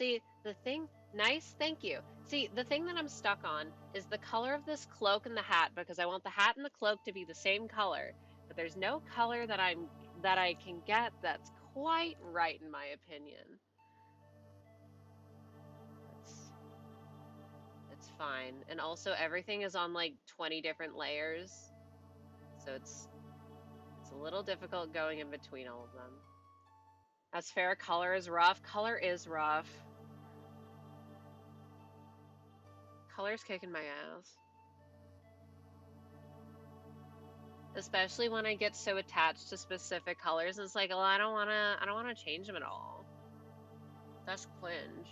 See, the thing, nice, thank you. See, the thing that I'm stuck on is the color of this cloak and the hat, because I want the hat and the cloak to be the same color, but there's no color that I can get that's quite right in my opinion. It's fine. And also everything is on like 20 different layers, so it's a little difficult going in between all of them. That's fair. Color is rough. Color is rough. Color's kicking my ass. Especially when I get so attached to specific colors. It's like, well, I don't wanna change them at all. That's cringe.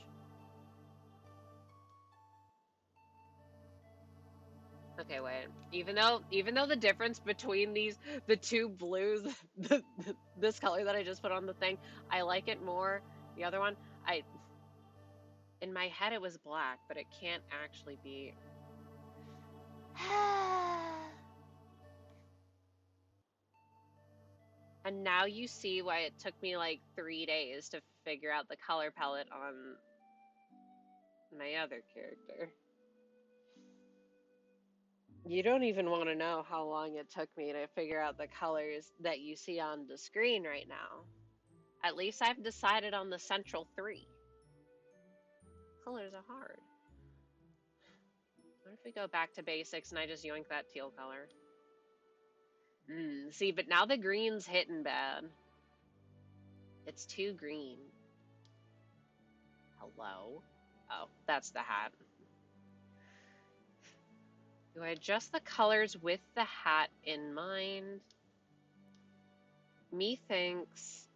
Okay, wait. Even though the difference between the two blues, this color that I just put on the thing, I like it more. The other one, in my head it was black, but it can't actually be. And now you see why it took me like 3 days to figure out the color palette on my other character. You don't even want to know how long it took me to figure out the colors that you see on the screen right now. At least I've decided on the central 3. Colors are hard. What if we go back to basics and I just yoink that teal color? See, but now the green's hitting bad. It's too green. Hello? Oh, that's the hat. Do I adjust the colors with the hat in mind? Methinks.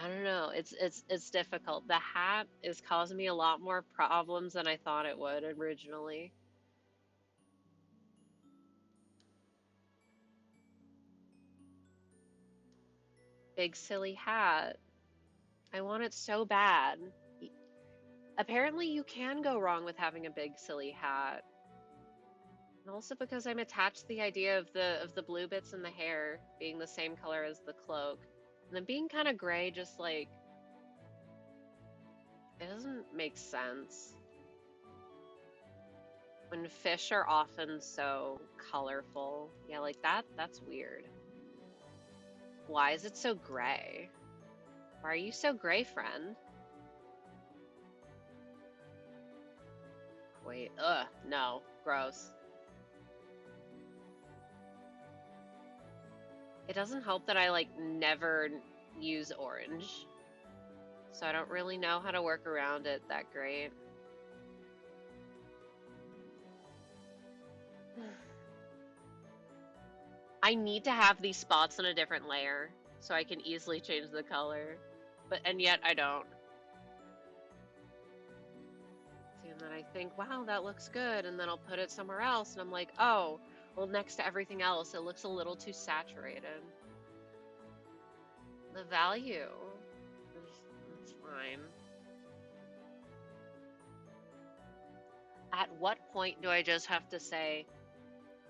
I don't know. It's difficult. The hat is causing me a lot more problems than I thought it would originally. Big silly hat. I want it so bad. Apparently you can go wrong with having a big silly hat. And also because I'm attached to the idea of the blue bits in the hair being the same color as the cloak. And then being kind of gray, just like, it doesn't make sense. When fish are often so colorful. Yeah, like that's weird. Why is it so gray? Why are you so gray, friend? Wait, no, gross. It doesn't help that I like never use orange. So I don't really know how to work around it that great. I need to have these spots in a different layer so I can easily change the color. And yet I don't. See, and then I think, wow, that looks good, and then I'll put it somewhere else, and I'm like, oh, well, next to everything else, it looks a little too saturated. The value is fine. At what point do I just have to say,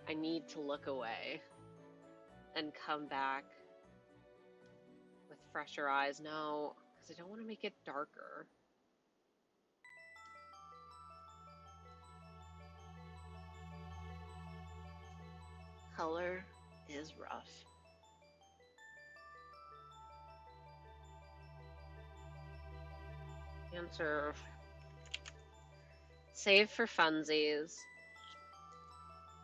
I need to look away and come back with fresher eyes? No, because I don't want to make it darker. Color is rough. Answer. Save for funsies.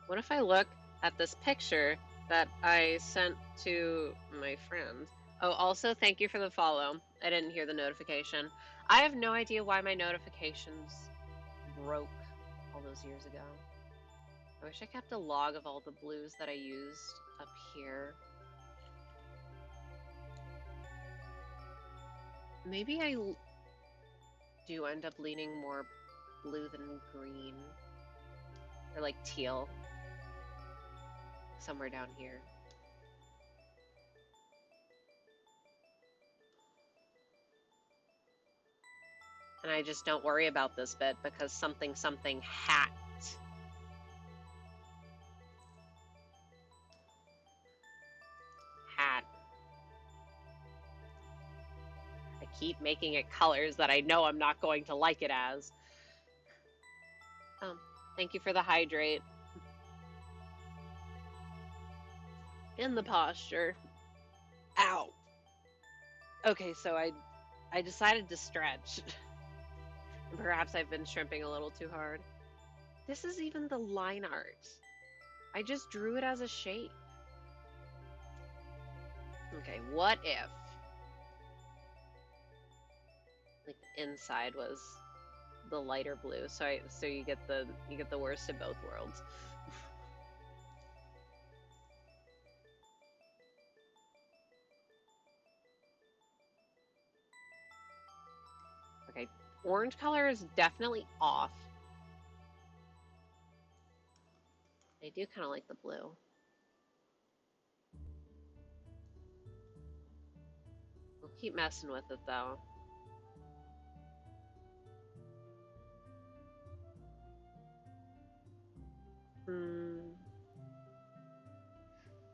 What if I look at this picture that I sent to my friend? Oh, also, thank you for the follow. I didn't hear the notification. I have no idea why my notifications broke all those years ago. I wish I kept a log of all the blues that I used up here. Maybe I do end up leaning more blue than green. Or like teal. Somewhere down here. And I just don't worry about this bit because something hat. Hat. keep making it colors that I know I'm not going to like it as. Thank you for the hydrate. In the posture. Ow. Okay, so I decided to stretch. Perhaps I've been shrimping a little too hard. This is even the line art. I just drew it as a shape. Okay, what if like the inside was the lighter blue, so you get the worst of both worlds. Okay, orange color is definitely off. I do kind of like the blue. We'll keep messing with it though.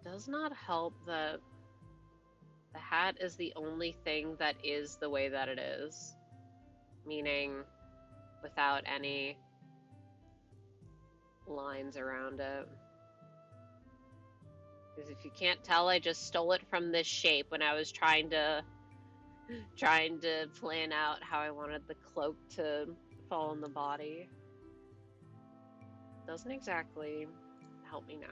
Does not help that the hat is the only thing that is the way that it is. Meaning without any lines around it. Because if you can't tell, I just stole it from this shape when I was trying to plan out how I wanted the cloak to fall on the body. Doesn't exactly help me now.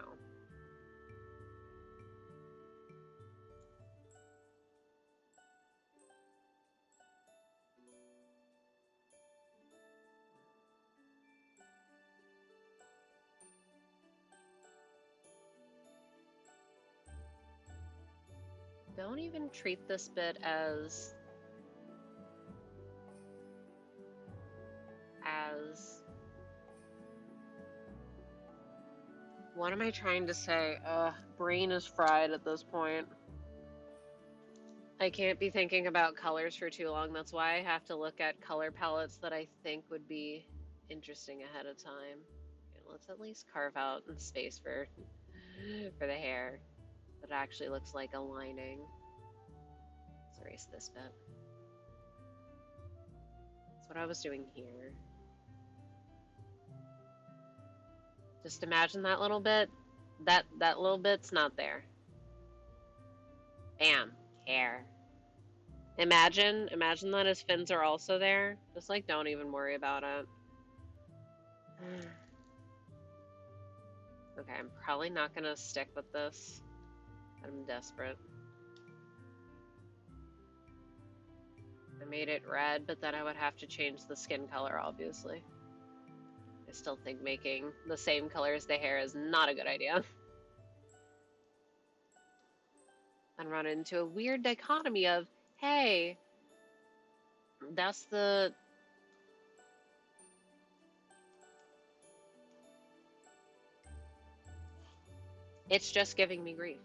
Don't even treat this bit as what am I trying to say? Brain is fried at this point. I can't be thinking about colors for too long. That's why I have to look at color palettes that I think would be interesting ahead of time. Okay, let's at least carve out space for the hair that actually looks like a lining. Let's erase this bit. That's what I was doing here. Just imagine that little bit. That little bit's not there. Bam. Hair. Imagine that his fins are also there. Just like don't even worry about it. Okay, I'm probably not gonna stick with this. I'm desperate. I made it red, but then I would have to change the skin color, obviously. I still think making the same color as the hair is not a good idea. And run into a weird dichotomy of, hey, that's the... It's just giving me grief.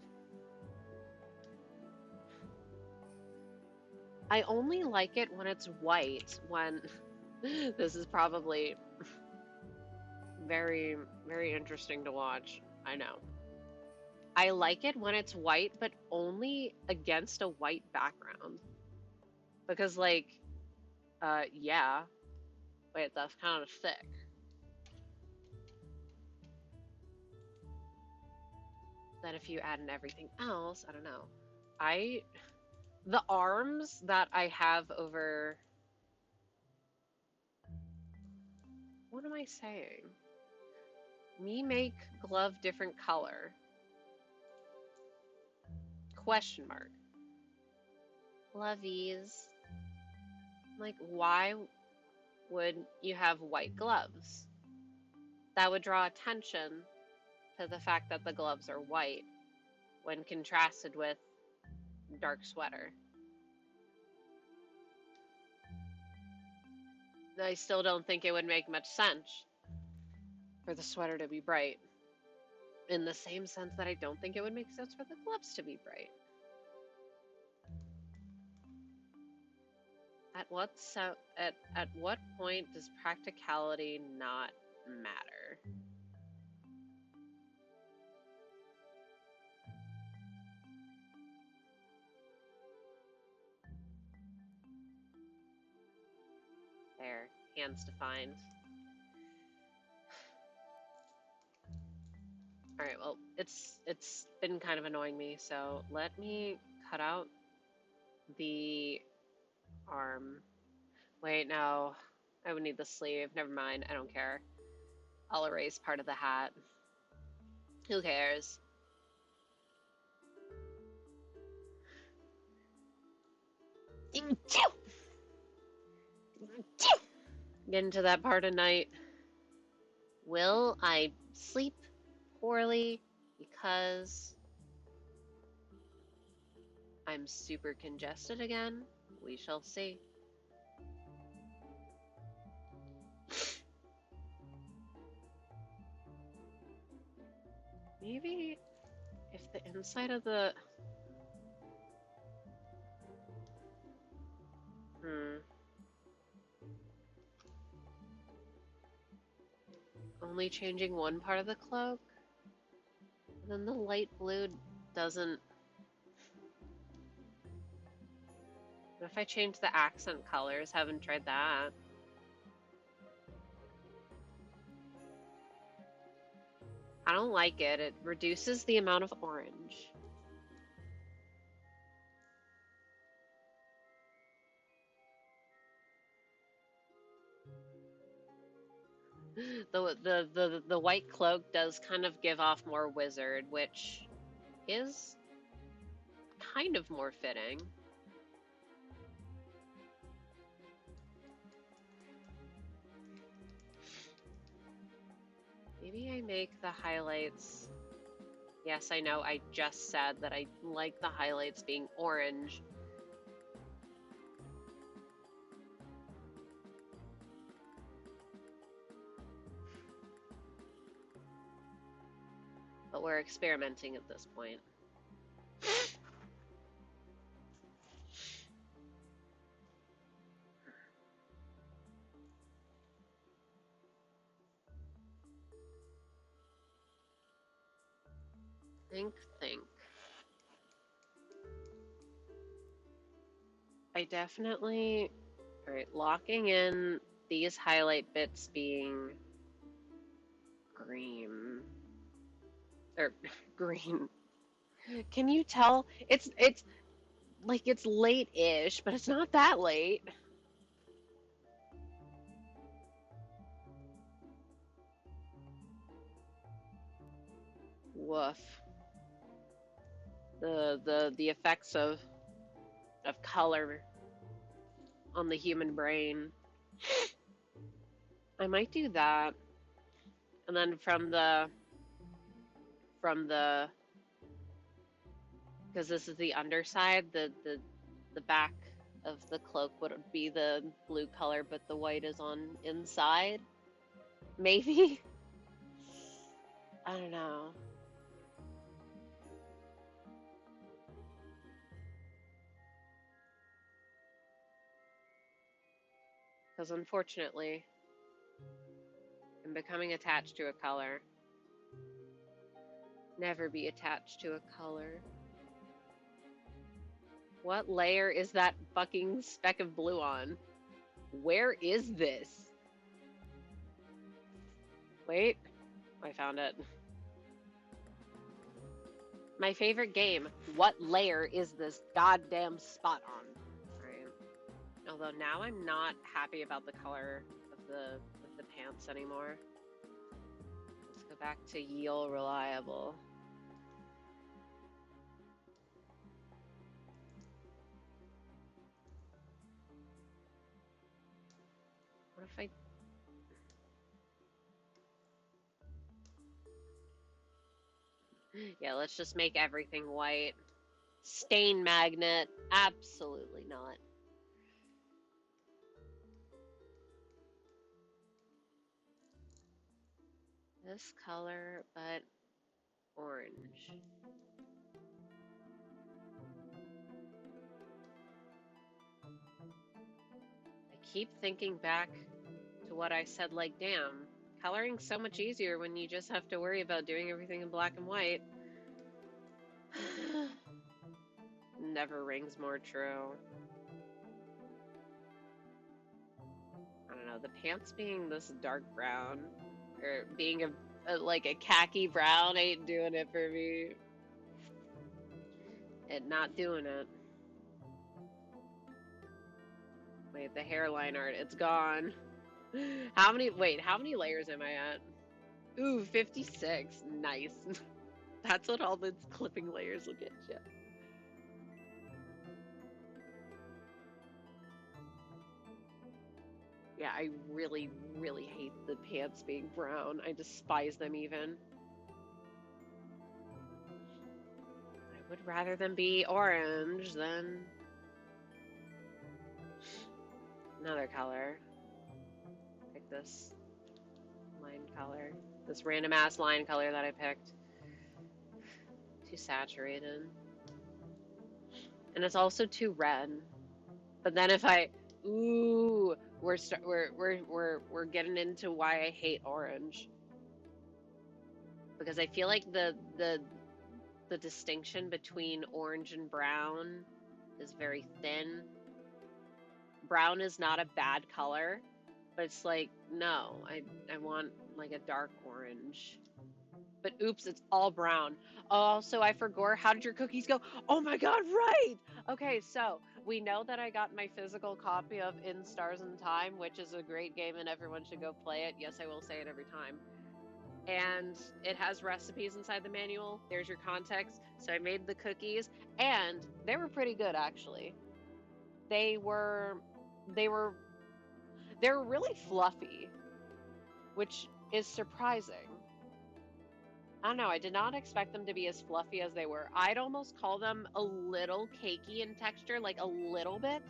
I only like it when it's white, when... This is probably very, very interesting to watch. I know. I like it when it's white, but only against a white background. Because, like, yeah. Wait, that's kind of thick. Then if you add in everything else, I don't know. The arms that I have over... What am I saying? Me make glove different color. Question mark. Lovies. Like, why would you have white gloves? That would draw attention to the fact that the gloves are white when contrasted with dark sweater. I still don't think it would make much sense for the sweater to be bright. In the same sense that I don't think it would make sense for the gloves to be bright. At what point does practicality not matter? There, hands defined. Alright, well, it's been kind of annoying me, so let me cut out the arm. Wait, no. I would need the sleeve. Never mind, I don't care. I'll erase part of the hat. Who cares? Get into that part of night. Will I sleep poorly because I'm super congested again? We shall see. Maybe if the inside of the... Only changing one part of the cloak? And then the light blue doesn't... What if I change the accent colors? Haven't tried that. I don't like it. It reduces the amount of orange. The white cloak does kind of give off more wizard, which is kind of more fitting. Maybe I make the highlights... Yes, I know, I just said that I like the highlights being orange. But we're experimenting at this point. Think. I definitely... Alright, locking in these highlight bits being green. Or, green. Can you tell? It's like it's late-ish, but it's not that late. Woof. The effects of color on the human brain. I might do that. And then from the because this is the underside, the back of the cloak would be the blue color, but the white is on inside. Maybe. I don't know. Because unfortunately, I'm becoming attached to a color. Never be attached to a color. What layer is that fucking speck of blue on? Where is this? Wait, I found it. My favorite game. What layer is this goddamn spot on? Alright. Although now I'm not happy about the color of the pants anymore. Let's go back to Yield Reliable. What if I... Yeah, let's just make everything white. Stain magnet. Absolutely not. This color, but orange. I keep thinking back to what I said, like, damn, coloring's so much easier when you just have to worry about doing everything in black and white. Never rings more true. I the pants being this dark brown, or being like a khaki brown ain't doing it for me. It not doing it. Wait, the hairline art, it's gone. How many layers am I at? Ooh, 56. Nice. That's what all the clipping layers will get you. Yeah, I really, really hate the pants being brown. I despise them even. I would rather them be orange than another color. Pick this line color. This random ass line color that I picked. Too saturated. And it's also too red. But then if I, ooh, we're getting into why I hate orange. Because I feel like the distinction between orange and brown is very thin. Brown is not a bad color, but it's like, no, I want like a dark orange. But oops, it's all brown. Also, I forgot, how did your cookies go? Oh my god, right! Okay, so we know that I got my physical copy of In Stars in Time, which is a great game and everyone should go play it. Yes, I will say it every time. And it has recipes inside the manual. There's your context. So I made the cookies, and they were pretty good actually. They were really fluffy, which is surprising. I don't know, I did not expect them to be as fluffy as they were. I'd almost call them a little cakey in texture, like a little bit.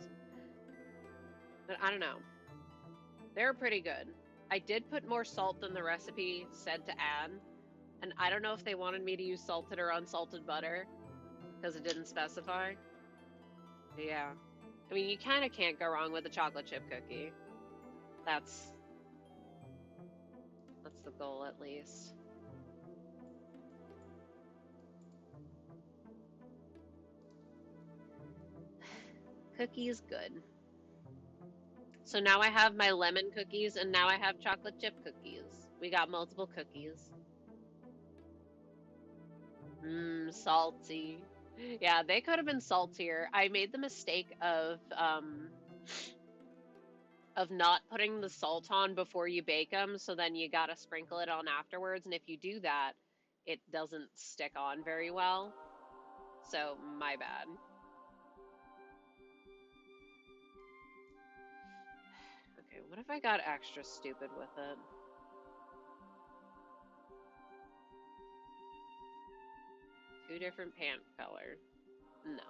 But I don't know. They're pretty good. I did put more salt than the recipe said to add. And I don't know if they wanted me to use salted or unsalted butter, because it didn't specify. But yeah. I mean, you kind of can't go wrong with a chocolate chip cookie. That's the goal, at least. Cookies, good. So now I have my lemon cookies, and now I have chocolate chip cookies. We got multiple cookies. Mmm, salty. Yeah, they could have been saltier. I made the mistake of not putting the salt on before you bake them, so then you gotta sprinkle it on afterwards, and if you do that, it doesn't stick on very well. So, my bad. Okay, what if I got extra stupid with it? Two different pant colors. No.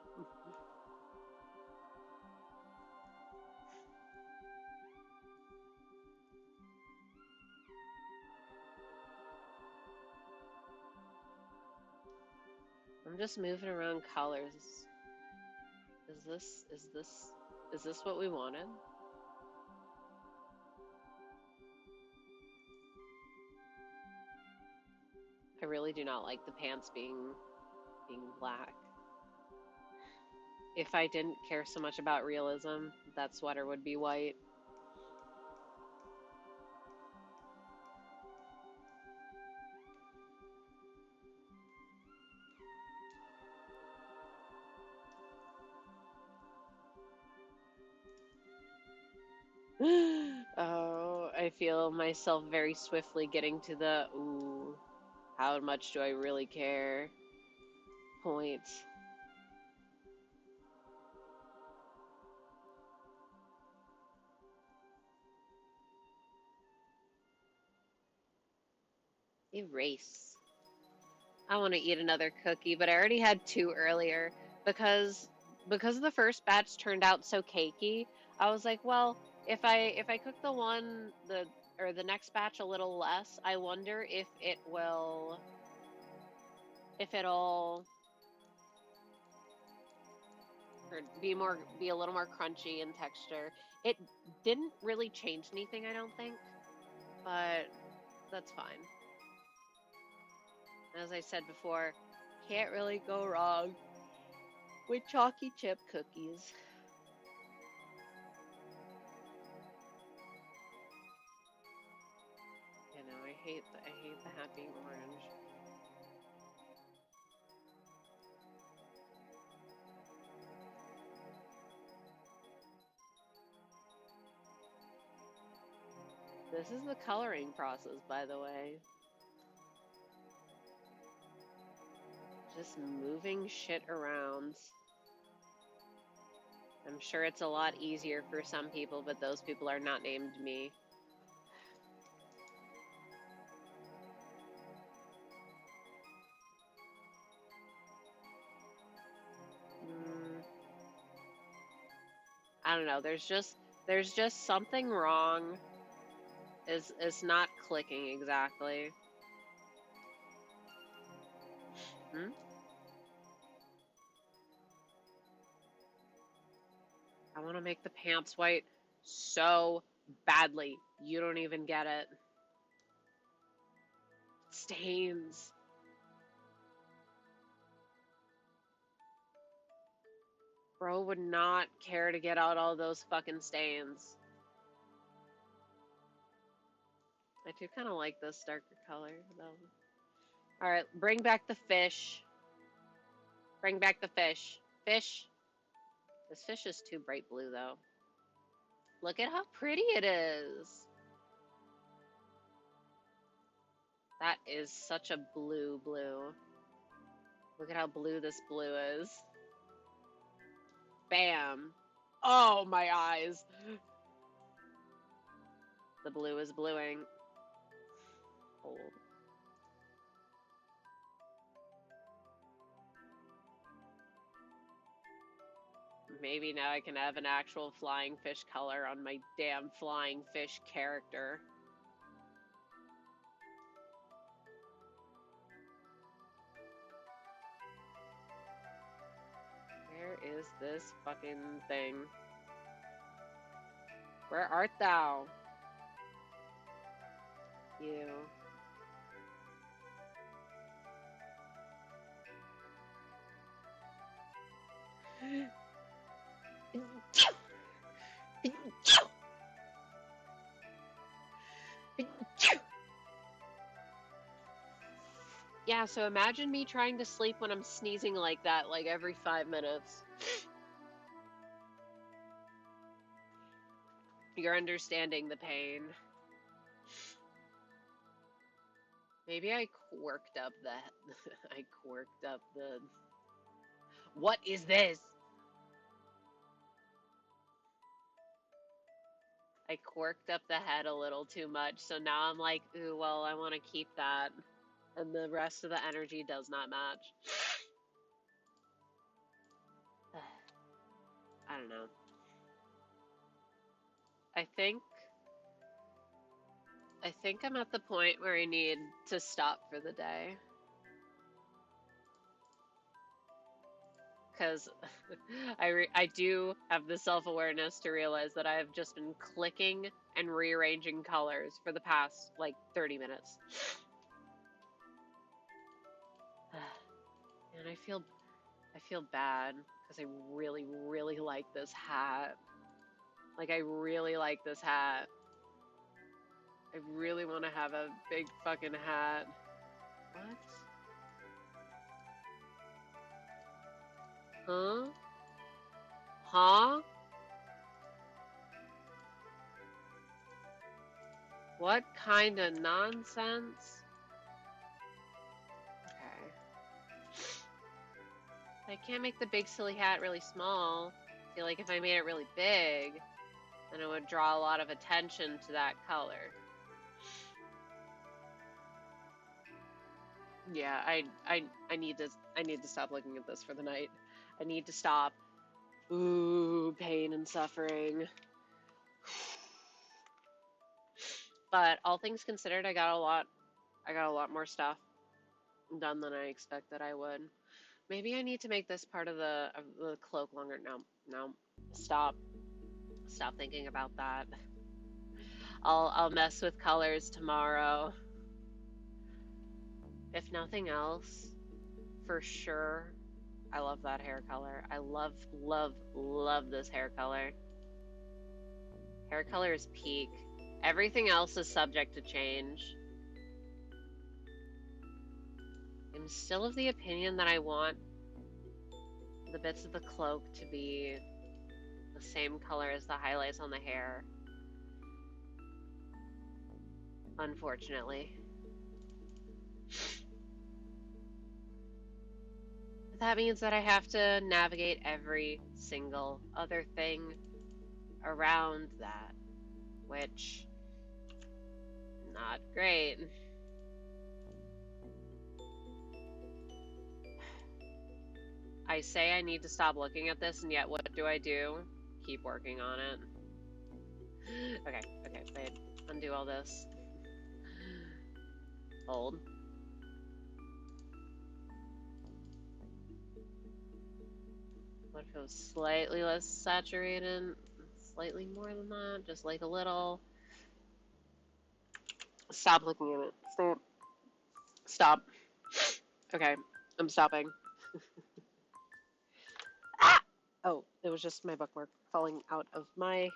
I'm just moving around colors. Is this what we wanted? I really do not like the pants being black. If I didn't care so much about realism, that sweater would be white. Oh, I feel myself very swiftly getting to the, ooh, how much do I really care point. Erase. I want to eat another cookie, but I already had two earlier because the first batch turned out so cakey. I was like, well, if I cook the next batch a little less, I wonder if it'll or be a little more crunchy in texture. It didn't really change anything, I don't think, but that's fine. As I said before, can't really go wrong with chalky chip cookies. hate the happy orange. This is the coloring process, by the way. Just moving shit around. I'm sure it's a lot easier for some people, but those people are not named me. I don't know. There's just something wrong. It's not clicking exactly. I want to make the pants white so badly. You don't even get it. Stains. Bro would not care to get out all those fucking stains. I do kind of like this darker color, though. Alright, bring back the fish. Bring back the fish. Fish. This fish is too bright blue, though. Look at how pretty it is. That is such a blue. Look at how blue this blue is. Bam. Oh, my eyes. The blue is bluing. Hold. Maybe now I can have an actual flying fish color on my damn flying fish character. Where is this fucking thing? Where art thou? You. Yeah, so imagine me trying to sleep when I'm sneezing like that, like every 5 minutes. You're understanding the pain. Maybe I quirked up the... I quirked up the... What is this? I quirked up the head a little too much, so now I'm like, ooh, well, I want to keep that. And the rest of the energy does not match. I don't know. I think I'm at the point where I need to stop for the day. Because I do have the self-awareness to realize that I have just been clicking and rearranging colors for the past, like, 30 minutes. And I feel bad because I really, really like this hat. Like, I really like this hat. I really want to have a big fucking hat. What? Huh? Huh? What kind of nonsense? Okay. I can't make the big silly hat really small. I feel like if I made it really big, then it would draw a lot of attention to that color. Yeah, I need to stop looking at this for the night. I need to stop. Ooh, pain and suffering. But all things considered, I got a lot more stuff done than I expected I would. Maybe I need to make this part of the cloak longer. No, stop thinking about that. I'll mess with colors tomorrow. If nothing else, for sure, I love that hair color. I love this hair color. Hair color is peak. Everything else is subject to change. I'm still of the opinion that I want the bits of the cloak to be the same color as the highlights on the hair. Unfortunately. That means that I have to navigate every single other thing around that, which not great. I say I need to stop looking at this, and yet what do? Keep working on it. Okay, wait. Undo all this. Hold. What if it was slightly less saturated? Slightly more than that? Just like a little? Stop looking at it. Stop. Okay, I'm stopping. Ah! Oh, it was just my bookmark falling out of my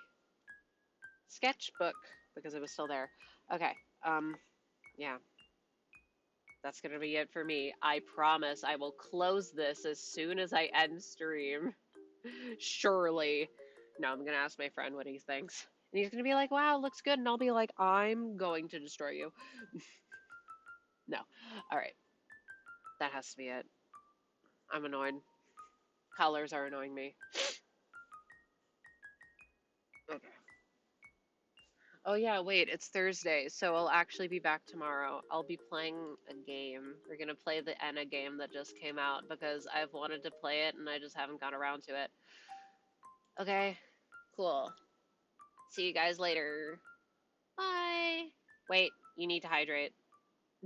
sketchbook because it was still there. Okay, yeah. That's gonna be it for me. I promise I will close this as soon as I end stream. Surely. No, I'm gonna ask my friend what he thinks. And he's gonna be like, wow, looks good. And I'll be like, I'm going to destroy you. No. Alright. That has to be it. I'm annoyed. Colors are annoying me. Okay. Oh yeah, wait, it's Thursday, so I'll actually be back tomorrow. I'll be playing a game. We're gonna play the Enna game that just came out because I've wanted to play it and I just haven't got around to it. Okay, cool. See you guys later. Bye. Wait, you need to hydrate.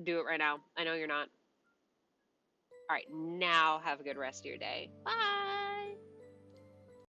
Do it right now. I know you're not. All right, now have a good rest of your day. Bye.